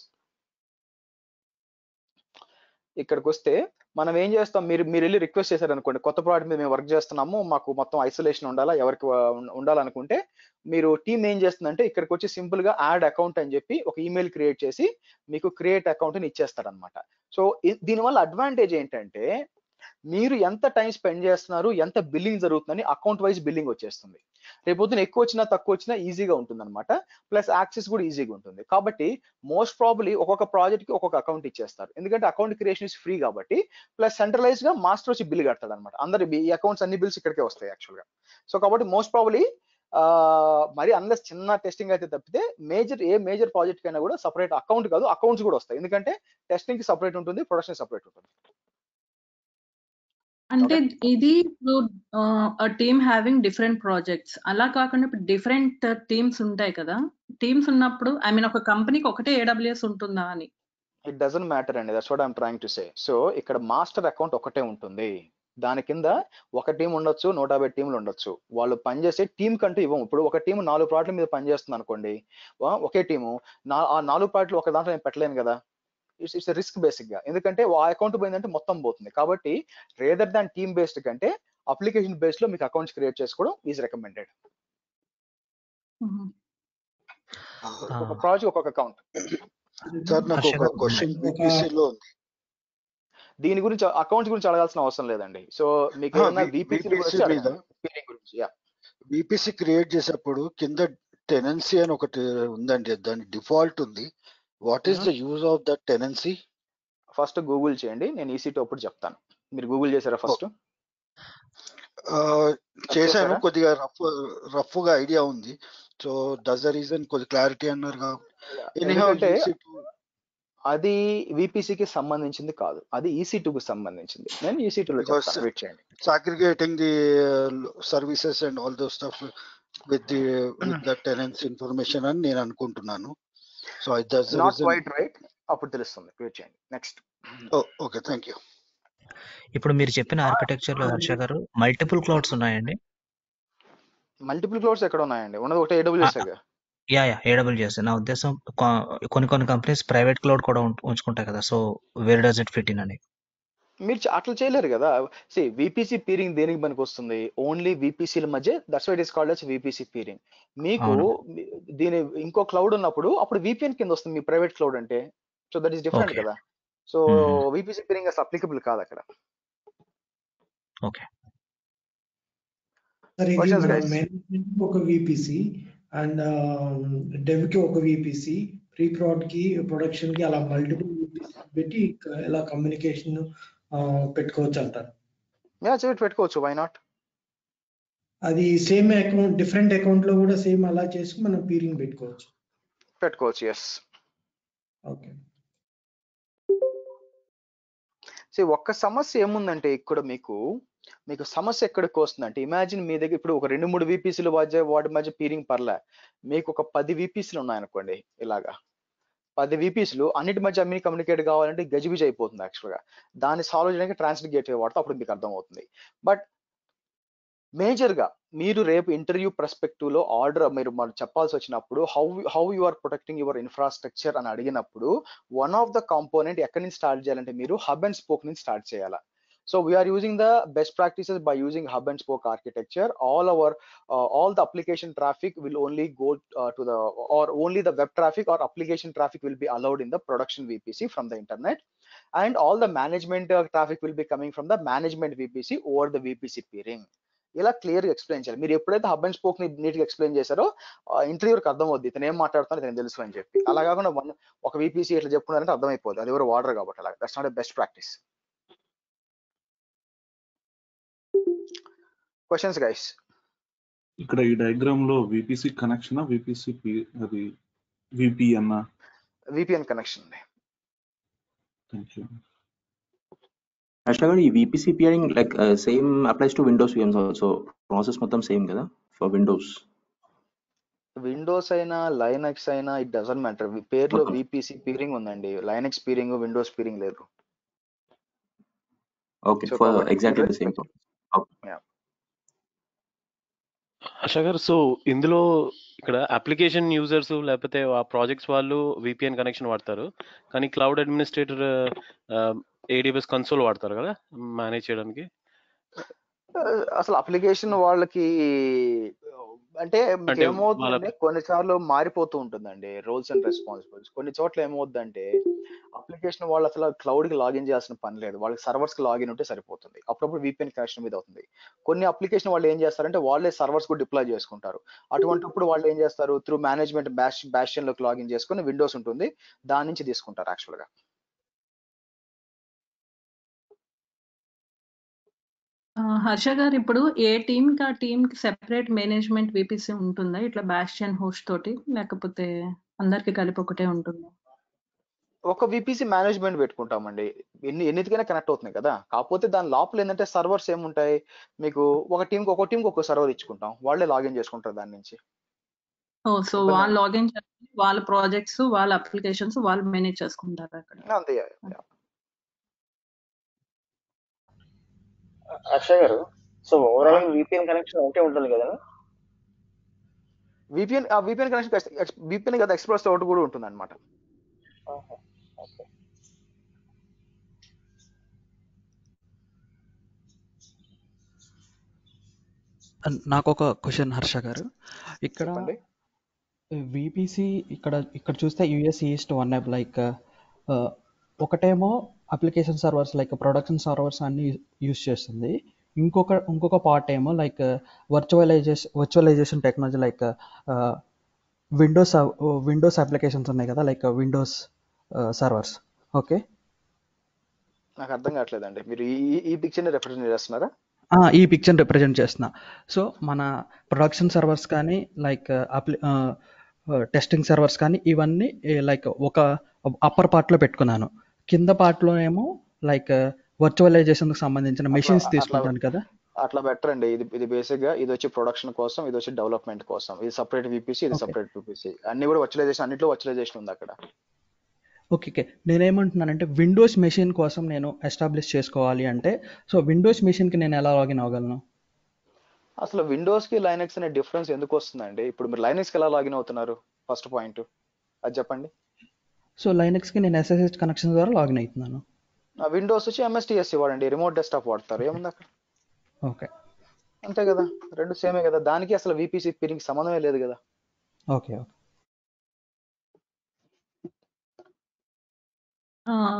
ఇక్కడికి వస్తే మనం ఏం చేస్తాం, మీరు వెళ్ళి రిక్వెస్ట్ చేశారు అనుకోండి, కొత్త ప్రాజెక్ట్ మీద మేము వర్క్ చేస్తున్నాము, మాకు మొత్తం ఐసోలేషన్ ఉండాలా, ఎవరికి ఉండాలనుకుంటే మీరు టీమ్ ఏం చేస్తుందంటే ఇక్కడికి వచ్చి సింపుల్ గా యాడ్ అకౌంట్ అని చెప్పి ఒక ఈమెయిల్ క్రియేట్ చేసి మీకు క్రియేట్ అకౌంట్ ని ఇచ్చేస్తారు అనమాట. సో దీనివల్ల అడ్వాంటేజ్ ఏంటంటే మీరు ఎంత టైం స్పెండ్ చేస్తున్నారు, ఎంత బిల్లింగ్ జరుగుతుందని అకౌంట్ వైజ్ బిల్లింగ్ వచ్చేస్తుంది. రేపొద్దున ఎక్కువ వచ్చినా తక్కువ వచ్చినా ఈజీగా ఉంటుంది అనమాట. ప్లస్ యాక్సెస్ కూడా ఈజీగా ఉంటుంది. కాబట్టి మోస్ట్ ప్రాబబ్లీ ఒక్కొక్క ప్రాజెక్ట్ కి ఒక్కొక్క అకౌంట్ ఇచ్చేస్తారు, ఎందుకంటే అకౌంట్ క్రియేషన్ ఇస్ ఫ్రీ కాబట్టి. ప్లస్ సెంట్రలైజ్ గా మాస్టర్ వచ్చి బిల్ కడతాడు అనమాట, అందరి ఈ అకౌంట్స్ అన్ని బిల్స్ ఇక్కడికే వస్తాయి యాక్చువల్గా. సో కాబట్టి మోస్ట్ ప్రాబబ్లీ మరి అన్లెస్ చిన్న టెస్టింగ్ అయితే తప్పితే మేజర్ ప్రాజెక్ట్ కైనా కూడా సపరేట్ అకౌంట్ కాదు, అకౌంట్స్ కూడా వస్తాయి, ఎందుకంటే టెస్టింగ్ కి సపరేట్ ఉంటుంది, ప్రొడక్షన్ సపరేట్ ఉంటుంది. అంటే ఇది ఇప్పుడు టీమ్ హ్యావింగ్ డిఫరెంట్ ప్రాజెక్ట్స్ అలా కాకుండా ఇప్పుడు డిఫరెంట్ టీమ్స్ ఉంటాయి కదా, టీమ్స్ ఉన్నప్పుడు ఐ మీన్ ఒక కంపెనీకి ఒకటే AWS ఉంటుందా అని? ఇట్ డజంట్ మ్యాటర్ అండి, that's what I'm trying to say. So ఇక్కడ మాస్టర్ అకౌంట్ ఒకటే ఉంటుంది, దాని కింద ఒక టీం ఉండొచ్చు, 150 టీంలు ఉండొచ్చు, వాళ్ళు పనిచేసే టీం కంటూ ఇవ్వం. ఇప్పుడు ఒక టీం 4 ప్రాజెక్టుల మీద పనిచేస్తుంది అనుకోండి, ఒకే టీము ఆ 4 ప్రాజెక్టులు ఒక దాంట్లో నేను పెట్టలేను కదా. ఇట్స్ రిస్క్ బేసిక్ గా, ఎందుకంటే ఆ అకౌంట్ పోయిందంటే మొత్తం పోతుంది. కాబట్టి రేదర్ దాన్ టీమ్ బేస్డ్ కంటే అప్లికేషన్ బేస్డ్ లో మీకు అకౌంట్స్ క్రియేట్ చేసుకోవడం ఈజ్ రికమెండెడ్. ఒక్కొక్క ప్రాజెక్ట్ ఒక్కొక్క అకౌంట్. సార్ నాకు ఒక క్వశ్చన్ విపిసిలో ఉంది. దీని గురించి అకౌంట్స్ గురించి అడగాల్సిన అవసరం లేదండి. సో మీకు ఏదైనా విపిసి మీద గురించి విపిసి క్రియేట్ చేసేప్పుడు కింద టెనెన్సీ అని ఒకటి ఉందండి, దాని డిఫాల్ట్ ఉంది. What is the use of that tenancy? First Google చేయండి, నేను ఈసీ అప్పుడు చెప్తాను. మీరు గూగుల్ చేశారా ఫస్ట్? చేశాను, కొద్దిగా రఫ్ గా ఐడియా ఉంది. సో దట్స్ ద రీజన్ కొద్ది క్లారిటీ అన్నారు. ఎందుకంటే అది విపిసికి సంబంధించింది కాదు, అది EC2 కి సంబంధించింది. నేను EC2 లో చెప్తాను, వెయిట్ చేయండి. Segregating the services and all those stuff with the tenants information అని నేను అనుకుంటున్నాను. So that's not quite right, అప్పుడు తెలుస్తుంది, వెయిట్ చేయండి. నెక్స్ట్. Okay, thank you. ఇప్పుడు మీరు చెప్పిన ఆర్కిటెక్చర్ లో హర్ష గారు మల్టిపుల్ క్లౌడ్స్ ఉన్నాయండి? మల్టిపుల్ క్లౌడ్స్ ఎక్కడ ఉన్నాయండి? ఉన్నది ఒకటే AWS. AWS. నా ఉద్దేశం కొన్ని కంపెనీస్ ప్రైవేట్ క్లౌడ్ కూడా ఉంచుకుంటాయి కదా, so where does it fit in అని. మీరు అట్లా చేయలేరు కదా. విపిసి పీరింగ్ దేనికి పనికి వస్తుంది? ఓన్లీ విపిసిల మధ్య, that's why it is called as VPC peering. మీకు దీని ఇంకో క్లౌడ్ ఉన్నప్పుడు అప్పుడు విపిఎన్ కింద వస్తుంది మీ ప్రైవేట్ క్లౌడ్ అంటే. సో దట్ ఈస్ డిఫరెంట్ కదా. సో విపిసి పీరింగ్ అసలు అప్లికబుల్ కాదు అక్కడ. ఓకే, ఒక విపిసి అండ్ డెవ్ కి ఒక విపిసి, ప్రీ ప్రొడ్ కి, ప్రొడక్షన్ కి, అలా మల్టిపుల్ విపిసి పెట్టి ఎలా కమ్యూనికేషన్ పెట్టుకోవచ్చు అంటారు. పెట్టుకోవచ్చు, వై నాట్? అది సేమ్ అకౌంట్ డిఫరెంట్ అకౌంట్ లో కూడా సేమ్ అలా చేసి మనం పీరింగ్ పెట్టుకోవచ్చు. ఎస్. ఓకే. ఒక్క సమస్య ఏముందంటే ఇక్కడ మీకు సమస్య ఎక్కడికి వస్తుందంటే, ఇమాజిన్ మీ దగ్గర ఇప్పుడు ఒక 2-3 విపిసిలు వాటి మధ్య పీరింగ్ పర్లే, మీకు ఒక 10 విపిసిలు ఉన్నాయనుకోండి. ఇలాగా 10 విపిసిలు అన్నిటి మధ్య అన్ని కమ్యూనికేట్ కావాలంటే గజిబిజి అయిపోతుంది యాక్చువల్గా. దాన్ని సాల్వ్ చేయడానికి ట్రాన్స్లేట్ గేట్వే వాడితే అప్పుడు మీకు అర్థం అవుతుంది. బట్ మేజర్ గా మీరు రేపు ఇంటర్వ్యూ పర్స్పెక్టివ్ లో ఆర్డర్ మీరు చెప్పాల్సి వచ్చినప్పుడు how you are protecting your infrastructure అని అడిగినప్పుడు వన్ ఆఫ్ ద కాంపోనెంట్ ఎక్కడి నుంచి స్టార్ట్ చేయాలంటే మీరు హబ్ అండ్ స్పోక్ నుంచి స్టార్ట్ చేయాలి. So we are using the best practices by using hub and spoke architecture. All the application traffic will only go or only the web traffic or application traffic will be allowed in the production VPC from the internet, and all the management traffic will be coming from the management VPC over the VPC peering. ఇలా clear గా explain చేయాలి. మీరు ఎప్పుడైతే hub and spoke ని neat గా explain చేశారో ఇంటర్వ్యూకి అర్థం అవుద్ది, ఇతను ఏం మాట్లాడుతున్నారు ఇతను తెలుసు అని చెప్పి. అలా కాకుండా ఒక VPC ఇట్లా చెప్పుకున్నారంటే అర్థమైపోద్ది అది ఎవరు వాడరు కాబట్టి. అలా that's not a best practice. Questions guys? ఇక్కడ ఈ డయాగ్రామ్ లో విపిసి కనెక్షన్, విపిసి అది VPN connection. Thank you. Actually, VPC peering like same applies to Windows VMs also. Process మొత్తం సేమ్ కదా ఫర్ విండోస్ అయినా లైనక్స్ అయినా ఇట్ డజంట్ మ్యాటర్. పేరులో VPC peering ఉందండి, లైనక్స్ పీరింగ్ విండోస్ పీరింగ్ లేదు. Okay, for exactly the same. Harsha గారు, so ఇందులో ఇక్కడ అప్లికేషన్ యూజర్స్ లేకపోతే ఆ ప్రాజెక్ట్స్ వాళ్ళు విపిఎన్ కనెక్షన్ వాడతారు, కానీ క్లౌడ్ అడ్మినిస్ట్రేటర్ AWS కన్సోల్ వాడతారు కదా మేనేజ్ చేయడానికి. అసలు అప్లికేషన్ వాళ్ళకి అంటే ఏమవుతుందంటే కొన్నిసార్లు మారిపోతూ ఉంటుందండి రోల్స్ అండ్ రెస్పాన్సిబిలిటీస్. కొన్ని చోట్ల ఏమవుతుందంటే అప్లికేషన్ వాళ్ళు అసలు క్లౌడ్ కి లాగిన్ చేయాల్సిన పని లేదు, వాళ్ళకి సర్వర్స్ కి లాగిన్ ఉంటే సరిపోతుంది. అప్పుడప్పుడు VPN కనెక్షన్ మీద అవుతుంది. కొన్ని అప్లికేషన్ వాళ్ళు ఏం చేస్తారంటే వాళ్ళే సర్వర్స్ కూడా డిప్లాయ్ చేసుకుంటారు. అటువంటిప్పుడు వాళ్ళు ఏం చేస్తారు, త్రూ మేనేజ్మెంట్ బ్యాషియన్ లోకి లాగిన్ చేసుకుని విండోస్ ఉంటుంది దాని నుంచి తీసుకుంటారు యాక్చువల్ గా. హర్ష గారు, ఇప్పుడు ఏ టీమ్ కి ఆ టీమ్ కి సెపరేట్ మేనేజ్మెంట్ VPC ఉంటుందా ఇట్లా బాస్టియన్ హోస్ట్ తోటి, లేకపోతే అందరికి కలిపి ఒకటే ఉంటుందా? ఒక VPC మేనేజ్మెంట్ పెట్టుకుంటామండి, ఎన్నిటికైనా కనెక్ట్ అవుతుంది కదా. కాకపోతే దాని లోపల ఏంటంటే సర్వర్స్ ఏముంటాయి మీకు, ఒక టీంకి ఒక సర్వర్ ఇచ్చుకుంటాం, వాళ్ళే లాగిన్ చేసుకుంటారు దాని నుంచి. సో వాళ్ళు లాగిన్ చేసి వాళ్ళ ప్రాజెక్ట్స్ వాళ్ళ అప్లికేషన్స్ వాళ్ళు మేనేజ్ చేసుకుంటారు అక్కడ. అంతే. హర్ష గారు, సో ఓవరాల్ VPN కనెక్షన్ ఒకటే ఉంటుంది కదా? VPN కనెక్షన్ VPN కదా, ఎక్స్ప్రెస్ ఒకటి కూడా ఉంటుంది అనమాట. నాకు ఒక క్వశ్చన్ హర్ష గారు. ఇక్కడ చెప్పండి. విపిసి ఇక్కడ చూస్తే US east one app like ఒకటేమో application servers like production servers అన్ని యూస్ చేస్తుంది. ఇంకొక పార్ట్ ఏమో like virtualization technology like Windows applications ఉన్నాయి కదా లైక్ విండోస్ సర్వర్స్. ఓకే, నాకు అర్థం కావట్లేదండి. మీరు ఈ పిక్చర్ని రిప్రజెంట్ చేస్తున్నారా? ఈ పిక్చర్ రిప్రజెంట్ చేస్తున్నా. సో మన ప్రొడక్షన్ సర్వర్స్ కానీ లైక్ టెస్టింగ్ సర్వర్స్ కానీ ఇవన్నీ లైక్ ఒక అప్పర్ పార్ట్లో పెట్టుకున్నాను. కింద పార్ట్లో ఏమో లైక్ వర్చువలైజేషన్కి సంబంధించిన మెషిన్స్ తీసుకుంటాను కదా. అట్లా బెటర్ అండి. ఇది బేసిక్ గా ఇది వచ్చి ప్రొడక్షన్ కోసం, ఇది వచ్చి డెవలప్మెంట్ కోసం. ఇది సపరేట్ విపిసి, ఇది సపరేట్ విపిసి. అన్ని కూడా వర్చువలైజేషన్, అన్నిట్లో వర్చువలైజేషన్ ఉంది అక్కడ. ఓకే, నేనేమంటున్నానంటే విండోస్ మెషిన్ కోసం నేను ఎస్టాబ్లిష్ చేసుకోవాలి అంటే సో విండోస్ మెషిన్కి నేను ఎలా లాగిన్ అవ్వగలను? అసలు విండోస్ కి లైనక్స్ అనే డిఫరెన్స్ ఎందుకు వస్తుందండి? ఇప్పుడు మీరు లైనక్స్ కి ఎలా లాగిన్ అవుతున్నారు? ఫస్ట్ పాయింట్ అది చెప్పండి. సో లైనక్స్కి నేను SSH కనెక్షన్ ద్వారా లాగిన్ అవుతున్నాను. విండోస్ వచ్చి MSTSC వాడండి, రిమోట్ డెస్క్టాప్ వాడతారు. ఏముంది అక్కడ? ఓకే, అంతే కదా, రెండు సేమే కదా. దానికి అసలు విపిసి పీరింగ్ సంబంధమే లేదు కదా. ఓకే.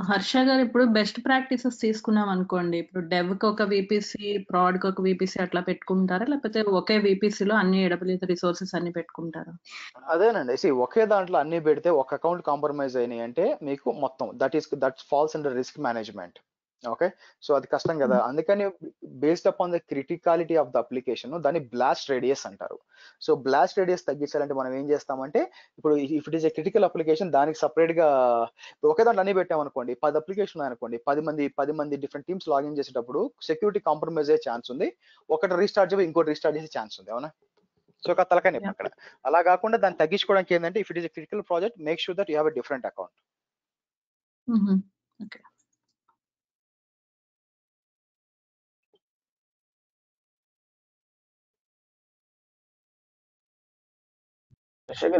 హర్ష గారు, ఇప్పుడు బెస్ట్ ప్రాక్టీసెస్ తీసుకున్నాం అనుకోండి, ఇప్పుడు డెవ్కి ఒక విపిసి, ప్రాడ్కి ఒక విపిసి అట్లా పెట్టుకుంటారా, లేకపోతే ఒకే విపిసిలో అన్ని AWS రిసోర్సెస్ అన్ని పెట్టుకుంటారా? అదేనండి, ఒకే దాంట్లో అన్ని పెడితే ఒక అకౌంట్ కాంప్రమైజ్ అయినాయి అంటే మీకు మొత్తం that falls under risk management. Okay, so అది కష్టం కదా. అందుకని based upon the criticality of the application దాన్ని బ్లాస్ట్ రేడియస్ అంటారు. సో బ్లాస్ట్ రేడియస్ తగ్గించాలంటే మనం ఏం చేస్తామంటే, ఇప్పుడు if it is a critical application దానికి సపరేట్ గా ఒకే దాంట్లో అన్ని పెట్టామనుకోండి, 10 అప్లికేషన్ ఉన్నాయనుకోండి, 10 మంది డిఫరెంట్ టీమ్స్ లాగిన్ చేసేటప్పుడు సెక్యూరిటీ కాంప్రమైజ్ అయ్యే ఛాన్స్ ఉంది. ఒకటి రీస్టార్ట్ చేసి ఇంకోటి రీస్టార్ట్ చేసే ఛాన్స్ ఉంది. అవునా? సో తలకాయ నొప్పి అక్కడ. అలా కాకుండా దాన్ని తగ్గించుకోవడానికి ఏంటంటే, if it is a critical project, make sure that you have a different account. Okay.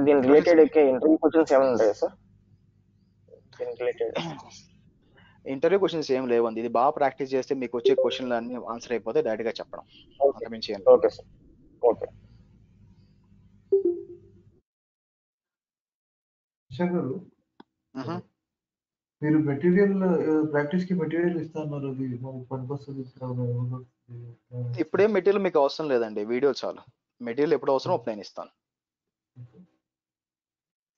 దీని రిలేటెడ్ ఇంటర్వ్యూ క్వశ్చన్స్ ఏమైనా ఉంటాయా సార్? ఇంటర్వ్యూ క్వశ్చన్స్ ఏం లేవండి. ఇది బాగా ప్రాక్టీస్ చేస్తే మీకు వచ్చే క్వశ్చన్లు అన్ని ఆన్సర్ అయిపోతే డైరెక్ట్ గా చెప్పడం. Okay sir. ఓకే గారు, మీరు మెటీరియల్ ప్రాక్టీస్ కి మెటీరియల్ ఇస్తున్నారు, ఇప్పుడేం మెటీరియల్ మీకు అవసరం లేదండి, వీడియో చాలు. మెటీరియల్ ఎప్పుడు అవసరం అప్పుడు నేను ఇస్తాను.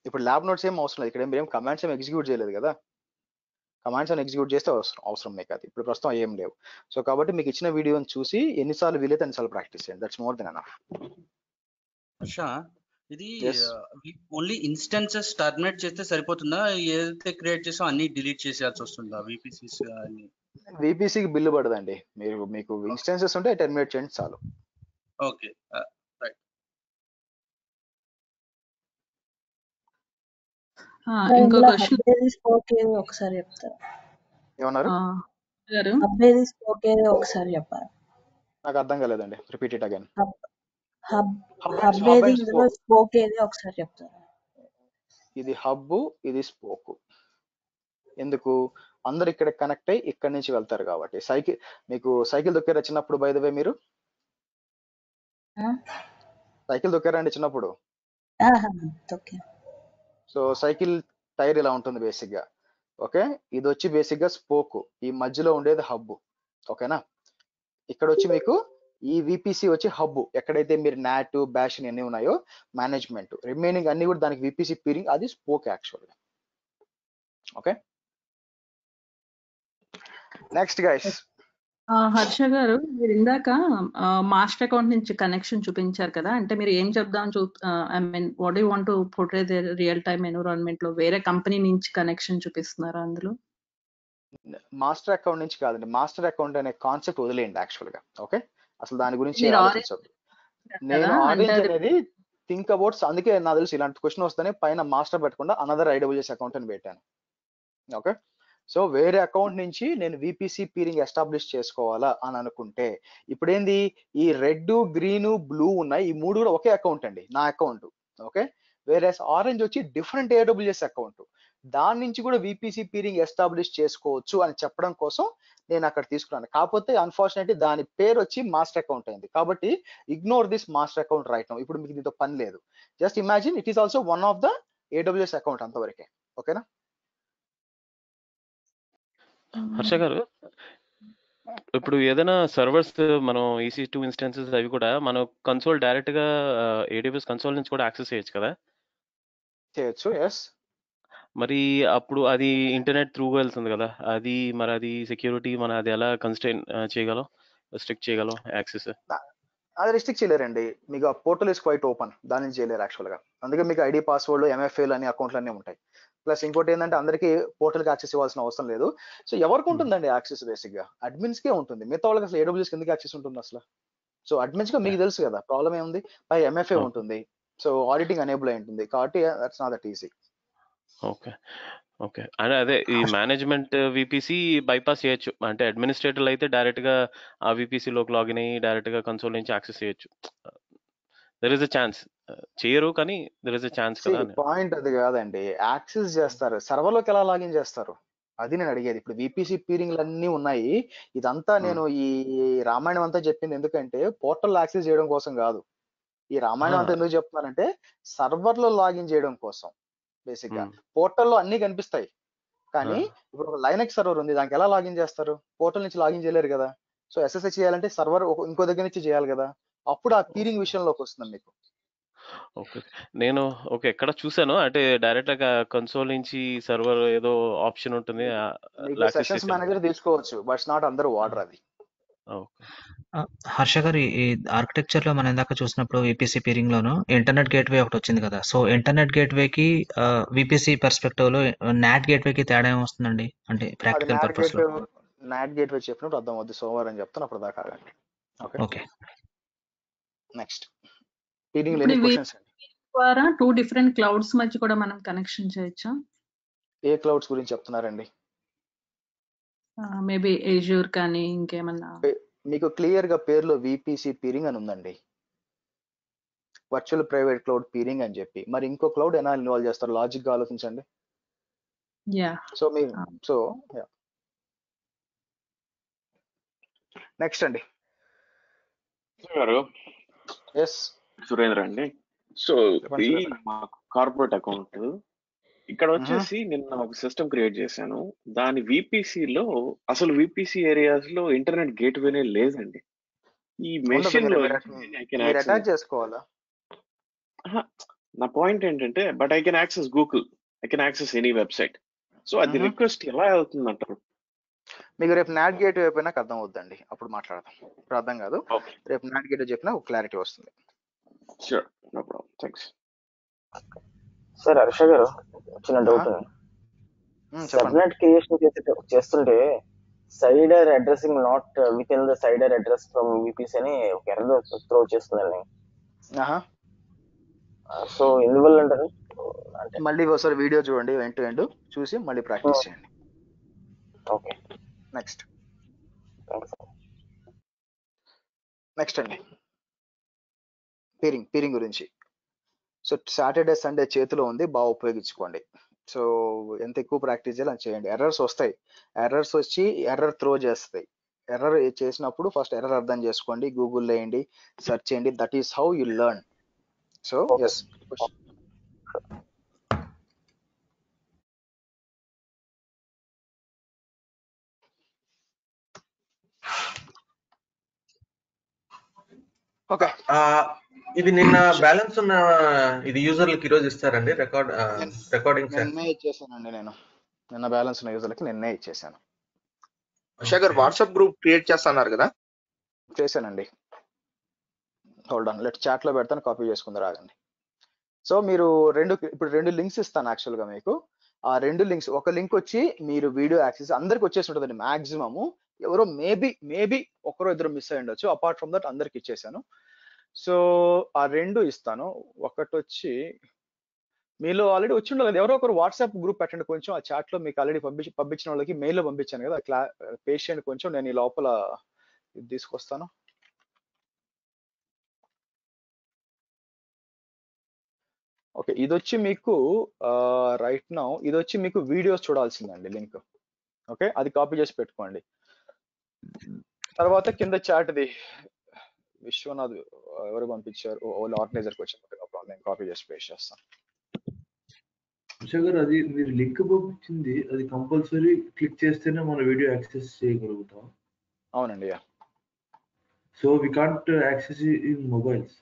ఇప్పుడు ల్యాబ్ నోట్స్ ఏం అవసరం లేదు. ఇక్కడ మీరు ఏం కమాండ్స్ ఏం ఎగ్జిక్యూట్ చేయలేదు కదా. కమాండ్స్ అని ఎగ్జిక్యూట్ చేస్తే అవసరం మీకు అది. ఇప్పుడు ప్రస్తుతం ఏం లేవు. సో కాబట్టి మీకు ఇచ్చిన వీడియోని చూసి ఎన్నిసార్లు వీలైతే అన్నిసార్లు ప్రాక్టీస్ చేయండి. That's more than enough. ఇది ఓన్లీ ఇన్స్టెన్సెస్ టర్మినేట్ చేస్తే సరిపోతుందా? ఏదైతే క్రియేట్ చేసో అన్ని డిలీట్ చేసేయాల్సి వస్తుందా? విపిసికి బిల్లు పడదండి. మీకు ఇన్స్టెన్సెస్ ఉంటే టర్మినేట్ చేయండి చాలు. ఓకే, ఇంకో క్వశ్చన్ ఒకసారి చెప్తారా? ఏమన్నారు? ఒకసారి చెప్పారు. నాకు అర్థం కాలేదండి, రిపీట్ ఇట్ అగైన్. ఒకసారి చెప్తారా? ఇది హబ్, ఇది స్పోక్. ఎందుకు? అందరు ఇక్కడ కనెక్ట్ అయ్యి ఇక్కడ నుంచి వెళ్తారు కాబట్టి. మీకు సైకిల్ దొక్కారా చిన్నప్పుడు? బై ద వే, మీరు సైకిల్ దొక్కారా అండి చిన్నప్పుడు? సో సైకిల్ టైర్ ఇలా ఉంటుంది బేసిక్ గా. ఓకే, ఇది వచ్చి బేసిక్ గా స్పోక్, ఈ మధ్యలో ఉండేది హబ్. ఓకేనా? ఇక్కడ వచ్చి మీకు ఈ విపిసి వచ్చి హబ్, ఎక్కడైతే మీరు నాట్, బ్యాష్ అన్ని ఉన్నాయో మేనేజ్మెంట్, రిమైనింగ్ అన్ని కూడా దానికి విపిసి పీరింగ్, అది స్పోక్ యాక్చువల్ గా. Okay, next guys. హర్ష గారు, మీరు ఇందాక మాస్టర్ అకౌంట్ నుంచి కనెక్షన్ చూపించారు కదా, అంటే మీరు ఏం చెప్దాం I mean what you want to portray the real time environment లో వేరే కంపెనీ నుంచి కనెక్షన్ చూపిస్తున్నారా అందులో? మాస్టర్ అకౌంట్ నుంచి కాదండి, మాస్టర్ అకౌంట్ అనే కాన్సెప్ట్ వదిలేయండి యాక్చువల్ గా. ఓకే, అసలు దాని గురించి ఆలోచించదు. నేను ఆరెంజ్ అనేది థింక్ అబౌట్, అందుకే నాకు తెలుసు ఇలాంటి క్వశ్చన్ వస్తేనే పైన మాస్టర్ పెట్టకుండా అనదర్ AWS అకౌంట్ అని పెట్టాను. ఓకే, సో వేరే అకౌంట్ నుంచి నేను విపిసి పీరింగ్ ఎస్టాబ్లిష్ చేసుకోవాలా అని అనుకుంటే, ఇప్పుడేంది, ఈ రెడ్, గ్రీన్, బ్లూ ఉన్నాయి, ఈ మూడు కూడా ఒకే అకౌంట్ అండి, నా అకౌంట్. ఓకే, వేరే ఆరెంజ్ వచ్చి డిఫరెంట్ AWS అకౌంట్, దాని నుంచి కూడా విపిసి పీరింగ్ ఎస్టాబ్లిష్ చేసుకోవచ్చు అని చెప్పడం కోసం నేను అక్కడ తీసుకున్నాను. కాకపోతే అన్ఫార్చునేట్లీ దాని పేరు వచ్చి మాస్టర్ అకౌంట్ అయింది. కాబట్టి ignore this master account right now. ఇప్పుడు మీకు దీంతో పని లేదు. Just imagine it is also one of the AWS account అంతవరకే. ఓకేనా? హర్ష గారు, ఇప్పుడు ఏదైనా సర్వర్స్ మనం EC2 ఇన్స్టెన్సెస్ అవి కూడా మనం కన్సోల్ డైరెక్ట్ గా AWS కన్సోల్ నుంచి కూడా యాక్సెస్ చేయొచ్చు కదా? చేయొచ్చు. ఎస్. మరి అప్పుడు అది ఇంటర్నెట్ త్రూ వెళ్తుంది కదా, అది మరి అది సెక్యూరిటీ మన అది ఎలా కన్స్ట్రైన్ చేయగలం, రిస్ట్రిక్ట్ చేయగలం యాక్సెస్? అది రిస్ట్రిక్ట్ చేయలేరండి. మీకు ఆ పోర్టల్ ఇస్ క్వైట్ ఓపెన్, దాని నుంచి చేయలేరు యాక్చువల్గా. అందుకే మీకు ఐడి పాస్వర్డ్ MFAలు అని అకౌంట్లు అన్నీ ఉంటాయి. ప్లస్ ఇంకోటి ఏంటంటే అందరికీ పోర్టల్కి యాక్సెస్ ఇవ్వాల్సిన అవసరం లేదు. సో ఎవరికి ఉంటుందండి యాక్సెస్? బేసిక్గా అడ్మిన్స్కే ఉంటుంది. మిగతా వాళ్ళకి అసలు AWS కిందకి యాక్సెస్ ఉంటుంది అసలు? సో అడ్మిన్స్గా మీకు తెలుసు కదా ప్రాబ్లం ఏముంది. పై MFA ఉంటుంది. సో ఆడిటింగ్ అనేబుల్ అయి ఉంటుంది. కాబట్టి that's not that easy. Okay okay. అంటే అదే ఈ మేనేజ్మెంట్ VPC బైపాస్ చేయొచ్చు అంటే అడ్మినిస్ట్రేటర్లు అయితే డైరెక్ట్ గా ఆ VPC లోకి లాగిన్ అయ్యి డైరెక్ట్ గా కన్సోల్ నుంచి యాక్సెస్ చేయొచ్చు. There is a chance. చేయరు కానీ దెర్ ఇస్ అ ఛాన్స్ కదా అని. పాయింట్ అది కాదండి. యాక్సెస్ చేస్తారు, సర్వర్లోకి ఎలా లాగిన్ చేస్తారు? అది నేను అడిగేది. ఇప్పుడు VPC పీరింగ్లు అన్నీ ఉన్నాయి. ఇదంతా నేను ఈ రామాయణం అంతా చెప్పింది ఎందుకంటే పోర్టల్ యాక్సెస్ చేయడం కోసం కాదు. ఈ రామాయణం అంతా ఎందుకు చెప్తున్నానంటే సర్వర్లో లాగిన్ చేయడం కోసం. బేసిక్ గా పోర్టల్లో అన్ని కనిపిస్తాయి, కానీ ఇప్పుడు ఒక లైనక్స్ సర్వర్ ఉంది, దానికి ఎలా లాగిన్ చేస్తారు? పోర్టల్ నుంచి లాగిన్ చేయలేరు కదా. సో SSH చేయాలంటే సర్వర్ ఇంకో దగ్గర నుంచి చేయాలి కదా. అప్పుడు ఆ పీరింగ్ విషయంలోకి వస్తుంది మీకు. ఓకే. నేను ఎక్కడ చూసాను అంటే డైరెక్ట్ గా కన్సోల్ నుంచి సర్వర్ ఏదో ఆప్షన్ ఉంటుంది సెషన్స్ మేనేజర్ తీసుకోవచ్చు, బట్ నాట్ అందరూ వాడరు అది. హర్ష గారు, ఈ ఆర్కిటెక్చర్ లో మనం ఇందాక చూసినప్పుడు VPC పీరింగ్ లోను ఇంటర్నెట్ గేట్వే ఒకటి వచ్చింది కదా. సో ఇంటర్నెట్ గేట్వే కి VPC పర్స్పెక్టివ్ లో NAT గేట్వే కి తేడా ఏమొస్తుందండి అంటే ప్రాక్టికల్ పర్పస్ లో? NAT గేట్వే చెప్పినప్పుడు అర్థం అవుతుంది. సోమవారం చెప్తాను, అప్పుడు దాకా ఆగండి. ఓకే. నెక్స్ట్ పీరింగ్ లేని క్వశ్చన్స్ ద్వారా 2 డిఫరెంట్ క్లౌడ్స్ మధ్య కూడా మనం కనెక్షన్ చేయొచ్చా? ఏ క్లౌడ్స్ గురించి చెప్తున్నారండి? మేబీ Azure కానీ ఇంకేమన్నా? మీకు క్లియర్ గా పేరులో VPC పీరింగ్ అని ఉందండి, వర్చువల్ ప్రైవేట్ క్లౌడ్ పీరింగ్ అని చెప్పి. మరి ఇంకో క్లౌడ్ ఎలా ఇన్వాల్వ్ చేస్తారు? లాజిక్ గా ఆలోచించండి. సో నెక్స్ట్ అండి. ఎస్ సురేంద్ర అండి. సో ఈ కార్పొరేట్ అకౌంట్ ఇక్కడ వచ్చేసి నిన్న ఒక సిస్టమ్ క్రియేట్ చేశాను. దాని VPC లో అసలు VPC ఏరియాస్ లో ఇంటర్నెట్ గేట్వేనే లేదండి. ఈ మెషిన్ లో అటాచ్ చేసుకోవాలా? నా పాయింట్ ఏంటంటే but I can access Google, I can access any website. So అది రిక్వెస్ట్ ఎలా అవుతుంది అంటారు? మీకు రేపు NAT గేట్ అయిపోయినా నాకు అర్థం అవుద్దండి, అప్పుడు మాట్లాడదాం. ఇప్పుడు అర్థం కాదు, రేపు NAT గేట్ చెప్పినా ఒక క్లారిటీ వస్తుంది. Sure, no problem, thanks. Sir Harsha గారు, చిన్న డౌట్. సబ్నెట్ క్రియేషన్ చేస్తుంటే CIDR addressing not within the CIDR address from VPC అని ఒక ఎర్రర్ త్రో చేస్తుందండి. సో ఎందువల్ల అంటారు? అంటే మళ్ళీ ఒకసారి వీడియో చూడండి, ఎండ్ టు ఎండ్ చూసి మళ్ళీ ప్రాక్టీస్ చేయండి. ఓకే. నెక్స్ట్ అండి పీరింగ్ గురించి. సో సాటర్డే సండే చేతిలో ఉంది, బాగా ఉపయోగించుకోండి. సో ఎంత ఎక్కువ ప్రాక్టీస్ చేయాలి అని చేయండి. ఎర్రర్స్ వస్తాయి, ఎర్రర్స్ వచ్చి ఎర్రర్ త్రో చేస్తాయి. ఎర్రర్ చేసినప్పుడు ఫస్ట్ ఎర్రర్ అర్థం చేసుకోండి, గూగుల్లో వేయండి, సెర్చ్ చేయండి. That is how you learn. So yes. Okay. ఇది నిన్న బ్యాలెన్స్ ఉన్న ఇది యూజర్లకి ఈరోజు ఇస్తారండి రికార్డింగ్? నిన్నే ఇచ్చేసానండి, నేను నిన్న బ్యాలెన్స్ ఉన్న యూజర్లకి నిన్నే ఇచ్చేసాను. Ashok garu WhatsApp group create చేస్తున్నారు కదా? చేశానండి. హోల్డ్ ఆన్, లెట్ చాట్ లో పెడతాను, కాపీ చేసుకుందరు, ఆగండి. సో మీరు ఇప్పుడు రెండు లింక్స్ ఇస్తాను యాక్చువల్గా మీకు. ఆ 2 లింక్స్, ఒక లింక్ వచ్చి మీరు వీడియో యాక్సెస్ అందరికి వచ్చేసి ఉంటుందండి మాక్సిమము. ఎవరో మేబీ ఒకరో ఇద్దరు మిస్ అయ్యి ఉండొచ్చు. అపార్ట్ ఫ్రమ్ దట్ అందరికి ఇచ్చేసాను. సో ఆ 2 ఇస్తాను. ఒకటి వచ్చి మీలో ఆల్రెడీ వచ్చి ఉండదు, ఎవరో ఒకరు వాట్సాప్ గ్రూప్ పెట్టండి కొంచెం. ఆ చాట్ లో మీకు ఆల్రెడీ పంపించిన వాళ్ళకి మెయిల్లో పంపించాను కదా, పేషెంట్ కొంచెం నేను ఈ లోపల ఇది తీసుకొస్తాను. ఓకే, ఇది వచ్చి మీకు రైట్ నౌ ఇది వచ్చి మీకు వీడియోస్ చూడాల్సిందండి లింక్. ఓకే, అది కాపీ చేసి పెట్టుకోండి. తర్వాత కింద చాట్ది విశ్వనాథ్ ఎవరు పంపించారు, వాళ్ళు ఆర్గనైజర్కి వచ్చింది, నేను కాపీ చేసి పేస్ట్ చేస్తాను. ఉషా గారు అది మీరు లింక్ పంపించింది అది కంపల్సరీ క్లిక్ చేస్తేనే మన వీడియో యాక్సెస్ చేయగలుగుతాం. అవునండి. So we can't access in mobiles.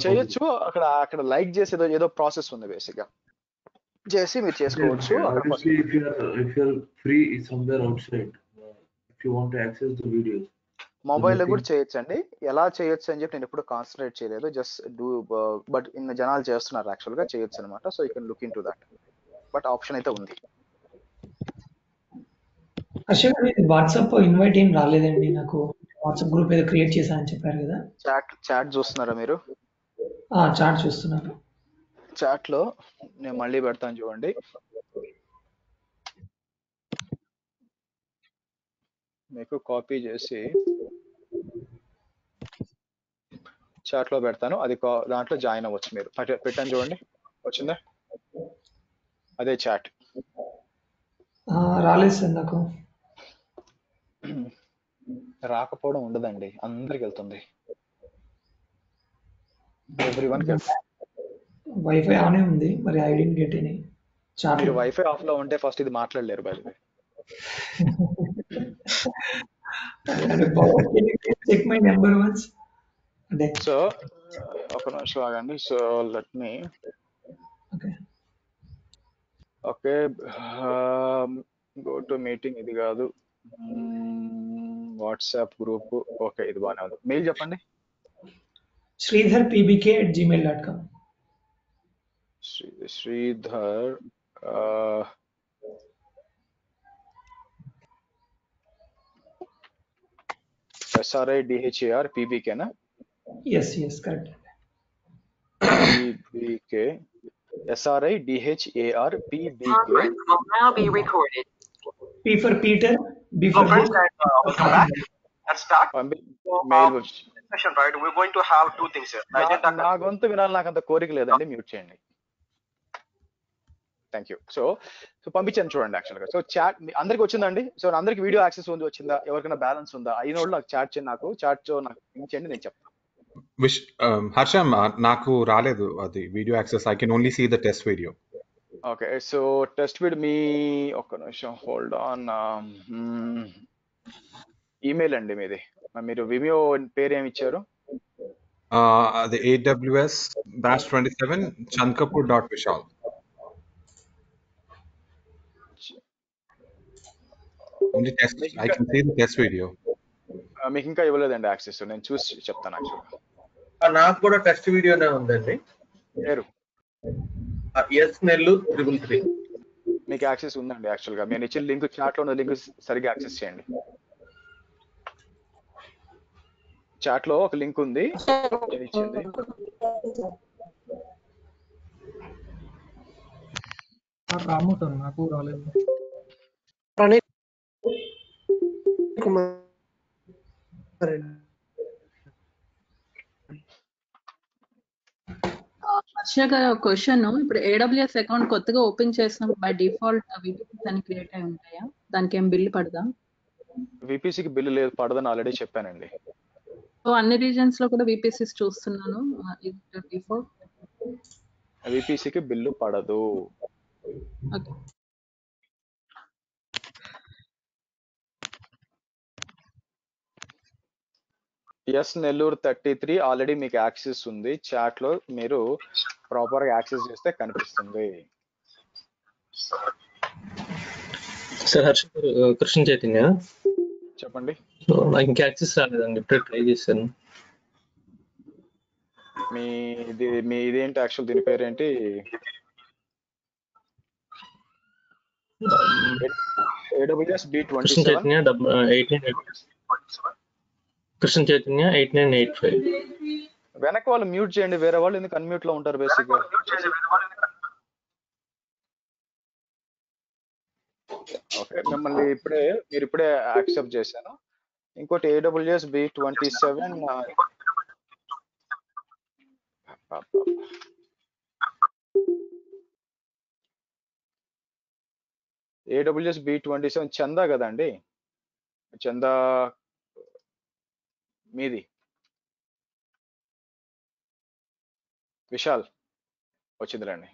చేయొచ్చు, అక్కడ లైక్ చేసి ఏదో ప్రాసెస్ ఉంది బేసిక్ గా, చేసి మీరు చేసుకోవచ్చు. Obviously, if you're free somewhere outside, if you want to access the videos. Mobile లో కూడా చేయొచ్చు అండి. ఎలా చేయొచ్చు అని చెప్పి నేను ఎప్పుడు కాన్సన్ట్రేట్ చేయలేదు, జస్ట్ డూ, బట్ ఇన్ని జనాలు చేస్తున్నారు యాక్చువల్ గా, చేయొచ్చు అనమాట. So you can look in to that, but option అయితే ఉంది. వాట్సాప్ ఇన్వైట్ ఏం రాలేదండి నాకు. వాట్సాప్ గ్రూప్ ఏదో క్రియేట్ చేశా అని చెప్పారు కదా. చాట్ చూస్తున్నారా మీరు? చాట్ చూస్తున్నాను. చాట్ లో నేను మళ్ళీ పెడతాను చూడండి. మీకు కాపీ చేసి చాట్ లో పెడతాను, అది దాంట్లో జాయిన్ అవ్వచ్చు. మీరు పెట్టాను చూడండి, వచ్చిందా? అదే చాట్. రాలేదు సార్ నాకు. రాకపోవడం ఉండదండి, అందరికి వెళ్తుంది, ఎవ్రీవన్. వైఫై ఆనే ఉంది, మరి I didn't get any chat. మీరు వైఫై ఆఫ్ లో ఉంటే ఫస్ట్ ఇది మాట్లాడలేరు by the way. Check my number once. So ఒక నిమిషం ఆగండి. So let me okay, go to meeting. ఇది కాదు, వాట్సాప్ గ్రూప్. ఓకే, ఇది బాగానే ఉంది. మెయిల్ చెప్పండి. sridharpbk@gmail.com. శ్రీధర్ SRIDHARPBK నా? Yes, correct. PBK SRIDHARPBK. Will now be recorded. P for Peter, B for book. Welcome back. Let's start. Mail Session, right? We're going to have two things here. నా గొంతు వినాలి, నాకు అంత కోరిక లేదండి, mute చేయండి. Thank you. So పంపించాను చూడండి యాక్చువల్ గా. సో చాట్ అందరికి వచ్చిందండి. సో అందరికి వీడియో యాక్సెస్ ఉంది, వచ్చిందా? ఎవరికైనా బ్యాలెన్స్ ఉందా? అయిన వాళ్ళు నాకు చాట్ చేయండి, నాకు చేయండి, నేను చెప్తాను. హర్ష, నాకు రాలేదు అది video access. I can only see the test video. Okay, so test video మీ ఒక్క నిమిషం హోల్డ్ ఆన్. ఈమెయిల్ అండి మీది, మీరు విమియో పేరు ఏమి ఇచ్చారు? అది AWS-27 chankapur.vishal. Only test. I can see the test video. మీకు ఇంకా ఇవ్వలేదండి యాక్సెస్, నేను చూసి చెప్తాను యాక్చువల్గా. నాకు కూడా టెస్ట్ వీడియోనే ఉందండి. పేరు ఎస్ నెల్లూరు 333. మీకు యాక్సెస్ ఉందండి యాక్చువల్గా. నేను ఇచ్చిన లింక్, చాట్ లో ఉన్న లింక్ సరిగ్గా యాక్సెస్ చేయండి. చాట్ లో ఒక లింక్ ఉంది, నేను ఇచ్చింది. రాము సార్, నాకు రాలేదు. హర్ష గారు క్వశ్చన్, ఇప్పుడు AWS అకౌంట్ కొత్తగా ఓపెన్ చేసినప్పుడు బై డిఫాల్ట్ VPCs అని క్రియేట్ అయి ఉంటాయా? దానికి ఏం బిల్ పడదా? VPCకి బిల్లు లేదు, పడదని ఆల్రెడీ చెప్పానండి. సో అన్ని రీజన్స్ లో కూడా VPCs చూస్తున్నాను. డిఫాల్ట్ VPCకి బిల్లు పడదు. ఓకే. ఎస్ నెల్లూరు 33 ఆల్రెడీ మీకు యాక్సెస్ ఉంది. చాట్ లో మీరు ప్రాపర్ గా యాక్సెస్ చేస్తే కనిపిస్తుంది. సార్ హర్ష, కృష్ణ చైతన్య. చెప్పండి. నాకు ఇంకా యాక్సెస్ రాలేదండి, ఇప్పుడే ట్రై చేశాను. మీ ఇదేంటి యాక్చువల్, దీని పేరేంటి? AWS కృష్ణ చైతన్య 8985. వెనక వాళ్ళు మ్యూట్ చేయండి, వేరే వాళ్ళు ఎందుకు అన్మ్యూట్ లో ఉంటారు బేసిక్ గా. ఓకే, మిమ్మల్ని మీరు ఇప్పుడే యాక్సెప్ట్ చేశాను. ఇంకోటి AWS B27 చందా కదండి, చందా మీది విశాల్ వచ్చిందిలేండి.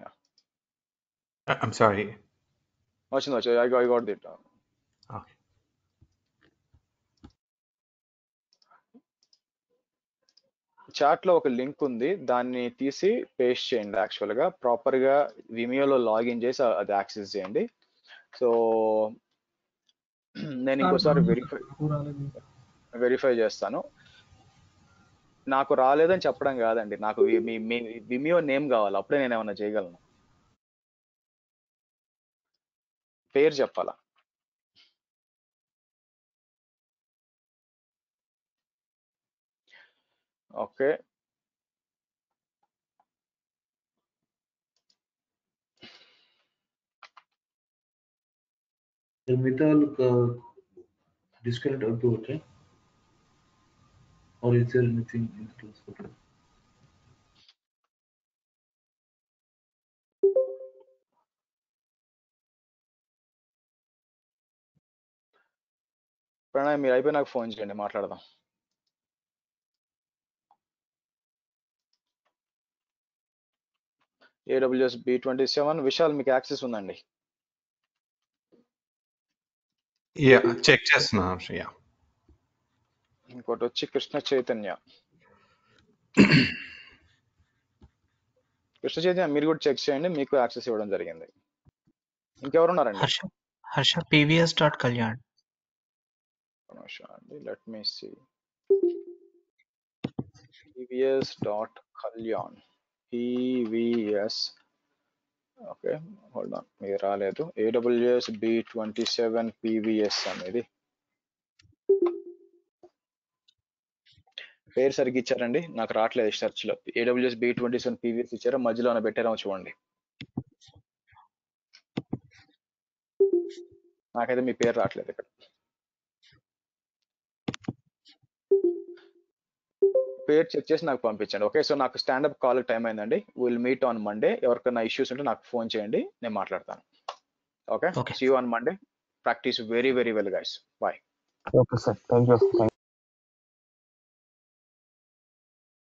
I'm sorry. వచ్చింది ఐ గాట్ దిట్. Okay. చాట్ లో ఒక లింక్ ఉంది, దాన్ని తీసి పేస్ట్ చేయండి. యాక్చువల్ గా ప్రాపర్ గా విమియోలో లాగిన్ చేసి అది యాక్సెస్ చేయండి. సో నేను ఇంకోసారి వెరిఫై చేస్తాను. నాకు రాలేదని చెప్పడం కాదండి, నాకు విమియో నేమ్ కావాలి, అప్పుడే నేను ఏమన్నా చేయగలను. పేరు చెప్పాలా? ఓకే, మిగతా వాళ్ళు డిస్కనెక్ట్ అవుతూ or is there anything in the class? Pranay మీరు అయిపోయి నాకు ఫోన్ చేయండి, మాట్లాడదాం. AWS B27 విశాల్ మీకు యాక్సెస్ ఉందండి? Yeah, చెక్ చేస్తున్నా హర్ష. Yeah. ఇంకోటి వచ్చి కృష్ణ చైతన్య. కృష్ణ చైతన్య మీరు కూడా చెక్ చేయండి, మీకు యాక్సెస్ ఇవ్వడం జరిగింది. ఇంకెవరున్నారండి? Harsha pvs.kalyan. Let me see. pvs.kalyan. pvs. Okay hold on, మీరు రాలేదు. AWS B27 pvs అనేది పేరు సరిగ్గా ఇచ్చారండి, నాకు రావట్లేదు సెర్చ్ లో. AWS B27 pvs ఇచ్చారో మధ్యలో ఏమైనా పెట్టారో చూడండి. నాకైతే మీ పేరు రావట్లేదు ఇక్కడ. పేరు చెక్ చేసి నాకు పంపించండి. ఓకే, సో నాకు స్టాండప్ కాల్ టైం అయిందండి. Will meet on Monday. ఎవరికైనా ఇష్యూస్ ఉంటే నాకు ఫోన్ చేయండి, నేను మాట్లాడతాను. Okay, see you on Monday. Practice very very well guys. Bye. Okay sir, thank you.